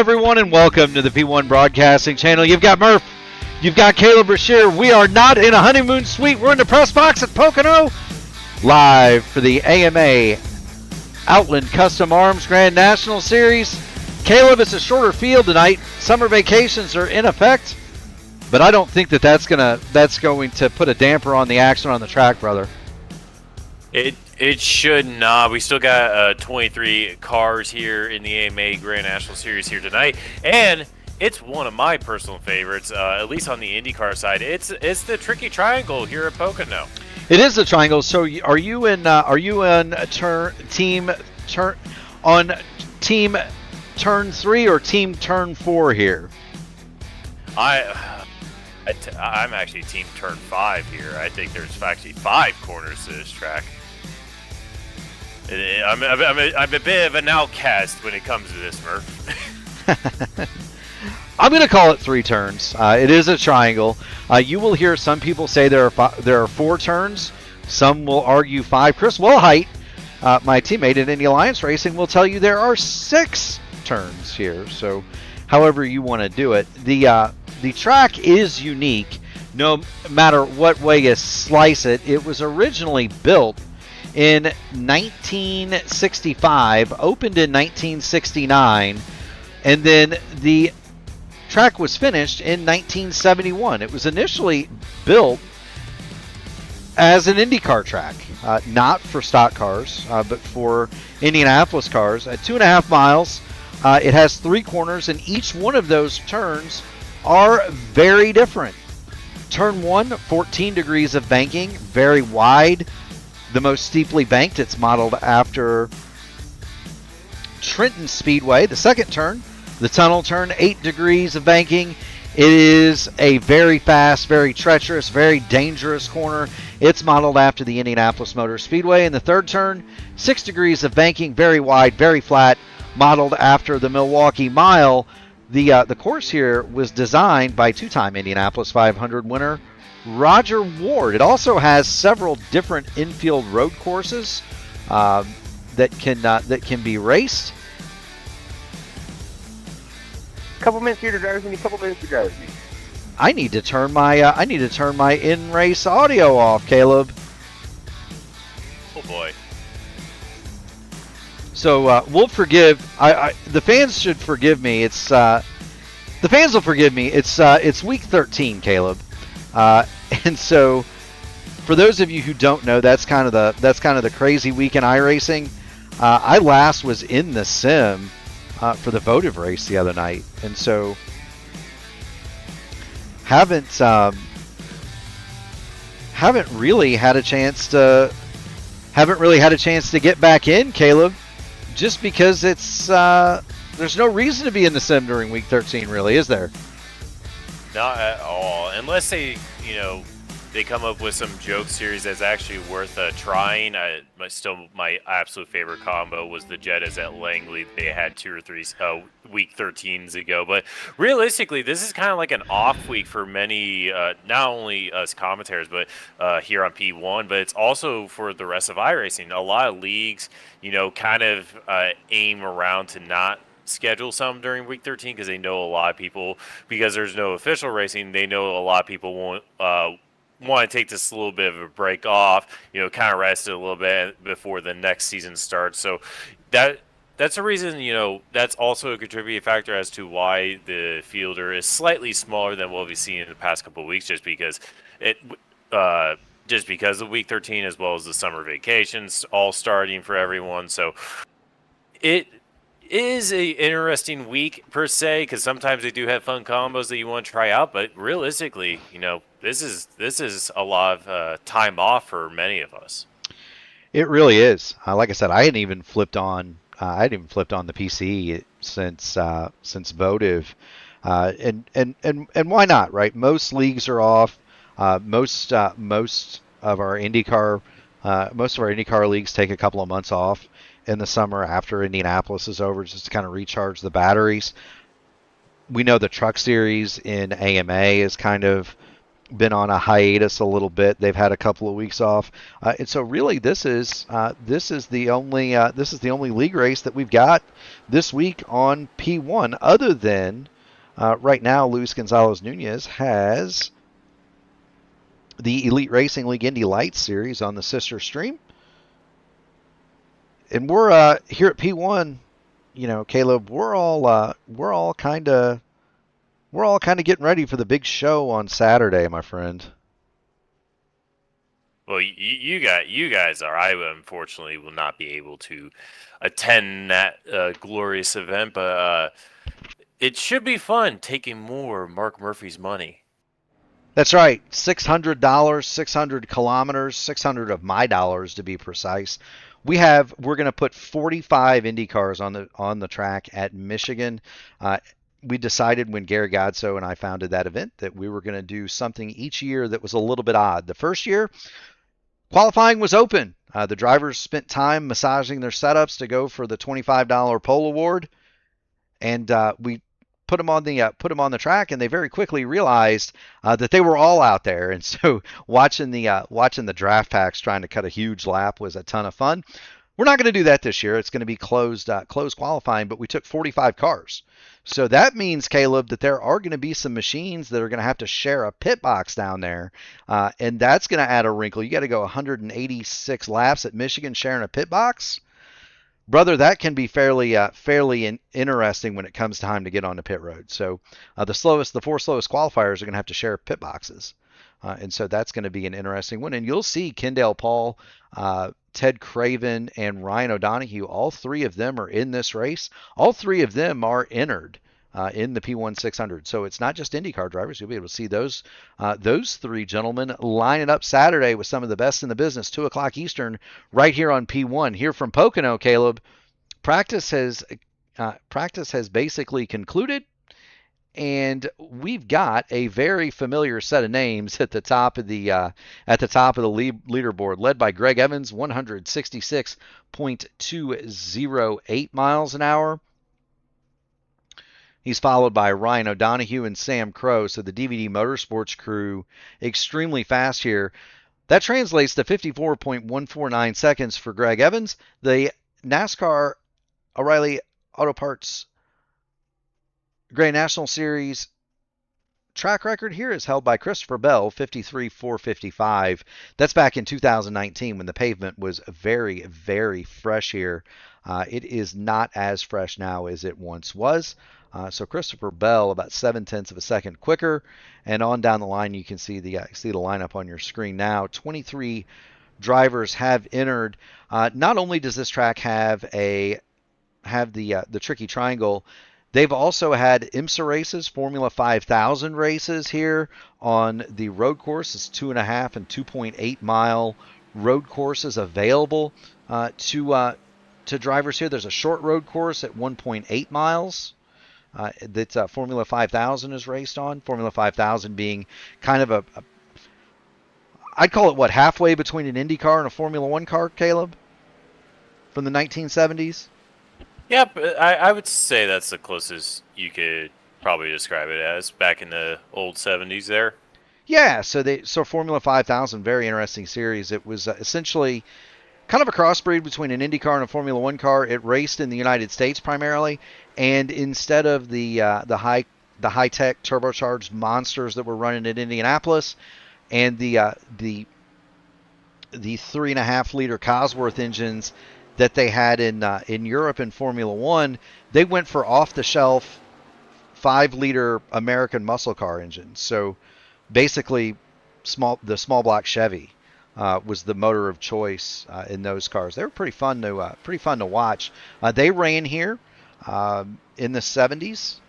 everyone, and welcome to the P1 Broadcasting Channel. You've got Murph, you've got Caleb Brashear. We are not in a honeymoon suite. We're in the press box at Pocono, live for the AMA Outland Custom Arms Grand National Series. Caleb, it's a shorter field tonight. Summer vacations are in effect, but I don't think that's going to put a damper on the action on the track, brother. It should not. We still got 23 cars here in the AMA Grand National Series here tonight, and it's one of my personal favorites, at least on the IndyCar side. It's the Tricky Triangle here at Pocono. It is the triangle. So are you in team turn 3 or team turn 4 here? I'm actually team turn 5 here. I think there's actually 5 corners to this track. I'm a bit of an outcast when it comes to this, Murph. I'm going to call it 3 turns. It is a triangle. You will hear some people say there are 4 turns. Some will argue 5. Chris Wilhite, my teammate in Indy Alliance Racing, will tell you there are 6 turns here. So, however you want to do it, the track is unique. No matter what way you slice it, it was originally built in 1965, opened in 1969, and then the track was finished in 1971. It was initially built as an IndyCar track, not for stock cars, but for Indianapolis cars. At 2.5 miles, it has 3 corners, and each one of those turns are very different. Turn 1, 14 degrees of banking, very wide. The most steeply banked. It's modeled after Trenton Speedway. The second turn, the tunnel turn, 8 degrees of banking. It is a very fast, very treacherous, very dangerous corner. It's modeled after the Indianapolis Motor Speedway. And the third turn, 6 degrees of banking, very wide, very flat, modeled after the Milwaukee Mile. The course here was designed by 2-time Indianapolis 500 winner Roger Ward. It also has several different infield road courses that can be raced. Couple minutes here to driver's meet. Couple minutes to driver's meet. I need to turn my in-race audio off, Caleb. Oh boy. So we'll forgive. The fans should forgive me. The fans will forgive me. It's week 13, Caleb. And so, for those of you who don't know, that's kind of the crazy week in iRacing. I last was in the sim for the votive race the other night, and so haven't really had a chance to get back in, Caleb, just because it's there's no reason to be in the sim during week 13, really, is there? Not at all, unless they come up with some joke series that's actually worth trying. My absolute favorite combo was the Jettas at Langley. They had 2 or 3 week 13s ago. But realistically, this is kind of like an off week for many, not only us commentators, but here on P1, but it's also for the rest of iRacing. A lot of leagues, kind of aim around to not schedule some during week 13 because they know a lot of people, because there's no official racing, they know a lot of people won't want to take this a little bit of a break off, kind of rest it a little bit before the next season starts. So that's a reason, that's also a contributing factor as to why the fielder is slightly smaller than what we've seen in the past couple of weeks, just because of week 13 as well as the summer vacations all starting for everyone. So it is a interesting week per se, because sometimes they do have fun combos that you want to try out, but realistically, this is a lot of time off for many of us. It really is. Like I said, I hadn't even flipped on the PC since votive, and why not, right? Most leagues are off. Most of our IndyCar leagues take a couple of months off in the summer after Indianapolis is over, just to kind of recharge the batteries. We know the Truck Series in AMA is kind of been on a hiatus a little bit. They've had a couple of weeks off, and so really this is the only league race that we've got this week on P1. Other than right now, Luis Gonzalez Nunez has the Elite Racing League Indy Lights Series on the sister stream, and we're here at P1. You know, Caleb, we're all kind of getting ready for the big show on Saturday, my friend. Well, you guys are. I unfortunately will not be able to attend that glorious event, but it should be fun taking more Mark Murphy's money. That's right, $600, 600 kilometers, 600 of my dollars to be precise. We're going to put 45 Indy cars on the track at Michigan. We decided when Gary Godso and I founded that event that we were going to do something each year that was a little bit odd. The first year, qualifying was open. The drivers spent time massaging their setups to go for the $25 pole award, and we put them on the track, and they very quickly realized that they were all out there. And so watching the draft packs trying to cut a huge lap was a ton of fun. We're not going to do that this year. It's going to be closed qualifying, but we took 45 cars. So that means, Caleb, that there are going to be some machines that are going to have to share a pit box down there, and that's going to add a wrinkle. You got to go 186 laps at Michigan sharing a pit box. Brother, that can be fairly interesting when it comes time to get on the pit road. So the four slowest qualifiers are going to have to share pit boxes. And so that's going to be an interesting one. And you'll see Kendall Paul, Ted Craven, and Ryan O'Donohue. All three of them are in this race. All three of them are entered in the P1 600. So it's not just IndyCar drivers. You'll be able to see those three gentlemen lining up Saturday with some of the best in the business, 2 o'clock Eastern, right here on P1. Here from Pocono, Caleb, practice has basically concluded. And we've got a very familiar set of names at the top of the leaderboard, led by Greg Evans, 166.208 miles an hour. He's followed by Ryan O'Donohue and Sam Crow. So the DVD Motorsports crew, extremely fast here. That translates to 54.149 seconds for Greg Evans. The NASCAR O'Reilly Auto Parts Gray National Series track record here is held by Christopher Bell, 53.455. That's back in 2019 when the pavement was very, very fresh here. It is not as fresh now as it once was. So Christopher Bell about 0.7 of a second quicker, and on down the line you can see the lineup on your screen now. 23 drivers have entered. Not only does this track have the tricky triangle, they've also had IMSA races, Formula 5000 races here on the road course. It's 2.5 and 2.8 mile road courses available to drivers here. There's a short road course at 1.8 miles that Formula 5000 is raced on. Formula 5000 being kind of I'd call it halfway between an Indy car and a Formula 1 car, Caleb, from the 1970s. Yeah, but I would say that's the closest you could probably describe it as back in the old 70s there. Yeah, so Formula 5000, very interesting series. It was essentially kind of a crossbreed between an Indy car and a Formula 1 car. It raced in the United States primarily, and instead of the high-tech turbocharged monsters that were running at Indianapolis and the 3.5-liter Cosworth engines that they had in Europe in Formula 1, they went for off-the-shelf 5-liter American muscle car engines. So basically, the small block Chevy was the motor of choice in those cars. They were pretty fun to watch. They ran here in the 70s.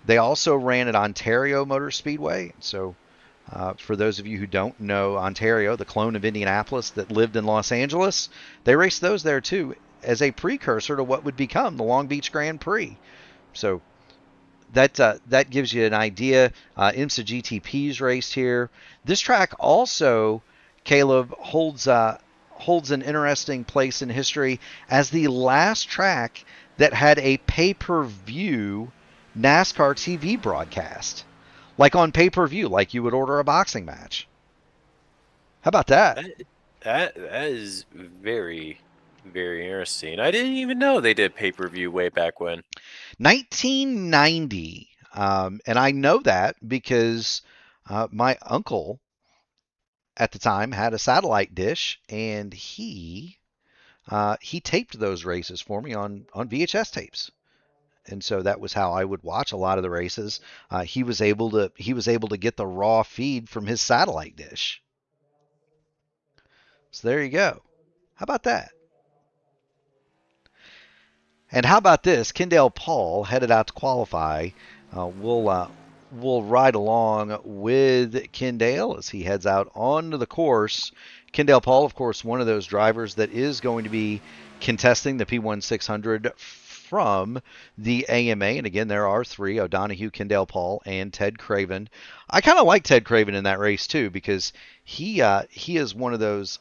They also ran at Ontario Motor Speedway. So for those of you who don't know Ontario, the clone of Indianapolis that lived in Los Angeles, they raced those there too as a precursor to what would become the Long Beach Grand Prix. So that gives you an idea. IMSA GTP's raced here. This track also, Caleb, holds an interesting place in history as the last track that had a pay-per-view NASCAR TV broadcast. like on pay-per-view, like you would order a boxing match. How about that? That is very, very interesting. I didn't even know they did pay-per-view way back when. 1990. And I know that because my uncle at the time had a satellite dish, and he taped those races for me on VHS tapes. And so that was how I would watch a lot of the races. He was able to get the raw feed from his satellite dish. So there you go. How about that? And how about this? Kendall Paul headed out to qualify. We'll ride along with Kendall as he heads out onto the course. Kendall Paul, of course, one of those drivers that is going to be contesting the P1600 from the AMA. And again, there are three: O'Donoghue, Kendall Paul, and Ted Craven. I kind of like Ted Craven in that race too because he is one of those.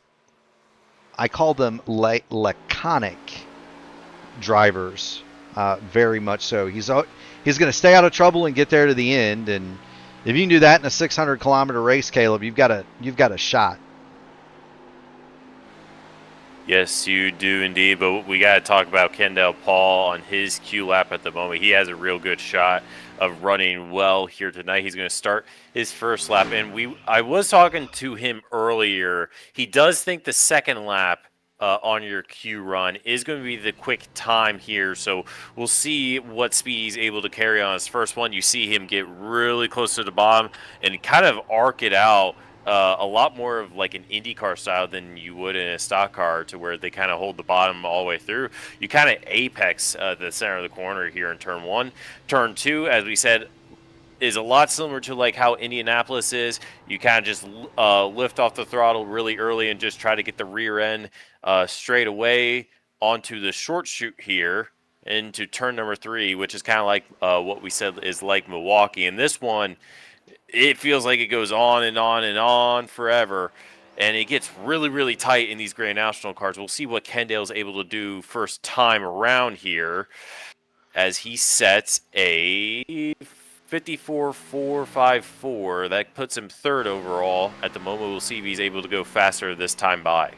I call them laconic drivers, very much so. He's going to stay out of trouble and get there to the end. And if you can do that in a 600-kilometer race, Caleb, you've got a shot. Yes, you do indeed. But we got to talk about Kendall Paul on his Q lap at the moment. He has a real good shot of running well here tonight. He's going to start his first lap, and I was talking to him earlier. He does think the second lap on your Q run is going to be the quick time here. So we'll see what speed he's able to carry on his first one. You see him get really close to the bottom and kind of arc it out a lot more of like an IndyCar style than you would in a stock car, to where they kind of hold the bottom all the way through. You kind of apex the center of the corner here in turn one. Turn two, as we said, is a lot similar to like how Indianapolis is. You kind of just lift off the throttle really early and just try to get the rear end straight away onto the short chute here into turn number three, which is kind of like what we said is like Milwaukee. And this one, it feels like it goes on and on and on forever, and it gets really, really tight in these Grand National cars. We'll see what Kendall's able to do first time around here as he sets a 54.454. That puts him third overall at the moment. We'll see if he's able to go faster this time by.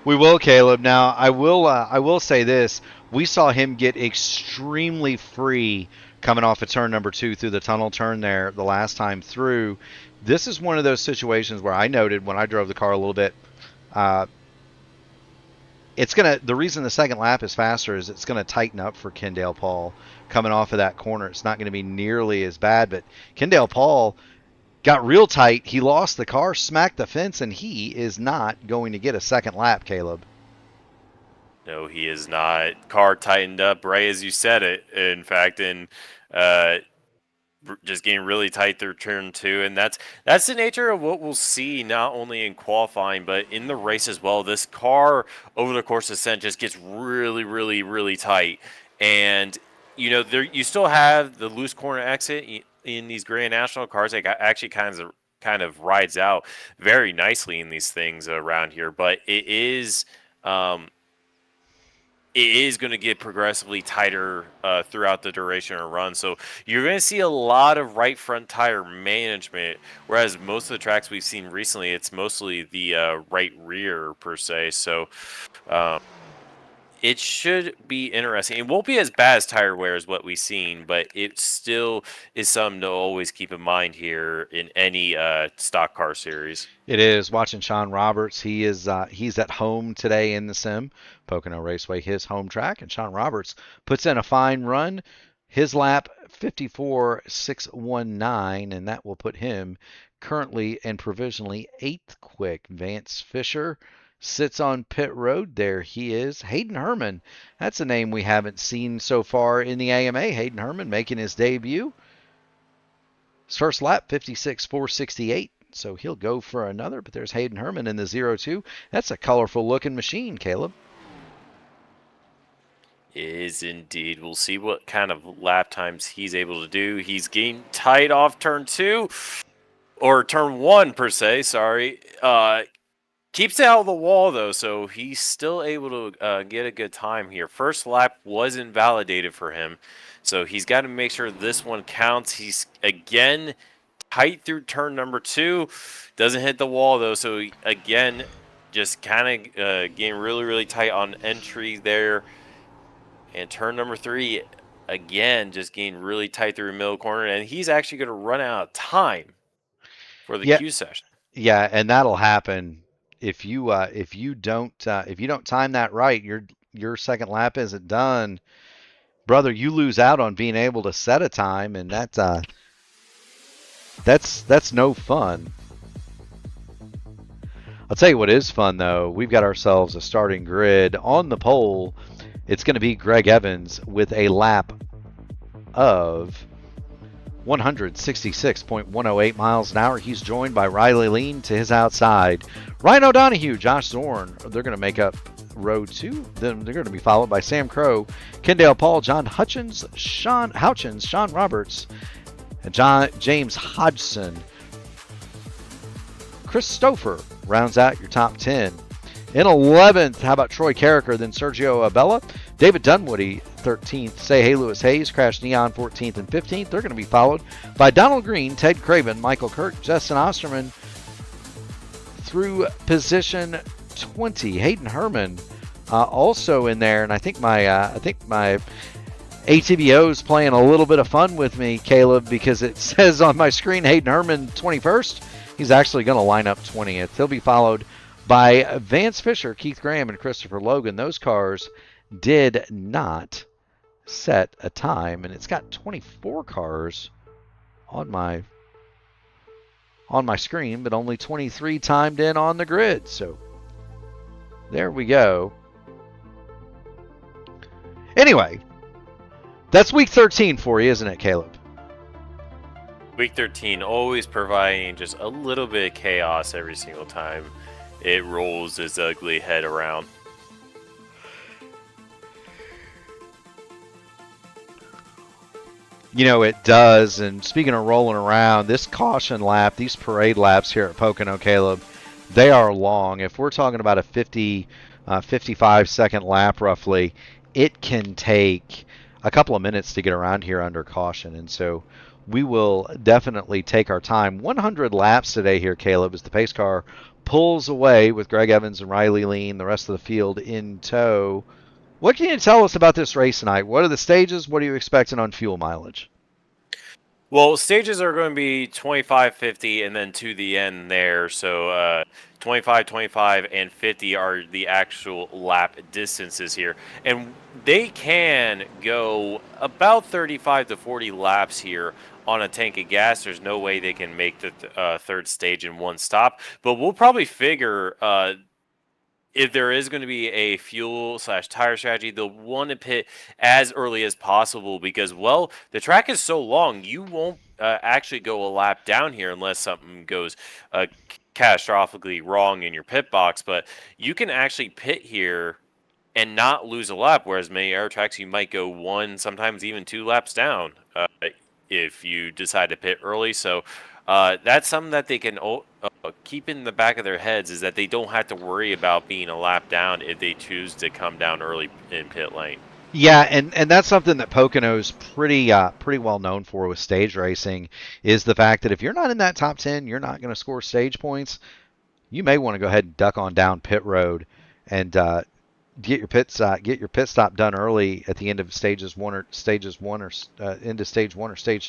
We will, Caleb. Now, I will say this. We saw him get extremely free coming off of turn number 2 through the tunnel turn there the last time through. This is one of those situations where I noted when I drove the car a little bit, the reason the second lap is faster is it's going to tighten up for Kendall Paul coming off of that corner. It's not going to be nearly as bad, but Kendall Paul got real tight. He lost the car, smacked the fence, and he is not going to get a second lap, Caleb. No, he is not. Car tightened up right as you said it, in fact, and just getting really tight through turn 2. And that's the nature of what we'll see not only in qualifying, but in the race as well. This car, over the course of the descent, just gets really, really, really tight. And, you still have the loose corner exit in these Grand National cars. It actually kind of rides out very nicely in these things around here. But it is going to get progressively tighter throughout the duration of the run. So you're going to see a lot of right front tire management, whereas most of the tracks we've seen recently, it's mostly the right rear per se. So it should be interesting. It won't be as bad as tire wear as what we've seen, but it still is something to always keep in mind here in any stock car series. It is. Watching Sean Roberts, he's at home today in the sim, Pocono Raceway, his home track, and Sean Roberts puts in a fine run. His lap 54.619, and that will put him currently and provisionally 8th quick. Vance Fisher sits on pit road. There he is. Hayden Herman. That's a name we haven't seen so far in the AMA. Hayden Herman making his debut. His first lap, 56.468. So he'll go for another. But there's Hayden Herman in the 0-2. That's a colorful looking machine, Caleb. Is indeed. We'll see what kind of lap times he's able to do. He's getting tight off turn 2. Or turn 1 per se, sorry. Keeps it out of the wall, though, so he's still able to get a good time here. First lap was invalidated for him, So he's got to make sure this one counts. He's, again, tight through turn number 2. Doesn't hit the wall, though. So, again, just kind of getting really, really tight on entry there. And turn number 3, again, just getting really tight through the middle corner. And he's actually going to run out of time for the Q session. Yeah, and that'll happen if you don't time that right. Your second lap isn't done, brother. You lose out on being able to set a time, and that's no fun. I'll tell you what is fun though. We've got ourselves a starting grid on the pole. It's going to be Greg Evans with a lap of 166.108 miles an hour. He's joined by Riley Lean to his outside. Ryan O'Donohue, Josh Zorn, they're going to make up row 2. Then they're going to be followed by Sam Crow, Kendall Paul, John Hutchins, Sean Roberts, and James Hodgson. Christopher rounds out your top 10. In 11th, how about Troy Carricker, then Sergio Abella, David Dunwoody, 13th, Say Hey Lewis Hayes, Crash Neon, 14th and 15th. They're going to be followed by Donald Green, Ted Craven, Michael Kirk, Justin Osterman through position 20. Hayden Herman also in there, and I think my ATBO is playing a little bit of fun with me, Caleb, because it says on my screen Hayden Herman 21st. He's actually going to line up 20th. He'll be followed by Vance Fisher, Keith Graham, and Christopher Logan. Those cars did not set a time, and it's got 24 cars on my screen, but only 23 timed in on the grid. So there we go. Anyway, that's week 13 for you, isn't it, Caleb? Week 13, always providing just a little bit of chaos every single time it rolls its ugly head around. You know, it does. And speaking of rolling around, this caution lap, these parade laps here at Pocono, Caleb, they are long. If we're talking about a 55-second lap roughly, it can take a couple of minutes to get around here under caution. And so we will definitely take our time. 100 laps today here, Caleb, as the pace car pulls away with Greg Evans and Riley Lean, the rest of the field in tow. What can you tell us about this race tonight? What are the stages? What are you expecting on fuel mileage? Well, stages are going to be 25, 50, and then to the end there. So 25, 25, and 50 are the actual lap distances here. And they can go about 35 to 40 laps here on a tank of gas. There's no way they can make the third stage in one stop. But we'll probably figure if there is going to be a fuel/tire strategy, they'll want to pit as early as possible because, well, the track is so long, you won't actually go a lap down here unless something goes catastrophically wrong in your pit box. But you can actually pit here and not lose a lap, whereas many air tracks, you might go 1, sometimes even 2 laps down if you decide to pit early. So that's something that they can keep in the back of their heads, is that they don't have to worry about being a lap down if they choose to come down early in pit lane. Yeah, and that's something that Pocono's pretty well known for with stage racing, is the fact that if you're not in that top 10, you're not going to score stage points. You may want to go ahead and duck on down pit road and get your pit stop done early at the end of stage 1 or stage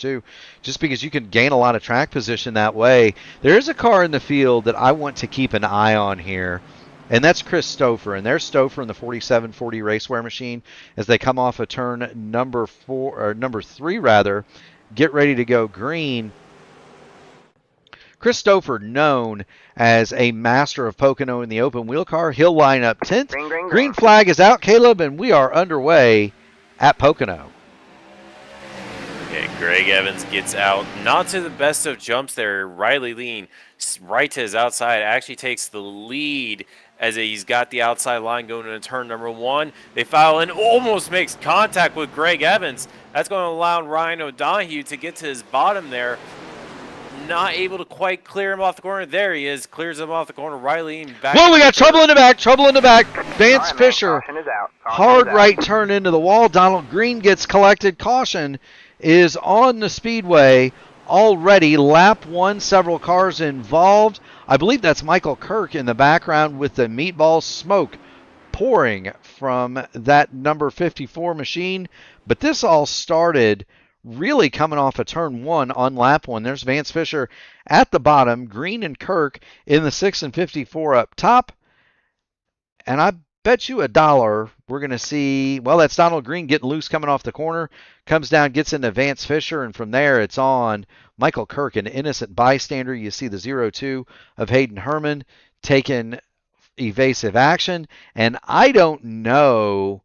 2, just because you can gain a lot of track position that way. There is a car in the field that I want to keep an eye on here, and that's Chris Stouffer, and there's Stouffer in the 4740 Raceway machine as they come off of turn number 3 rather, get ready to go green. Chris Stouffer, known as a master of Pocono in the open wheel car, he'll line up 10th. Green flag is out, Caleb, and we are underway at Pocono. Okay, Greg Evans gets out. Not to the best of jumps there. Riley Lean, right to his outside, actually takes the lead as he's got the outside line going into turn number 1. They foul and almost makes contact with Greg Evans. That's going to allow Ryan O'Donohue to get to his bottom there. not able to quite clear him off the corner. There he is, clears him off the corner. Riley back. Whoa, we got trouble in the back, trouble in the back. Vance All right, man, Fisher, caution is out. Caution hard is out. right turn into the wall. Donald Green gets collected. Caution is on the speedway already. Lap 1, several cars involved. I believe that's Michael Kirk in the background with the meatball smoke pouring from that number 54 machine. But this all started really coming off of turn 1 on lap 1. There's Vance Fisher at the bottom, Green and Kirk in the 6 and 54 up top. And I bet you $1 we're going to see, well, that's Donald Green getting loose coming off the corner, comes down, gets into Vance Fisher, and from there it's on Michael Kirk, an innocent bystander. You see the 0-2 of Hayden Herman taking evasive action. And I don't know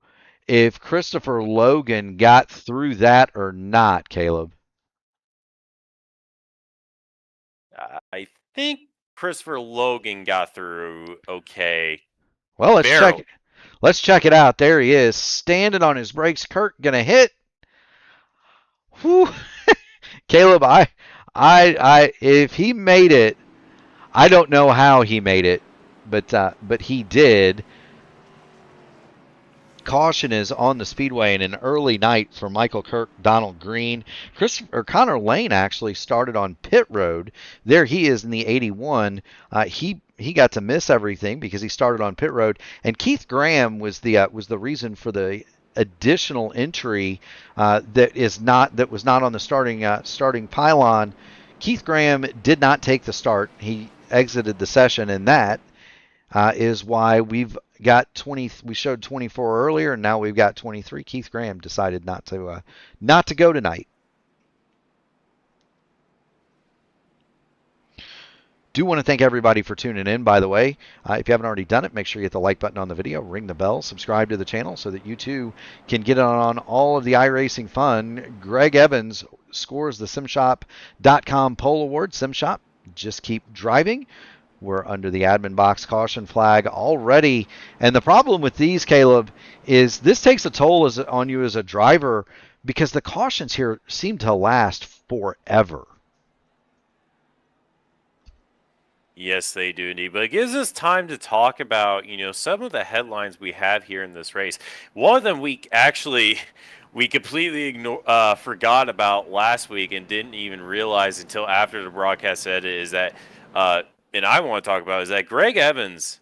if Christopher Logan got through that or not, Caleb. I think Christopher Logan got through okay. Well, let's check it out. There he is, standing on his brakes. Kirk gonna hit. Whew. Caleb, if he made it, I don't know how he made it, but he did. Caution is on the speedway, and an early night for Michael Kirk, Donald Green. Connor Lane actually started on pit road. There he is in the 81. He got to miss everything because he started on pit road. And Keith Graham was the reason for the additional entry that was not on the starting pylon. Keith Graham did not take the start. He exited the session, and that is why we've got 20. We showed 24 earlier, and now we've got 23. Keith Graham decided not to go tonight. Do want to thank everybody for tuning in, by the way. If you haven't already done it, make sure you hit the like button on the video, ring the bell, subscribe to the channel so that you too can get on all of the iRacing fun. Greg Evans scores the Simshop.com Pole Award. Simshop, just keep driving. We're under the admin box caution flag already. And the problem with these, Caleb, is this takes a toll on you as a driver because the cautions here seem to last forever. Yes, they do indeed. But it gives us time to talk about, some of the headlines we have here in this race. One of them we completely forgot about last week and didn't even realize until after the broadcast said it is that and I want to talk about is that Greg Evans,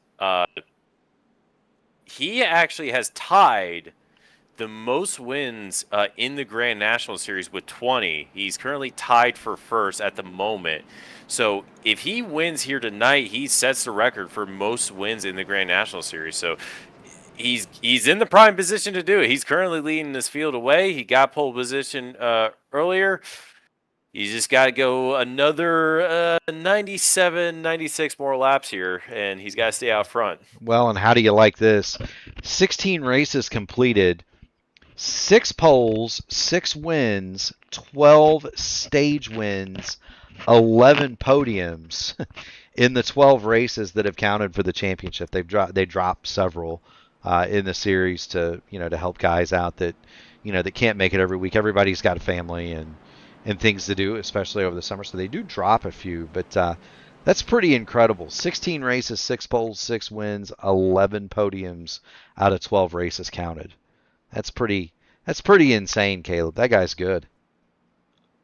he actually has tied the most wins in the Grand National Series with 20. He's currently tied for first at the moment. So if he wins here tonight, he sets the record for most wins in the Grand National Series. So he's in the prime position to do it. He's currently leading this field away. He got pole position earlier. You just got to go another 97, 96 more laps here, and he's got to stay out front. Well, and how do you like this? 16 races completed, 6 poles, 6 wins, 12 stage wins, 11 podiums in the 12 races that have counted for the championship. They dropped several in the series to help guys out that that can't make it every week. Everybody's got a family and things to do, especially over the summer. So they do drop a few, but that's pretty incredible. 16 races, 6 poles, 6 wins, 11 podiums out of 12 races counted. That's pretty insane, Caleb. That guy's good.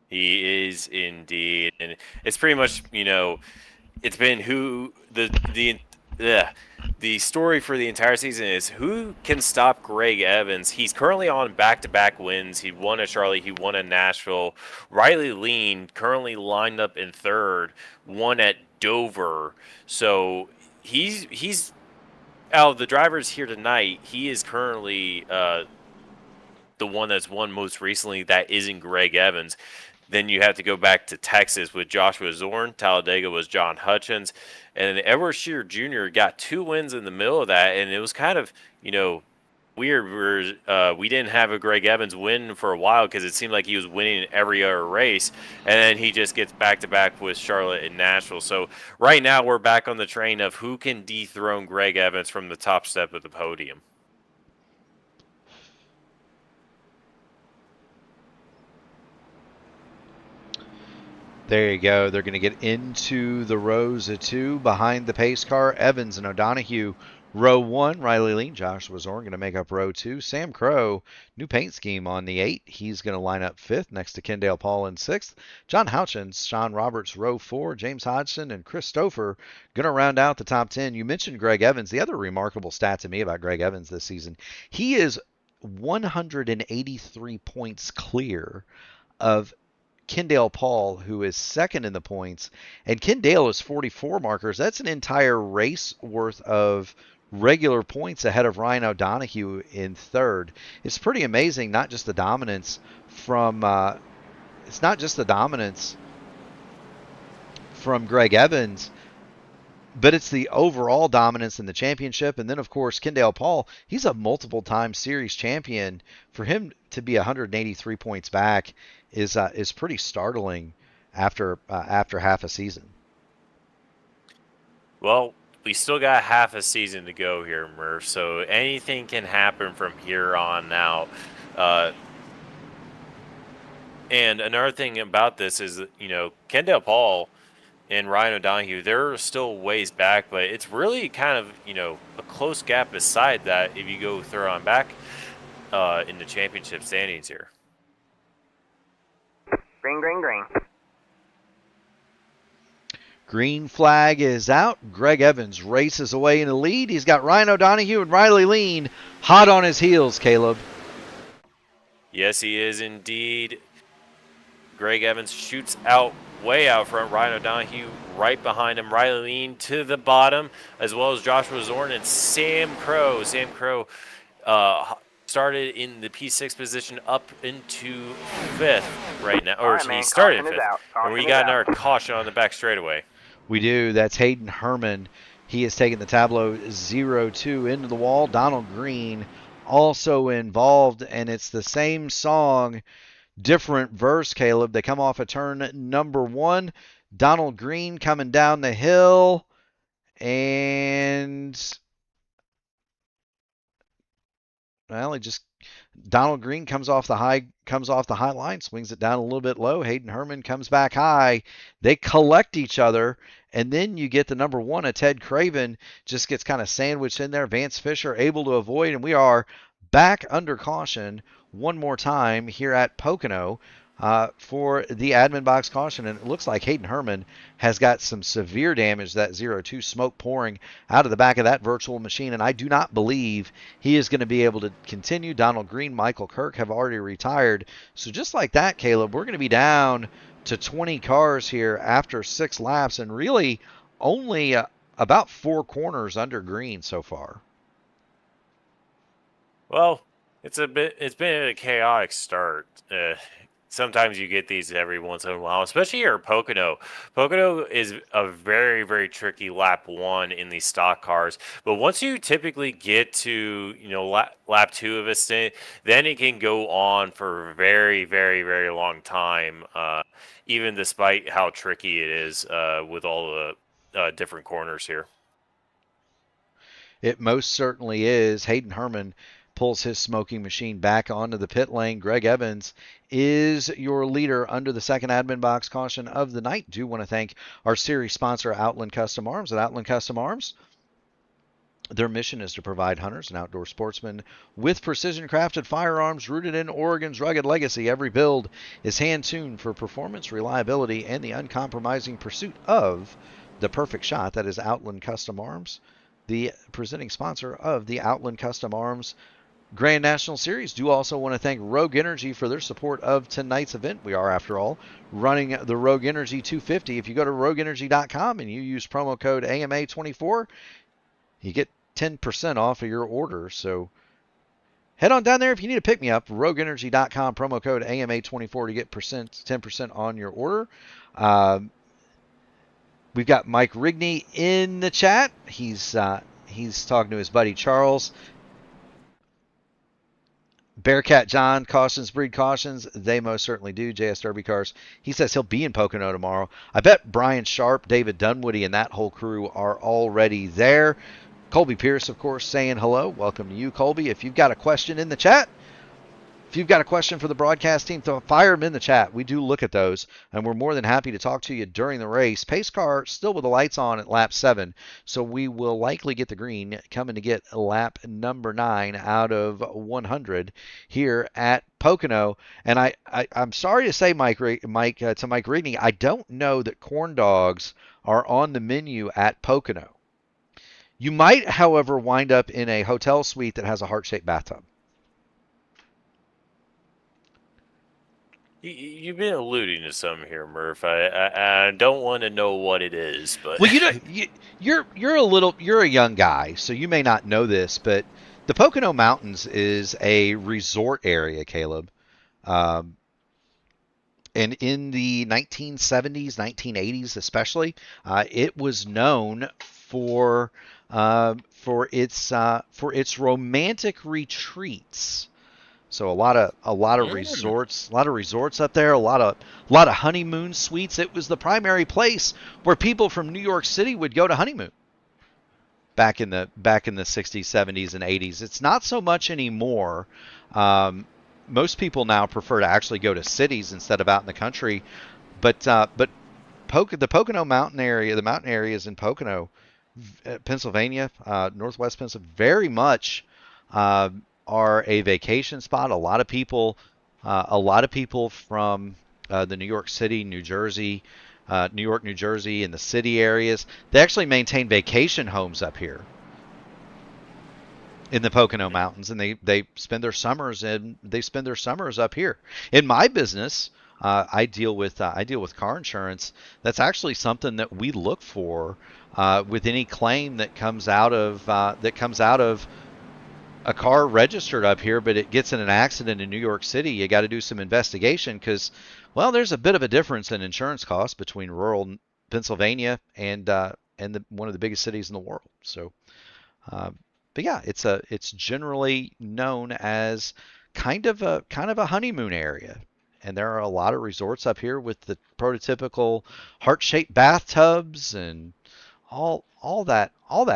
He is indeed. And it's pretty much, it's been the story for the entire season is who can stop Greg Evans. He's currently on back-to-back wins. He won at Charlotte. He won at Nashville. Riley Lean currently lined up in third, won at Dover. So he's out of the drivers here tonight. He is currently the one that's won most recently. That isn't Greg Evans. Then you have to go back to Texas with Joshua Zorn. Talladega was John Hutchins. And Edward Shearer Jr. got 2 wins in the middle of that. And it was kind of, weird. We didn't have a Greg Evans win for a while because it seemed like he was winning in every other race. And then he just gets back-to-back with Charlotte and Nashville. So right now we're back on the train of who can dethrone Greg Evans from the top step of the podium. There you go. They're going to get into the rows of two behind the pace car. Evans and O'Donohue, row one. Riley Lean, Joshua Zorn going to make up row two. Sam Crow, new paint scheme on the 8. He's going to line up 5th next to Kendale Paul in 6th. John Houchins, Sean Roberts, row 4. James Hodgson and Chris Stouffer going to round out the top 10. You mentioned Greg Evans. The other remarkable stat to me about Greg Evans this season, he is 183 points clear of Kendale Paul, who is 2nd in the points, and Kendale is 44 markers. That's an entire race worth of regular points ahead of Ryan O'Donohue in 3rd. It's pretty amazing, not just the dominance from Greg Evans, but it's the overall dominance in the championship. And then, of course, Kendale Paul, he's a multiple-time series champion. For him to be 183 points back is pretty startling after half a season. Well, we still got half a season to go here, Murph, so anything can happen from here on out. And another thing about this is, Kendale Paul and Ryan O'Donohue, they're still ways back, but it's really kind of, a close gap beside that if you go throw on back in the championship standings here. Green, green, green. Green flag is out. Greg Evans races away in the lead. He's got Ryan O'Donohue and Riley Lean hot on his heels, Caleb. Yes, he is indeed. Greg Evans shoots out way out front. Ryan O'Donohue right behind him. Riley Lean to the bottom, as well as Joshua Zorn and Sam Crow. Sam Crow started in the P6 position up into 5th right now. Or he started in 5th. And we got another caution on the back straightaway. We do. That's Hayden Herman. He has taken the tableau 0-2 into the wall. Donald Green also involved, and it's the same song, different verse, Caleb. They come off of turn number 1. Donald Green coming down the hill, and well, Donald Green comes off the high line, swings it down a little bit low. Hayden Herman comes back high. They collect each other, and then you get the number 1, a Ted Craven, just gets kind of sandwiched in there. Vance Fisher able to avoid, and we are back under caution one more time here at Pocono for the admin box caution. And it looks like Hayden Herman has got some severe damage, that 0-2 smoke pouring out of the back of that virtual machine, and I do not believe he is going to be able to continue. Donald Green, Michael Kirk have already retired. So just like that, Caleb, we're going to be down to 20 cars here after 6 laps, and really only about 4 corners under Green so far. Well, it's been a chaotic start. Sometimes you get these every once in a while, especially here at Pocono. Pocono is a very, very tricky lap 1 in these stock cars. But once you typically get to, lap 2 of a stint, then it can go on for a very, very, very long time, even despite how tricky it is with all the different corners here. It most certainly is. Hayden Herman pulls his smoking machine back onto the pit lane. Greg Evans is your leader under the second admin box caution of the night. Do want to thank our series sponsor, Outland Custom Arms. At Outland Custom Arms, their mission is to provide hunters and outdoor sportsmen with precision-crafted firearms rooted in Oregon's rugged legacy. Every build is hand-tuned for performance, reliability, and the uncompromising pursuit of the perfect shot. That is Outland Custom Arms, the presenting sponsor of the Outland Custom Arms Grand National Series. Do also want to thank Rogue Energy for their support of tonight's event. We are, after all, running the Rogue Energy 250. If you go to rogueenergy.com and you use promo code AMA24, you get 10% off of your order. So head on down there if you need to pick me up. rogueenergy.com, promo code AMA24 to get 10% on your order. We've got Mike Rigney in the chat. He's talking to his buddy Charles. Bearcat John, cautions breed cautions. They most certainly do. JS Derby Cars. He says he'll be in Pocono tomorrow. I bet Brian Sharp, David Dunwoody, and that whole crew are already there. Colby Pierce, of course, saying hello. Welcome to you, Colby. If you've got a question in the chat, If you've got a question for the broadcast team, fire them in the chat. We do look at those, and we're more than happy to talk to you during the race. Pace car still with the lights on at lap 7, so we will likely get the green coming to get lap number 9 out of 100 here at Pocono. And I'm sorry to say, Mike, to Mike Rigney, I don't know that corn dogs are on the menu at Pocono. You might, however, wind up in a hotel suite that has a heart-shaped bathtub. You've been alluding to some here, Murph. I don't want to know what it is, but well, you're a young guy, so you may not know this, but the Pocono Mountains is a resort area, Caleb. And in the 1970s, 1980s, especially, it was known for its romantic retreats. So a lot of resorts up there, a lot of honeymoon suites. It was the primary place where people from New York City would go to honeymoon back in the 60s, 70s, and 80s. It's not so much anymore. Most people now prefer to actually go to cities instead of out in the country. But the Pocono mountain area, the mountain areas in Pocono, Pennsylvania, northwest Pennsylvania, very much are a vacation spot. A lot of people from the New York City, New Jersey, New York, New Jersey, and the city areas, they actually maintain vacation homes up here in the Pocono Mountains, and they spend their summers up here. In my business, I deal with car insurance. That's actually something that we look for with any claim that comes out of a car registered up here, but it gets in an accident in New York City. You got to do some investigation because, well, there's a bit of a difference in insurance costs between rural Pennsylvania and one of the biggest cities in the world. So, but yeah, it's generally known as kind of a honeymoon area, and there are a lot of resorts up here with the prototypical heart-shaped bathtubs and all that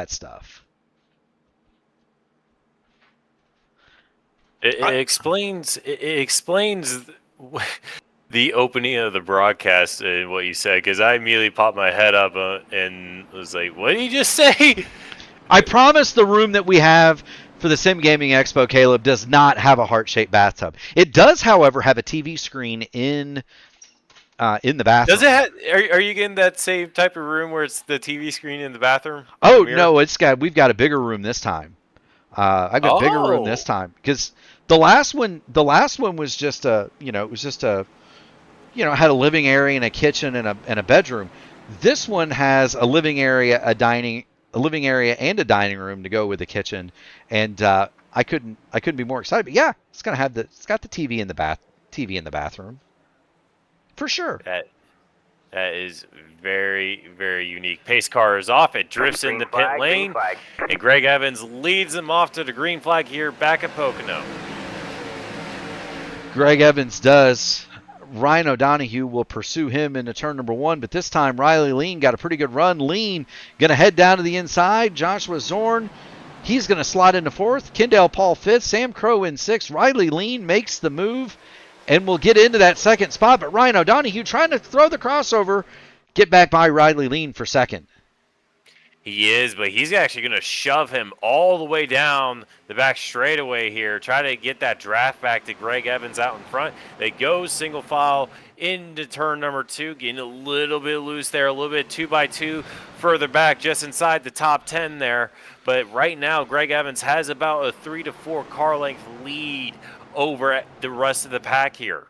stuff. It explains the opening of the broadcast and what you said, because I immediately popped my head up and was like, "What did you just say?" I promise the room that we have for the Sim Gaming Expo, Caleb, does not have a heart-shaped bathtub. It does, however, have a TV screen in the bathroom. Does it have, are you getting that same type of room where it's the TV screen in the bathroom? Oh no, we've got a bigger room this time. I've got a bigger room this time because the last one was just had a living area and a kitchen and a bedroom. This one has a living area, and a dining room to go with the kitchen, and I couldn't be more excited. But yeah, it's got the TV in the bathroom for sure. That is very, very unique. Pace car is off. It drifts in the pit lane, and Greg Evans leads them off to the green flag here back at Pocono. Greg Evans does. Ryan O'Donohue will pursue him into turn number 1, but this time Riley Lean got a pretty good run. Lean going to head down to the inside. Joshua Zorn, he's going to slide into 4th. Kendall Paul 5th. Sam Crow in 6th. Riley Lean makes the move and will get into that 2nd spot, but Ryan O'Donohue trying to throw the crossover, get back by Riley Lean for 2nd. He is, but he's actually going to shove him all the way down the back straightaway here, try to get that draft back to Greg Evans out in front. They go single file into turn number 2, getting a little bit loose there, a little bit 2x2 further back, just inside the top 10 there. But right now, Greg Evans has about a 3 to 4 car length lead over the rest of the pack here.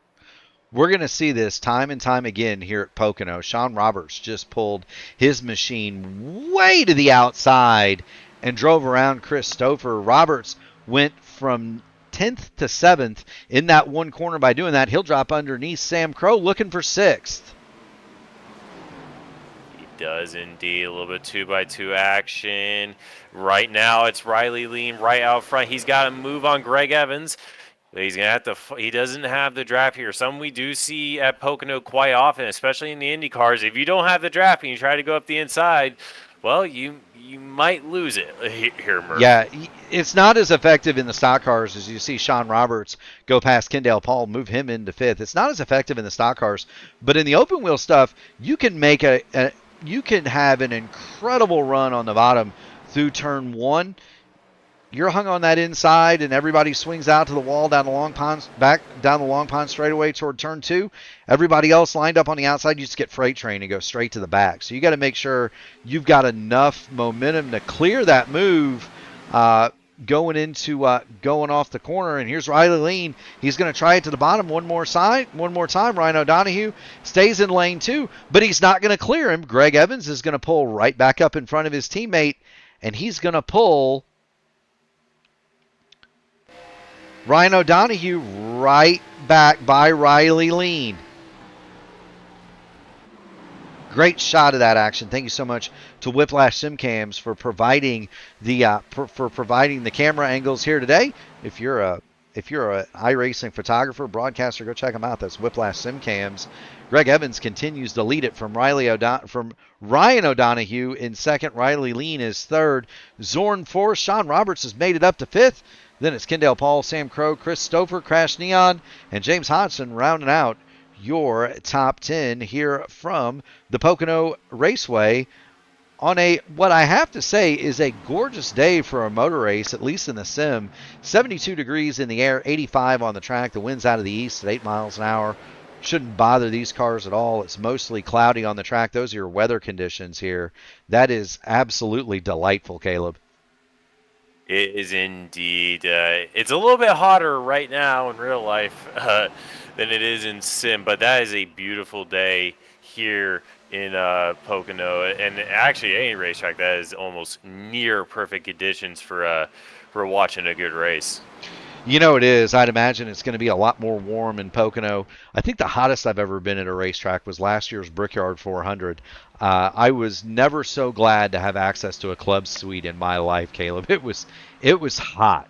We're going to see this time and time again here at Pocono. Sean Roberts just pulled his machine way to the outside and drove around Chris Stouffer. Roberts went from 10th to 7th in that one corner. By doing that, he'll drop underneath Sam Crow looking for 6th. He does indeed. A little bit 2x2 action. Right now, it's Riley Lean right out front. He's got to move on Greg Evans. He's going to have to. He doesn't have the draft here. Some we do see at Pocono quite often, especially in the Indy cars. If you don't have the draft and you try to go up the inside, well, you might lose it here, Murph. Yeah, it's not as effective in the stock cars as you see Sean Roberts go past Kendall Paul, move him into fifth. It's not as effective in the stock cars, but in the open wheel stuff, you can make you can have an incredible run on the bottom through turn one. You're hung on that inside, and everybody swings out to the wall down the long pond, back down the long pond straightaway toward turn two. Everybody else lined up on the outside, you just get freight train and go straight to the back. So you got to make sure you've got enough momentum to clear that move going off the corner. And here's Riley Lean. He's going to try it to the bottom one more time. Ryan O'Donohue stays in lane two, but he's not going to clear him. Greg Evans is going to pull right back up in front of his teammate, and he's going to pull Ryan O'Donohue right back by Riley Lean. Great shot of that action. Thank you so much to Whiplash SimCams for providing the providing the camera angles here today. If you're a iRacing photographer, broadcaster, go check them out. That's Whiplash SimCams. Greg Evans continues to lead it from Ryan O'Donohue in second. Riley Lean is third. Zorn fourth. Sean Roberts has made it up to fifth. Then it's Kendall Paul, Sam Crow, Chris Stouffer, Crash Neon, and James Hodgson rounding out your top 10 here from the Pocono Raceway on what I have to say is a gorgeous day for a motor race, at least in the sim. 72 degrees in the air, 85 on the track. The wind's out of the east at 8 miles an hour. Shouldn't bother these cars at all. It's mostly cloudy on the track. Those are your weather conditions here. That is absolutely delightful, Caleb. It is indeed. It's a little bit hotter right now in real life than it is in sim, but that is a beautiful day here in Pocono, and actually any racetrack that is almost near perfect conditions for watching a good race. You know it is. I'd imagine it's going to be a lot more warm in Pocono. I think the hottest I've ever been at a racetrack was last year's Brickyard 400. I was never so glad to have access to a club suite in my life, Caleb. It was hot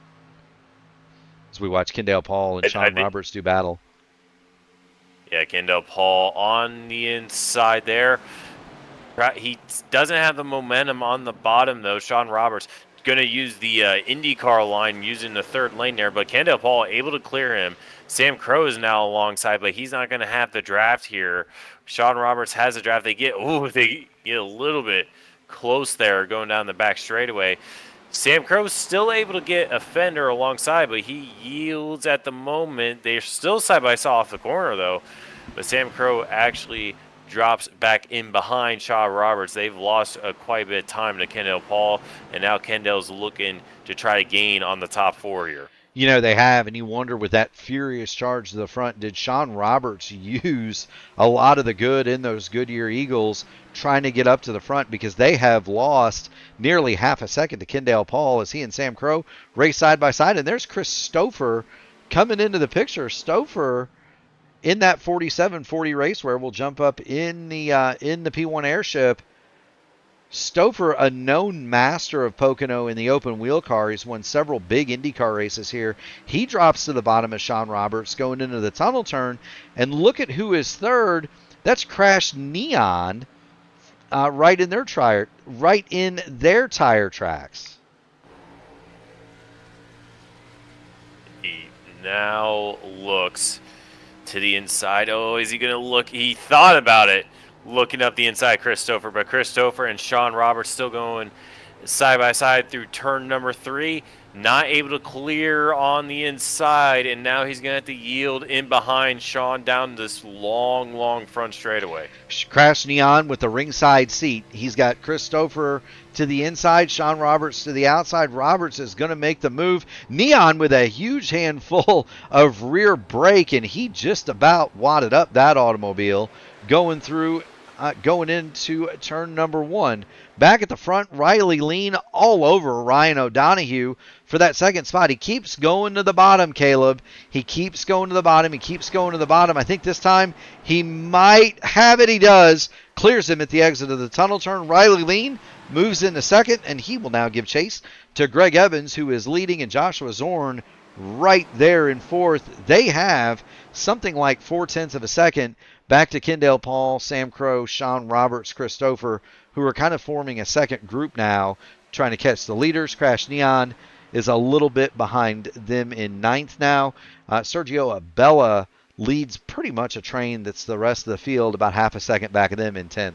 as we watch Kendall Paul and Sean Roberts do battle. Yeah, Kendall Paul on the inside there. He doesn't have the momentum on the bottom, though. Sean Roberts going to use the IndyCar line using the third lane there, but Kendall Paul able to clear him. Sam Crow is now alongside, but he's not going to have the draft here. Sean Roberts has a draft. They get a little bit close there going down the back straightaway. Sam Crow's still able to get a fender alongside, but he yields at the moment. They're still side by side off the corner, though. But Sam Crow actually drops back in behind Sean Roberts. They've lost quite a bit of time to Kendall Paul, and now Kendall's looking to try to gain on the top four here. You know, they have, and you wonder with that furious charge to the front, did Sean Roberts use a lot of the good in those Goodyear Eagles trying to get up to the front, because they have lost nearly half a second to Kendall Paul as he and Sam Crow race side by side. And there's Chris Stouffer coming into the picture. Stouffer in that 47-40 race where we'll jump up in the P1 airship. Stouffer, a known master of Pocono in the open wheel car. He's won several big IndyCar races here. He drops to the bottom of Sean Roberts going into the tunnel turn. And look at who is third. That's Crash Neon right in their tire tracks. He now looks to the inside. Oh, is he going to look? He thought about it, looking up the inside, Christopher. But Christopher and Sean Roberts still going side by side through turn number 3. Not able to clear on the inside, and now he's going to have to yield in behind Sean down this long front straightaway. Crash Neon with the ringside seat. He's got Christopher to the inside, Sean Roberts to the outside. Roberts is going to make the move. Neon with a huge handful of rear brake, and he just about wadded up that automobile going into turn number 1. Back at the front, Riley Lean all over Ryan O'Donohue for that second spot. He keeps going to the bottom, Caleb. He keeps going to the bottom. I think this time he might have it. He does. Clears him at the exit of the tunnel turn. Riley Lean moves into second, and he will now give chase to Greg Evans, who is leading, and Joshua Zorn right there in fourth. They have something like 0.4 of a second back to Kendall Paul, Sam Crow, Sean Roberts, Christopher, who are kind of forming a second group now, trying to catch the leaders. Crash Neon is a little bit behind them in 9th now. Sergio Abella leads pretty much a train that's the rest of the field, about half a second back of them in 10th.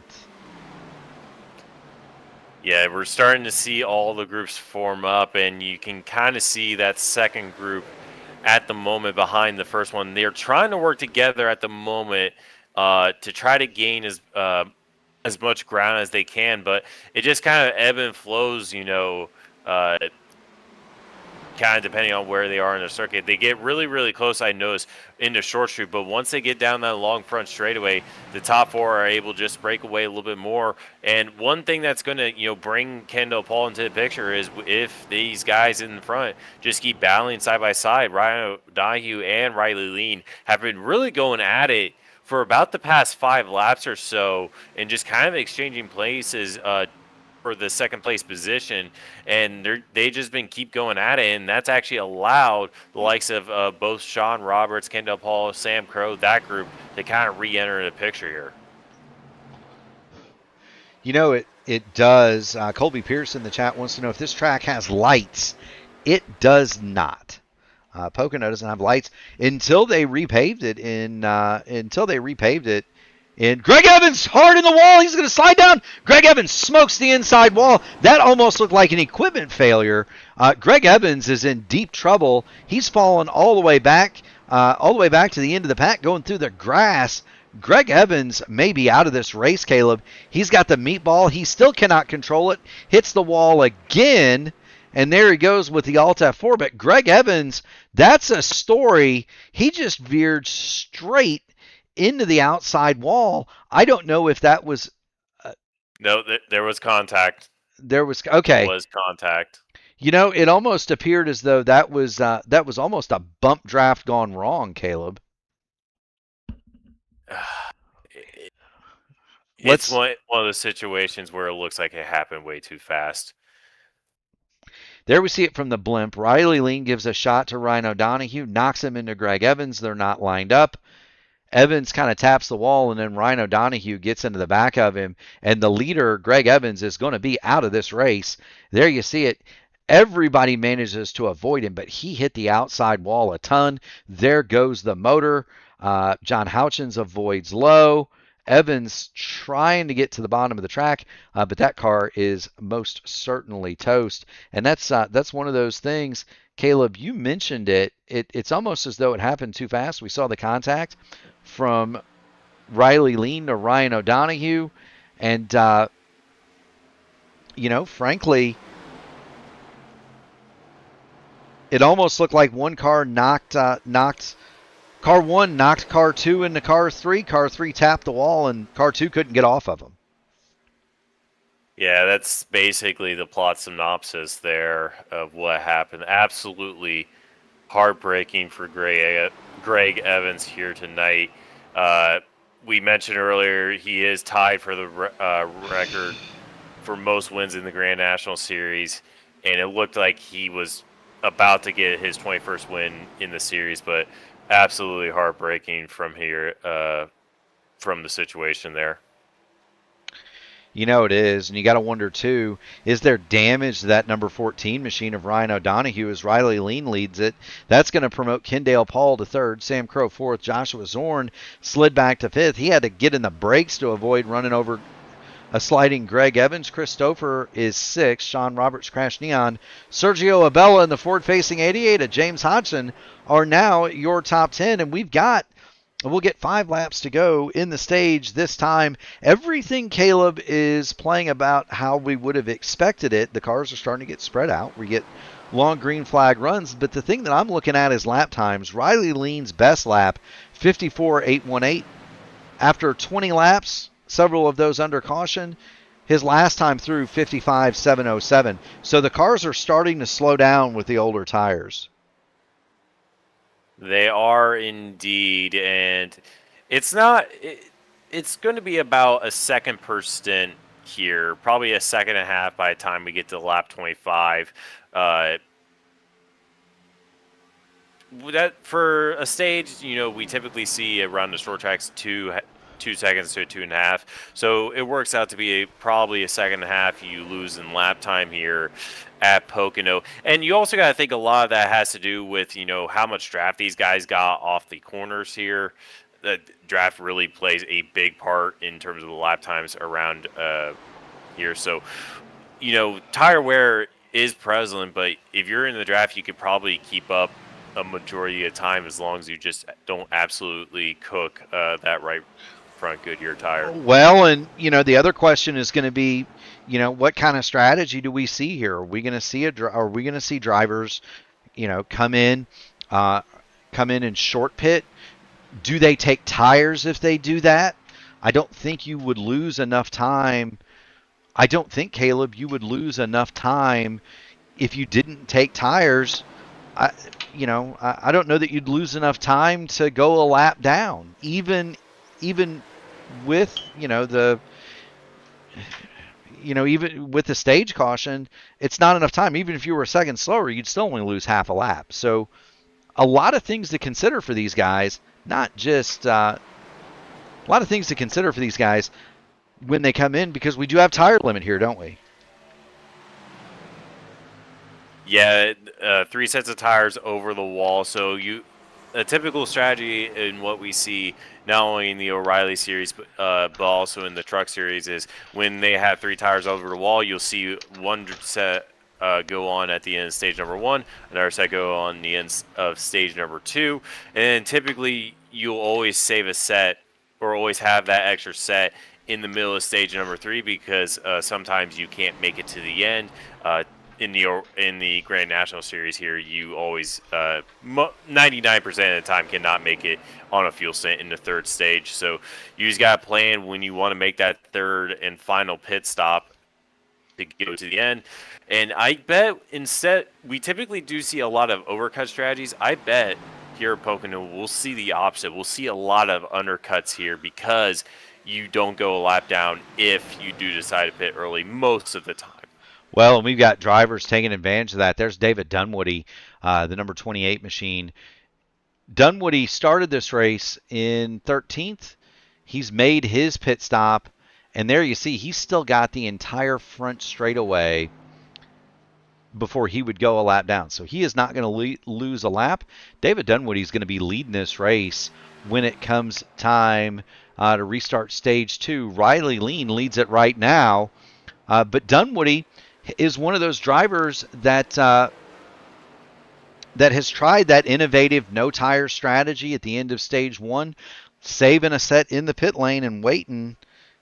Yeah, we're starting to see all the groups form up, and you can kind of see that second group at the moment behind the first one. They're trying to work together at the moment to try to gain as much ground as they can, but it just kind of ebb and flows, kind of depending on where they are in the circuit. They get really, really close, I noticed, into Short Street, but once they get down that long front straightaway, the top 4 are able to just break away a little bit more. And one thing that's going to, bring Kendall Paul into the picture is if these guys in the front just keep battling side by side. Ryan Donahue and Riley Lean have been really going at it for about the past 5 laps or so and just kind of exchanging places for the second place position, and they just been keep going at it, and that's actually allowed the likes of both Sean Roberts, Kendall Paul, Sam Crow, that group to kind of re-enter the picture here. It does. Colby Pierce in the chat wants to know if this track has lights. It does not. Pocono doesn't have lights until they repaved it. And Greg Evans hard in the wall. He's going to slide down. Greg Evans smokes the inside wall. That almost looked like an equipment failure. Greg Evans is in deep trouble. He's fallen all the way back to the end of the pack, going through the grass. Greg Evans may be out of this race, Caleb. He's got the meatball. He still cannot control it. Hits the wall again. And there he goes with the Alt F4. But Greg Evans, that's a story. He just veered straight into the outside wall. I don't know if that was... No, there was contact. Okay. There was contact. It almost appeared as though that was almost a bump draft gone wrong, Caleb. It's one of those situations where it looks like it happened way too fast. There we see it from the blimp. Riley Lean gives a shot to Ryan O'Donoghue, knocks him into Greg Evans. They're not lined up. Evans kind of taps the wall, and then Ryan O'Donoghue gets into the back of him, and the leader, Greg Evans, is going to be out of this race. There you see it. Everybody manages to avoid him, but he hit the outside wall a ton. There goes the motor. John Houchins avoids low. Evans trying to get to the bottom of the track, but that car is most certainly toast. And that's one of those things. Caleb, you mentioned it. It's almost as though it happened too fast. We saw the contact from Riley Lean to Ryan O'Donoghue. And, frankly, it almost looked like one car knocked car 1 knocked car 2 into car 3. Car 3 tapped the wall, and car 2 couldn't get off of him. Yeah, that's basically the plot synopsis there of what happened. Absolutely heartbreaking for Greg Evans here tonight. We mentioned earlier he is tied for the record for most wins in the Grand National Series, and it looked like he was about to get his 21st win in the series, but absolutely heartbreaking from here, from the situation there. It is, and you got to wonder, too, is there damage to that number 14 machine of Ryan O'Donoghue as Riley Lean leads it? That's going to promote Kendall Paul to 3rd, Sam Crow 4th, Joshua Zorn slid back to 5th. He had to get in the brakes to avoid running over a sliding Greg Evans. Christopher is 6th, Sean Roberts, Crash Neon, Sergio Abella and the Ford-facing 88 of James Hodgson are now your top 10, and we'll get 5 laps to go in the stage this time. Everything, Caleb, is playing about how we would have expected it. The cars are starting to get spread out. We get long green flag runs, but the thing that I'm looking at is lap times. Riley Lean's best lap, 54.818. After 20 laps, several of those under caution, his last time through, 55.707. So the cars are starting to slow down with the older tires. They are indeed, and it's not. It's going to be about a second per stint here, probably a second and a half by the time we get to lap 25. That for a stage, we typically see around the short tracks 2 2 seconds to 2.5. So it works out to be probably a second and a half you lose in lap time here at Pocono. And you also got to think a lot of that has to do with, how much draft these guys got off the corners here. The draft really plays a big part in terms of the lap times around here. So, tire wear is prevalent, but if you're in the draft, you could probably keep up a majority of the time as long as you just don't absolutely cook that right front Goodyear tire. Well, and the other question is going to be, what kind of strategy do we see here? Are we going to see drivers, come in and short pit? Do they take tires if they do that? I don't think you would lose enough time. I don't think, Caleb, you would lose enough time if you didn't take tires. I don't know that you'd lose enough time to go a lap down, even with even with the stage caution. It's not enough time. Even if you were a second slower, you'd still only lose half a lap. So a lot of things to consider for these guys. Not just a lot of things to consider for these guys when they come in, because we do have tire limit here, don't we? Yeah, 3 sets of tires over the wall. So a typical strategy in what we see not only in the O'Reilly series but also in the truck series is when they have 3 tires over the wall, you'll see one set go on at the end of stage number 1, another set go on the end of stage number 2, and typically you'll always save a set or always have that extra set in the middle of stage number 3 because sometimes you can't make it to the end. In the Grand National Series here, you always 99% of the time cannot make it on a fuel stint in the 3rd stage. So you just got to plan when you want to make that 3rd and final pit stop to go to the end. And I bet instead, we typically do see a lot of overcut strategies. I bet here at Pocono, we'll see the opposite. We'll see a lot of undercuts here because you don't go a lap down if you do decide to pit early most of the time. Well, and we've got drivers taking advantage of that. There's David Dunwoody, the number 28 machine. Dunwoody started this race in 13th. He's made his pit stop, and there you see he's still got the entire front straightaway before he would go a lap down. So he is not going to lose a lap. David Dunwoody is going to be leading this race when it comes time to restart stage 2. Riley Lean leads it right now, but Dunwoody is one of those drivers that has tried that innovative no tire strategy at the end of stage 1, saving a set in the pit lane and waiting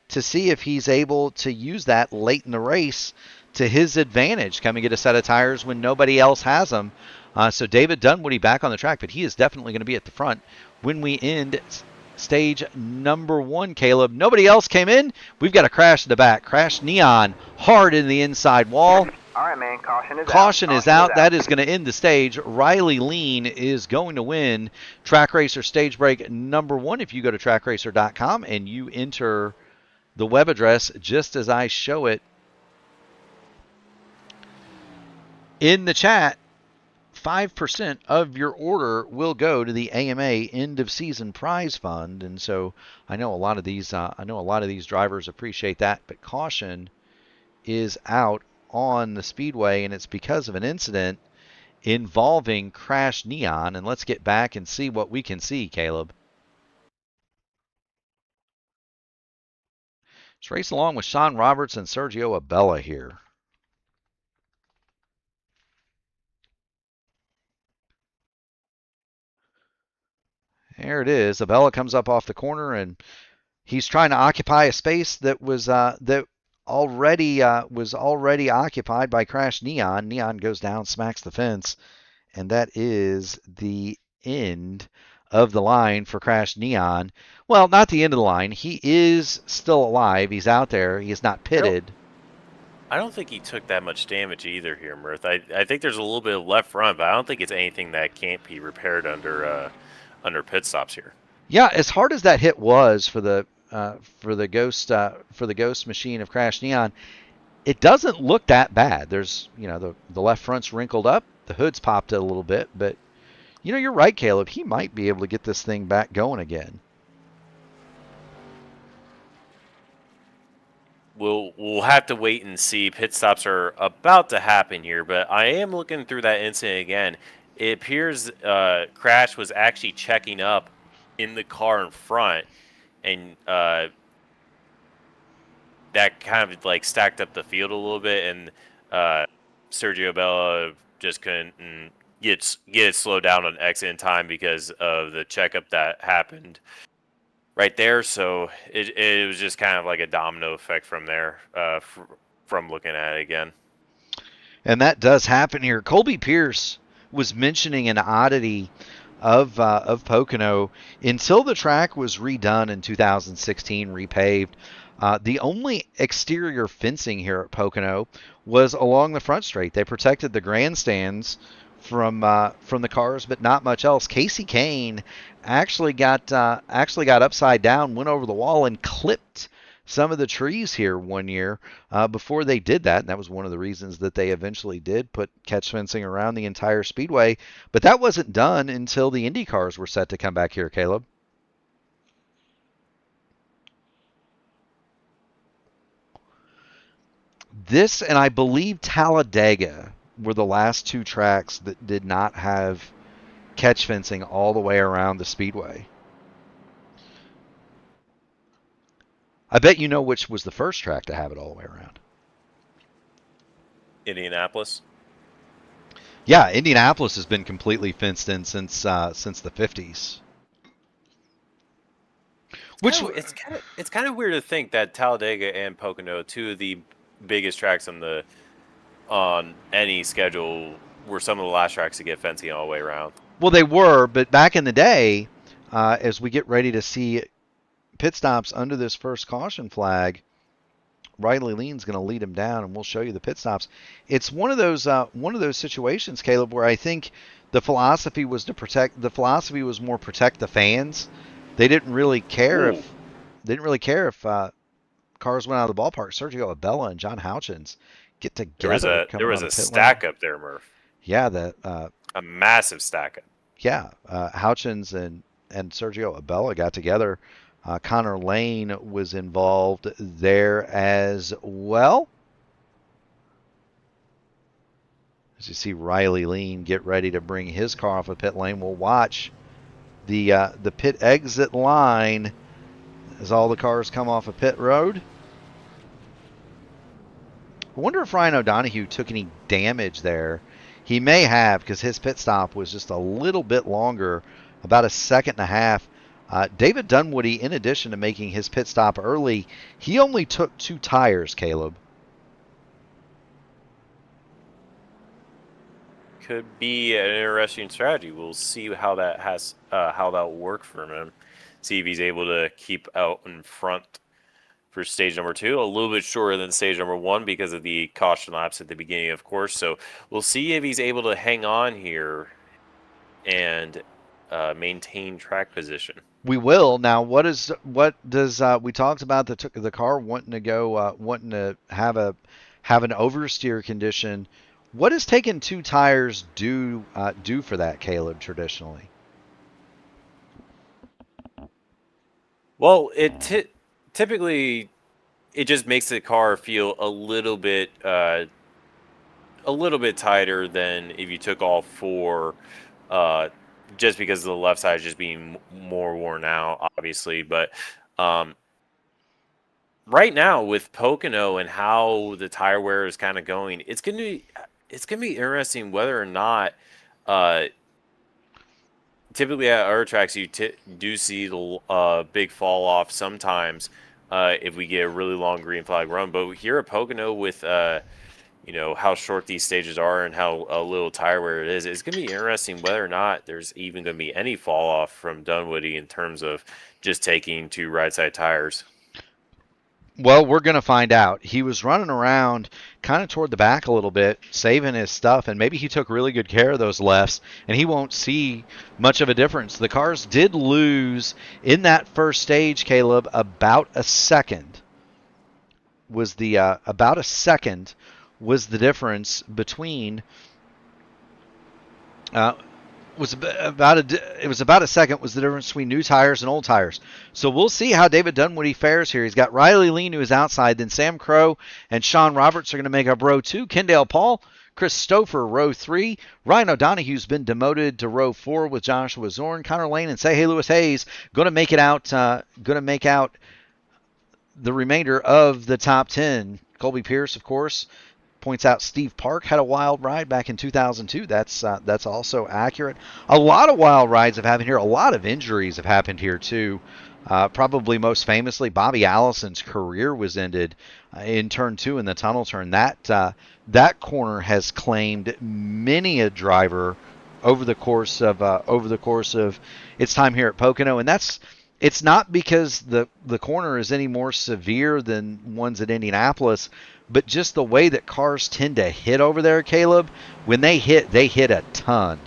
to see if he's able to use that late in the race to his advantage, come and get a set of tires when nobody else has them. So David Dunwoody back on the track, but he is definitely going to be at the front when we end stage number 1, Caleb. Nobody else came in. We've got a crash in the back. Crash Neon hard in the inside wall. All right, man. Caution is out. Caution is out. That is going to end the stage. Riley Lean is going to win Track Racer Stage Break number 1. If you go to trackracer.com and you enter the web address just as I show it in the chat, 5% of your order will go to the AMA end of season prize fund. And so I know a lot of these drivers appreciate that, but caution is out on the speedway, and it's because of an incident involving Crash Neon. And let's get back and see what we can see, Caleb. Let's race along with Sean Roberts and Sergio Abella here. There it is. Abella comes up off the corner, and he's trying to occupy a space that was already occupied by Crash Neon. Neon goes down, smacks the fence, and that is the end of the line for Crash Neon. Well, not the end of the line. He is still alive. He's out there. He is not pitted. I don't think he took that much damage either here, Mirth. I think there's a little bit of left front, but I don't think it's anything that can't be repaired under pit stops here. Yeah, as hard as that hit was for the ghost machine of Crash Neon, it doesn't look that bad. There's the left front's wrinkled up, the hood's popped a little bit, but you're right, Caleb. He might be able to get this thing back going again. we'll have to wait and see. Pit stops are about to happen here, but I am looking through that incident again. It appears Crash was actually checking up in the car in front, and that kind of like stacked up the field a little bit, and Sergio Bella just couldn't get it slowed down on exit in time because of the checkup that happened right there. So it was just kind of like a domino effect from there, from looking at it again. And that does happen here. Colby Pierce was mentioning an oddity of Pocono. Until the track was redone in 2016, repaved, the only exterior fencing here at Pocono was along the front straight. They protected the grandstands from the cars, but not much else. Casey Kane actually got upside down, went over the wall, and clipped some of the trees here one year before they did that. And that was one of the reasons that they eventually did put catch fencing around the entire speedway. But that wasn't done until the Indy cars were set to come back here, Caleb. This, and I believe Talladega, were the last two tracks that did not have catch fencing all the way around the speedway. I bet you know which was the first track to have it all the way around. Indianapolis. Yeah, Indianapolis has been completely fenced in since the 50s. Which it's kind of weird to think that Talladega and Pocono, two of the biggest tracks on any schedule, were some of the last tracks to get fencing all the way around. Well, they were, but back in the day, as we get ready to see pit stops under this first caution flag, Riley Lean's going to lead him down, and we'll show you the pit stops. It's one of those situations, Caleb, where I think the philosophy was protect the fans. They didn't really care if cars went out of the ballpark. Sergio Abella and John Houchins get together. There was a stack up there, Murph. Yeah, a massive stack up. Yeah, Houchins and Sergio Abella got together. Connor Lane was involved there as well. As you see Riley Lean get ready to bring his car off of pit lane, we'll watch the pit exit line as all the cars come off of pit road. I wonder if Ryan O'Donohue took any damage there. He may have, because his pit stop was just a little bit longer, about a second and a half. David Dunwoody, in addition to making his pit stop early, he only took 2 tires, Caleb. Could be an interesting strategy. We'll see how that will work for him. See if he's able to keep out in front for stage number 2. A little bit shorter than stage number 1 because of the caution laps at the beginning, of course. So we'll see if he's able to hang on here and maintain track position. We will. Now, what does we talked about the car wanting to have an oversteer condition. What does taking 2 tires do for that, Caleb, traditionally? Well, typically it just makes the car feel a little bit tighter than if you took all 4. Just because of the left side just being more worn out, obviously. But right now with Pocono and how the tire wear is kind of going, it's gonna be interesting whether or not. Typically at our tracks, you do see the big fall off sometimes if we get a really long green flag run. But here at Pocono, with how short these stages are and how little tire wear it is, it's going to be interesting whether or not there's even going to be any fall off from Dunwoody in terms of just taking 2 right side tires. Well, we're going to find out. He was running around kind of toward the back a little bit, saving his stuff, and maybe he took really good care of those lefts, and he won't see much of a difference. The cars did lose in that first stage, Caleb, about a second. About a second was the difference between was about a second was the difference between new tires and old tires. So we'll see how David Dunwoody fares here. He's got Riley Lean, who is outside. Then Sam Crow and Sean Roberts are going to make up row 2. Kendall Paul, Chris Stouffer, row 3. Ryan O'Donoghue's been demoted to row 4 with Joshua Zorn. Connor Lane and Say Hey Lewis Hayes going to make it out. Going to make out the remainder of the top 10. Colby Pierce, of course, points out Steve Park had a wild ride back in 2002. That's also accurate. A lot of wild rides have happened here. A lot of injuries have happened here too. Probably most famously, Bobby Allison's career was ended in turn 2 in the tunnel turn. That corner has claimed many a driver over the course of its time here at Pocono, and it's not because the corner is any more severe than ones at Indianapolis, but just the way that cars tend to hit over there, Caleb. When they hit a ton.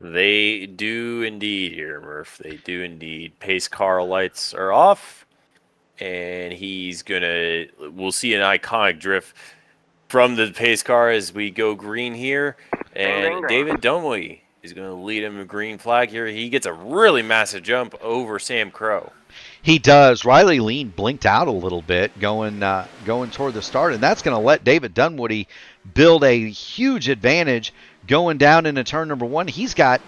They do indeed here, Murph. They do indeed. Pace car lights are off, and we'll see an iconic drift from the pace car as we go green here. And David Dunwoody is going to lead him a green flag here. He gets a really massive jump over Sam Crow. He does. Riley Lean blinked out a little bit going toward the start, and that's going to let David Dunwoody build a huge advantage going down into turn number 1. He's got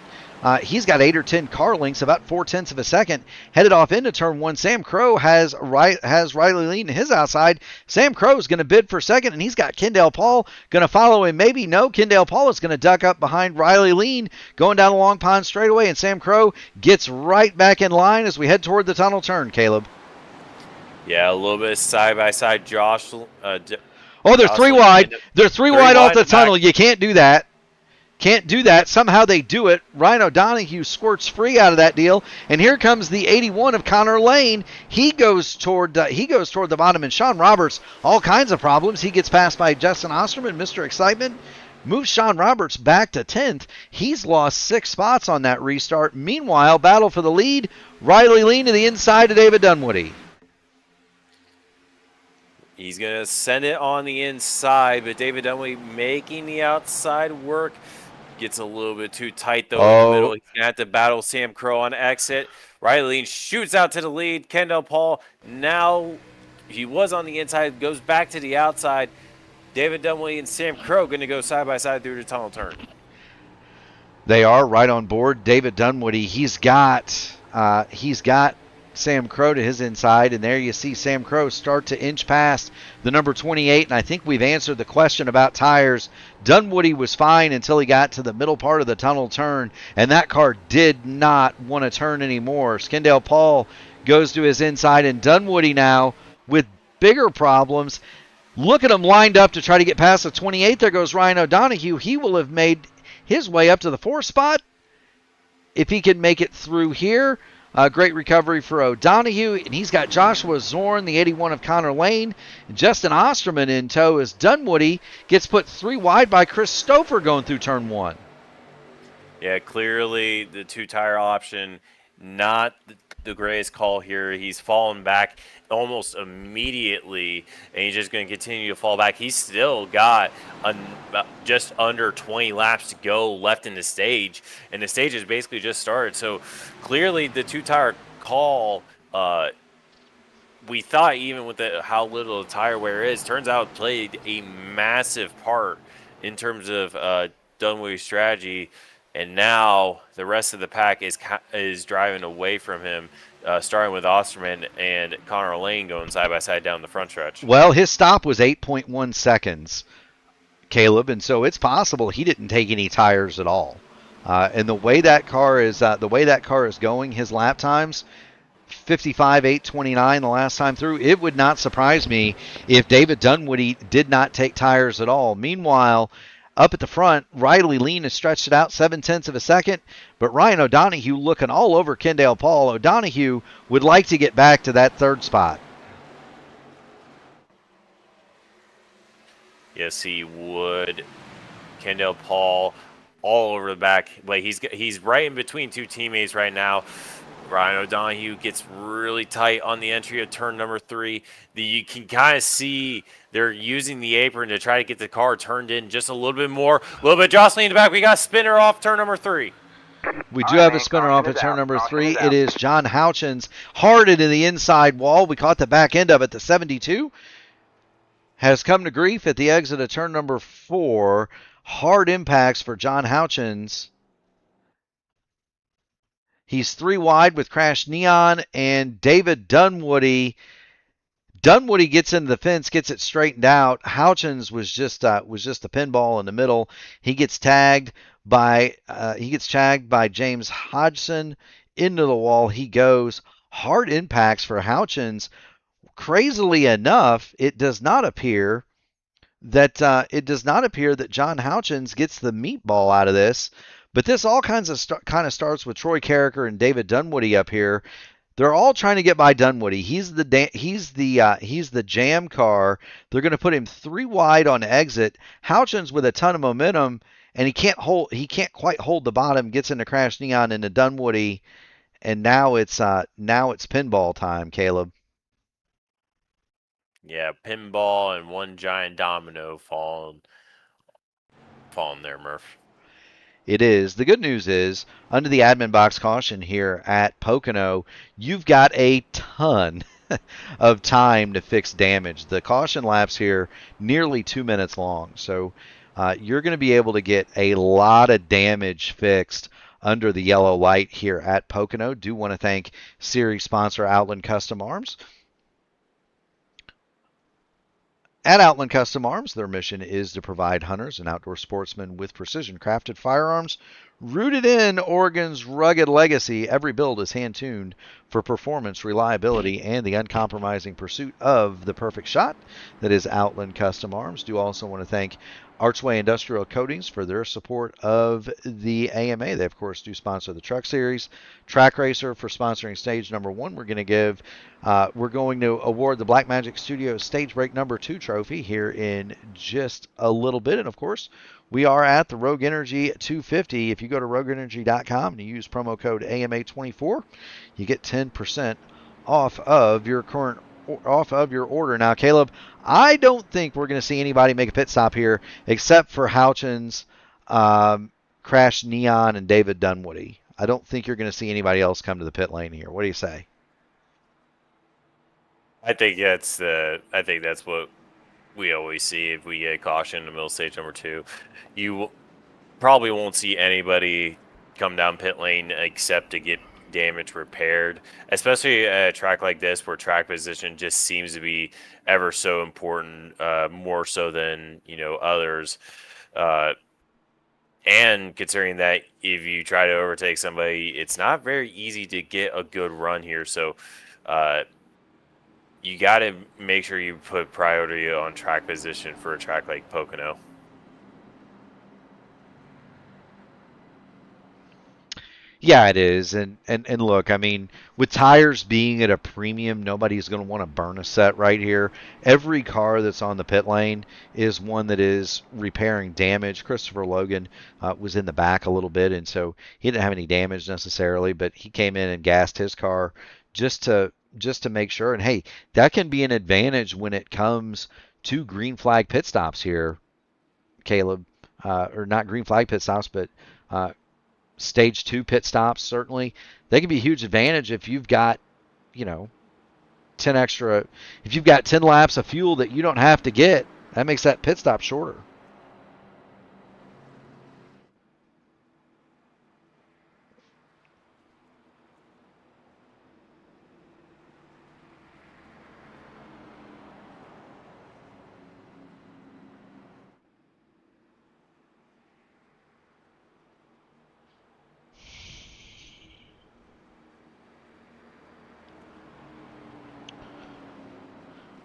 8 or 10 car lengths, about 0.4 of a second, headed off into turn 1. Sam Crow has Riley Lean to his outside. Sam Crow is going to bid for second, and he's got Kendall Paul going to follow him. Maybe no, Kendall Paul is going to duck up behind Riley Lean going down the Long Pond straightaway, and Sam Crow gets right back in line as we head toward the tunnel turn, Caleb. Yeah, a little bit of side-by-side jostle. They're 3 wide. They're 3 wide off the tunnel. You can't do that. Can't do that. Somehow they do it. Ryan O'Donoghue squirts free out of that deal. And here comes the 81 of Connor Lane. He goes toward the bottom. And Sean Roberts, all kinds of problems. He gets passed by Justin Osterman, Mr. Excitement. Moves Sean Roberts back to 10th. He's lost 6 spots on that restart. Meanwhile, battle for the lead. Riley Lean to the inside of David Dunwoody. He's going to send it on the inside, but David Dunwoody making the outside work. Gets a little bit too tight, though, in the middle. He's going to have to battle Sam Crow on exit. Riley Lean shoots out to the lead. Kendall Paul, now he was on the inside, goes back to the outside. David Dunwoody and Sam Crow going to go side by side through the tunnel turn. They are right on board. David Dunwoody, he's got Sam Crow to his inside, and there you see Sam Crow start to inch past the number 28, and I think we've answered the question about tires. Dunwoody was fine until he got to the middle part of the tunnel turn, and that car did not want to turn anymore. Kendall Paul goes to his inside, and Dunwoody now with bigger problems. Look at him lined up to try to get past the 28. There goes Ryan O'Donoghue. He will have made his way up to the 4th spot if he can make it through here. Great recovery for O'Donoghue, and he's got Joshua Zorn, the 81 of Connor Lane, and Justin Osterman in tow as Dunwoody gets put 3 wide by Chris Stouffer going through turn 1. Yeah, clearly the 2-tire option, not the greatest call here. He's fallen back almost immediately, and he's just going to continue to fall back. He's still got just under 20 laps to go left in the stage, and the stage has basically just started. So clearly the 2-tire call, we thought even with how little the tire wear is, turns out played a massive part in terms of Dunwoody's strategy. And now the rest of the pack is driving away from him, starting with Osterman and Connor Lane going side by side down the front stretch. Well, his stop was 8.1 seconds, Caleb, and so it's possible he didn't take any tires at all. And the way that car is going, his lap times, 55.829 the last time through. It would not surprise me if David Dunwoody did not take tires at all. Meanwhile, up at the front, Riley Lean has stretched it out 0.7 of a second, but Ryan O'Donoghue looking all over Kendall Paul. O'Donoghue would like to get back to that 3rd spot. Yes, he would. Kendall Paul all over the back. Like he's right in between 2 teammates right now. Ryan O'Donohue gets really tight on the entry of turn number 3. You can kind of see they're using the apron to try to get the car turned in just a little bit more. A little bit jostling in the back. We got a spinner off turn number 3. We All do right, have a man, spinner caution off is at turn out. number Caution 3. is It out. is John Houchins, hard into the inside wall. We caught the back end of it. The 72 has come to grief at the exit of turn number 4. Hard impacts for John Houchins. He's 3 wide with Crash Neon and David Dunwoody. Dunwoody gets into the fence, gets it straightened out. Houchins was just a pinball in the middle. He gets tagged by James Hodgson into the wall. He goes. Hard impacts for Houchins. Crazily enough, it does not appear that John Houchins gets the meatball out of this. But this all kind of starts with Troy Carricker and David Dunwoody up here. They're all trying to get by Dunwoody. He's the jam car. They're going to put him 3 wide on exit. Houchins with a ton of momentum, and he can't quite hold the bottom. Gets into Crash Neon into Dunwoody, and now it's pinball time, Caleb. Yeah, pinball and one giant domino falling there, Murph. It is. The good news is, under the admin box caution here at Pocono, you've got a ton of time to fix damage. The caution laps here nearly 2 minutes long, so you're going to be able to get a lot of damage fixed under the yellow light here at Pocono. Do want to thank series sponsor Outland Custom Arms. At Outland Custom Arms, their mission is to provide hunters and outdoor sportsmen with precision-crafted firearms rooted in Oregon's rugged legacy. Every build is hand-tuned for performance, reliability, and the uncompromising pursuit of the perfect shot. That is Outland Custom Arms. Do also want to thank Archway Industrial Coatings for their support of the AMA. They, of course, do sponsor the Truck Series. Track Racer for sponsoring stage number 1. We're going to award the Blackmagic Studios Stage Break number 2 trophy here in just a little bit. And, of course, we are at the Rogue Energy 250. If you go to rogueenergy.com and you use promo code AMA24, you get 10% off of your order. Now, Caleb, I don't think we're going to see anybody make a pit stop here except for Houchins, Crash Neon, and David Dunwoody. I don't think you're going to see anybody else come to the pit lane here. What do you say? I think that's what we always see if we get caution in the middle stage number 2. You probably won't see anybody come down pit lane except to get damage repaired, especially at a track like this where track position just seems to be ever so important, more so than others. And considering that if you try to overtake somebody, it's not very easy to get a good run here. So you got to make sure you put priority on track position for a track like Pocono. Yeah, it is. And look, I mean, with tires being at a premium, nobody's going to want to burn a set right here. Every car that's on the pit lane is one that is repairing damage. Christopher Logan was in the back a little bit, and so he didn't have any damage necessarily, but he came in and gassed his car just to make sure. And hey, that can be an advantage when it comes to green flag pit stops here, Caleb. Or not green flag pit stops, but stage 2 pit stops. Certainly they can be a huge advantage if you've got 10 laps of fuel that you don't have to get. That makes that pit stop shorter.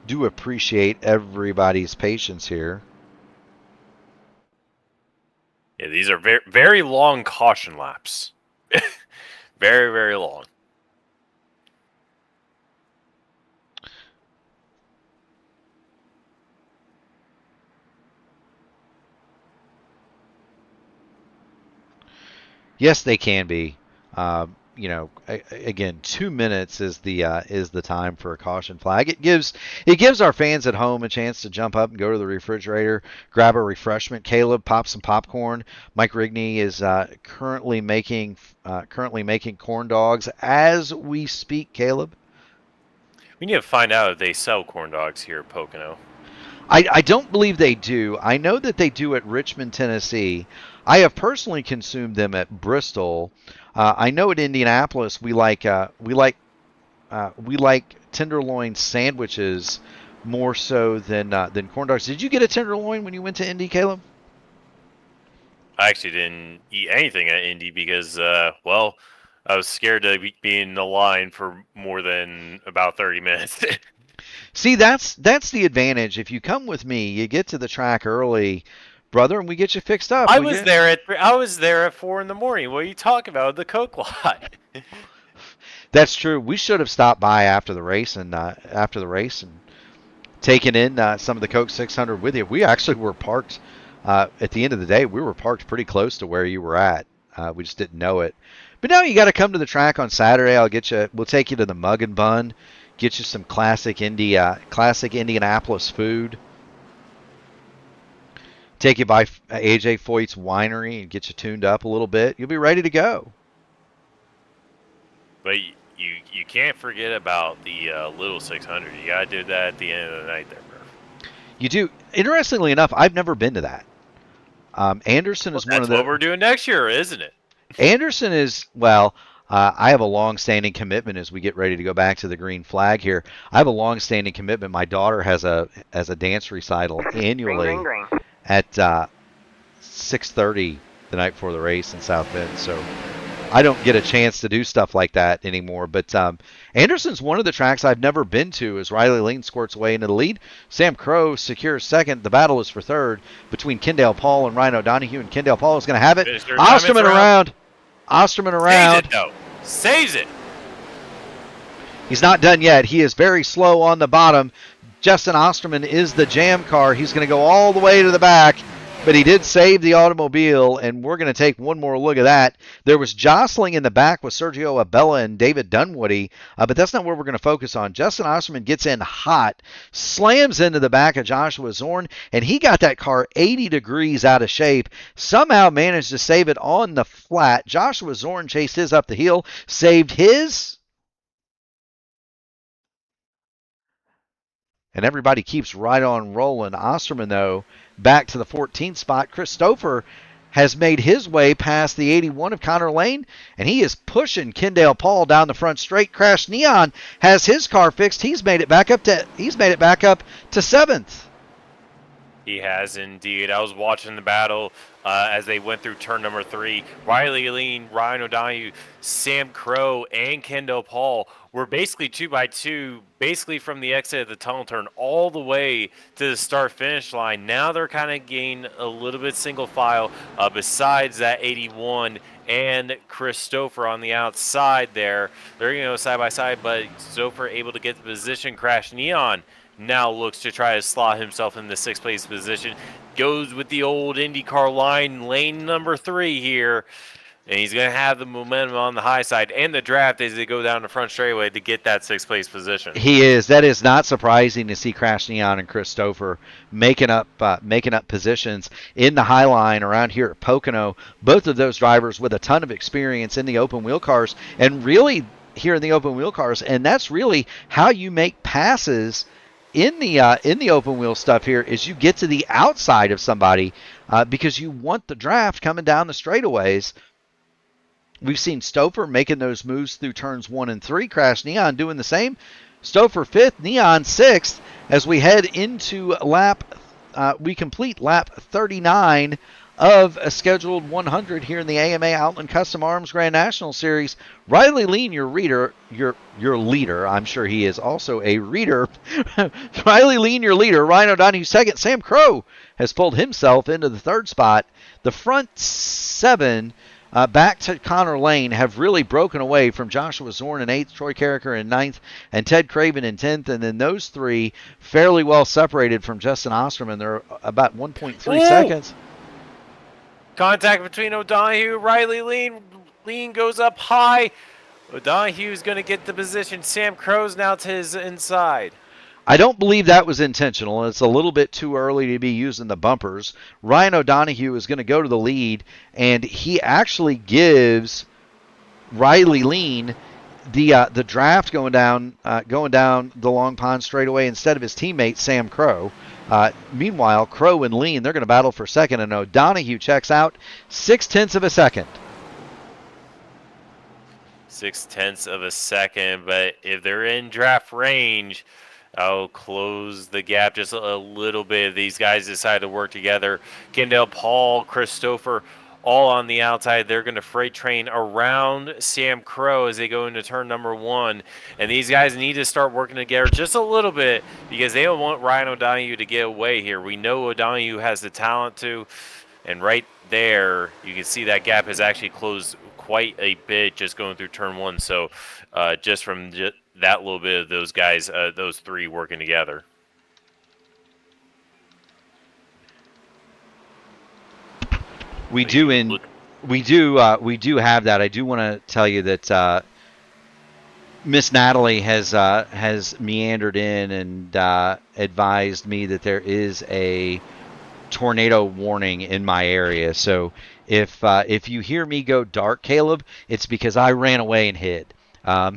Do appreciate everybody's patience here. Yeah, these are very, very long caution laps. Very, very long. Yes, they can be. again, 2 minutes is the time for a caution flag. It gives our fans at home a chance to jump up and go to the refrigerator, grab a refreshment. Caleb, pop some popcorn. Mike Rigney is currently making corn dogs as we speak. Caleb, We need to find out if they sell corn dogs here at Pocono. I don't believe they do. I know that they do at Richmond, Tennessee. I have personally consumed them at Bristol. I know at Indianapolis we like tenderloin sandwiches more so than corn dogs. Did you get a tenderloin when you went to Indy, Caleb? I actually didn't eat anything at Indy because, I was scared to be in the line for more than about 30 minutes. See, that's the advantage. If you come with me, you get to the track early, brother, and we get you fixed up. I was there at 4 in the morning. What are you talking about? The Coke lot. That's true. We should have stopped by after the race and taken in some of the Coke 600 with you. We actually were parked at the end of the day. We were parked pretty close to where you were at. We just didn't know it. But now you got to come to the track on Saturday. We'll take you to the Mug and Bun. Get you some classic Indianapolis food. Take you by AJ Foyt's winery and get you tuned up a little bit. You'll be ready to go. But you can't forget about the little 600. You got to do that at the end of the night there, bro. You do. Interestingly enough, I've never been to that. Anderson is one of the... That's what we're doing next year, isn't it? Anderson is, I have a long-standing commitment as we get ready to go back to the green flag here. I have a long-standing commitment. My daughter has a dance recital annually at 6:30 the night before the race in South Bend. So I don't get a chance to do stuff like that anymore. But Anderson's one of the tracks I've never been to as Riley Lean squirts away into the lead. Sam Crow secures second. The battle is for third between Kendall Paul and Ryan O'Donohue. And Kendall Paul is going to have it. Osterman around. Saves it, though. Saves it. He's not done yet. He is very slow on the bottom. Justin Osterman is the jam car. He's going to go all the way to the back, but he did save the automobile, and we're going to take one more look at that. There was jostling in the back with Sergio Abella and David Dunwoody, but that's not where we're going to focus on. Justin Osterman gets in hot, slams into the back of Joshua Zorn, and he got that car 80 degrees out of shape, somehow managed to save it on the flat. Joshua Zorn chased his up the hill, saved his, and everybody keeps right on rolling. Osterman, though, back to the 14th spot. Christopher has made his way past the 81 of Connor Lane, and he is pushing Kendall Paul down the front straight. Crash Neon has his car fixed. He's made it back up to 7th. He has indeed. I was watching the battle as they went through turn number 3. Riley Lean, Ryan O'Donohue, Sam Crow, and Kendall Paul were basically 2x2, basically from the exit of the tunnel turn all the way to the start-finish line. Now they're kind of getting a little bit single file besides that 81 and Christopher on the outside there. They're going to go side by side, but Christopher able to get the position. Crash Neon now looks to try to slot himself in the 6th place position. Goes with the old IndyCar line, lane number 3 here. And he's going to have the momentum on the high side and the draft as they go down the front straightaway to get that 6th place position. He is. That is not surprising to see Crash Neon and Christopher making up positions in the high line around here at Pocono. Both of those drivers with a ton of experience in the open wheel cars, and really here in the open wheel cars, and that's really how you make passes in the open wheel stuff here, is you get to the outside of somebody because you want the draft coming down the straightaways. We've seen Stouffer making those moves through turns 1 and 3. Crash Neon doing the same. Stouffer 5th, Neon 6th as we head into we complete lap 39 of a scheduled 100 here in the AMA Outland Custom Arms Grand National Series. Riley Lean, your leader. I'm sure he is also a reader. Riley Lean, your leader. Ryan O'Donohue 2nd. Sam Crow has pulled himself into the 3rd spot. The front 7 back to Connor Lane have really broken away from Joshua Zorn in 8th, Troy Carricker in 9th, and Ted Craven in 10th. And then those 3 fairly well separated from Justin Osterman. They're about 1.3 seconds. Contact between O'Donohue, Riley Lean. Lean goes up high. O'Donoghue's going to get the position. Sam Crow's now to his inside. I don't believe that was intentional. It's a little bit too early to be using the bumpers. Ryan O'Donoghue is going to go to the lead, and he actually gives Riley Lean the draft going down the Long Pond straightaway instead of his teammate Sam Crow. Meanwhile, Crow and Lean, they're going to battle for second, and O'Donoghue checks out 0.6 of a second. 0.6 of a second, but if they're in draft range, I'll close the gap just a little bit. These guys decide to work together. Kendall, Paul, Christopher, all on the outside. They're going to freight train around Sam Crow as they go into turn number 1. And these guys need to start working together just a little bit because they don't want Ryan O'Donoghue to get away here. We know O'Donoghue has the talent to. And right there, you can see that gap has actually closed quite a bit just going through turn 1. So just from that little bit of those guys, those three working together. We do have that. I do want to tell you that Miss Natalie has meandered in and advised me that there is a tornado warning in my area. So if you hear me go dark, Caleb, it's because I ran away and hid. Well,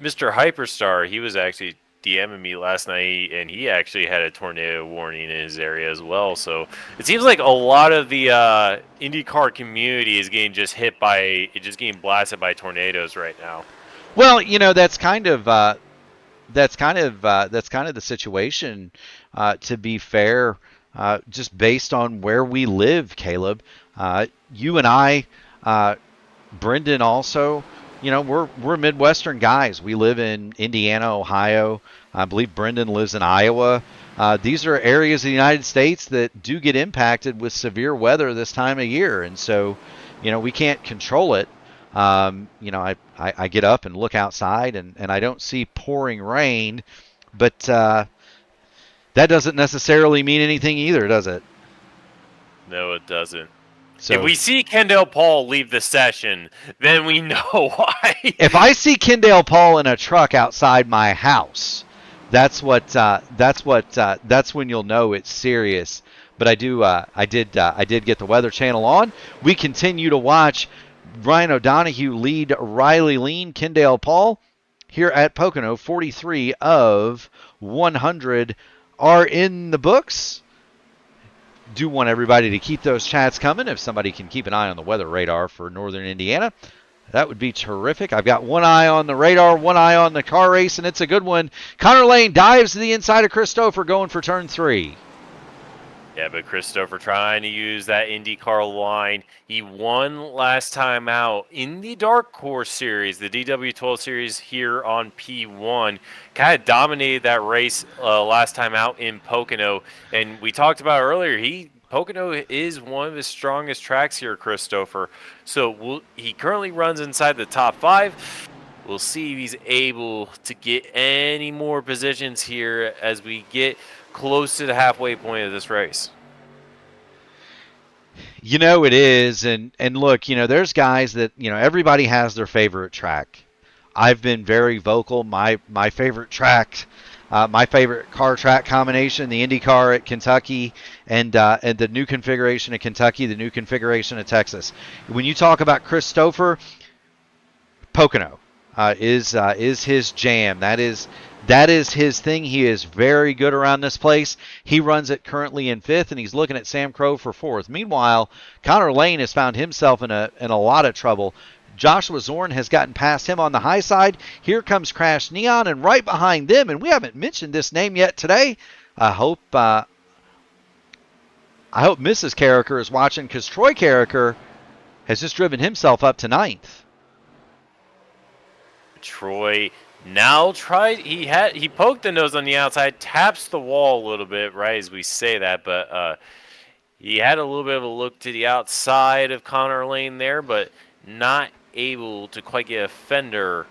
Mr. Hyperstar, he was actually DMing me last night, and he actually had a tornado warning in his area as well. So it seems like a lot of the IndyCar community is getting getting blasted by tornadoes right now. Well, that's kind of the situation. To be fair, just based on where we live, Caleb, you and I, Brendan also. We're Midwestern guys. We live in Indiana, Ohio. I believe Brendan lives in Iowa. These are areas of the United States that do get impacted with severe weather this time of year. And so, we can't control it. I get up and look outside and I don't see pouring rain, but that doesn't necessarily mean anything either, does it? No, it doesn't. So, if we see Kendall Paul leave the session, then we know why. If I see Kendall Paul in a truck outside my house, that's when you'll know it's serious. But I did get the Weather Channel on. We continue to watch Ryan O'Donoghue lead Riley Lean, Kendall Paul here at Pocono. 43 of 100 are in the books. Do want everybody to keep those chats coming. If somebody can keep an eye on the weather radar for northern Indiana, that would be terrific. I've got one eye on the radar, one eye on the car race, and it's a good one. Connor Lane dives to the inside of Christopher going for turn 3. Yeah, but Christopher trying to use that IndyCar line. He won last time out in the Dark Horse Series, the DW12 Series here on P1. Kind of dominated that race last time out in Pocono. And we talked about earlier, Pocono is one of his strongest tracks here, Christopher. So he currently runs inside the top 5. We'll see if he's able to get any more positions here as we get close to the halfway point of this race. It is. And look, there's guys that, everybody has their favorite track. I've been very vocal. My favorite track, my favorite car track combination, the IndyCar at Kentucky and the new configuration of Kentucky, the new configuration of Texas. When you talk about Christopher, Pocono is his jam. That is his thing. He is very good around this place. He runs it currently in 5th, and he's looking at Sam Crow for 4th. Meanwhile, Connor Lane has found himself in a lot of trouble. Joshua Zorn has gotten past him on the high side. Here comes Crash Neon, and right behind them, and we haven't mentioned this name yet today. I hope Mrs. Carricker is watching, because Troy Carricker has just driven himself up to 9th. Troy now he poked the nose on the outside, taps the wall a little bit right as we say that, but he had a little bit of a look to the outside of Connor Lane there, but not able to quite get a fender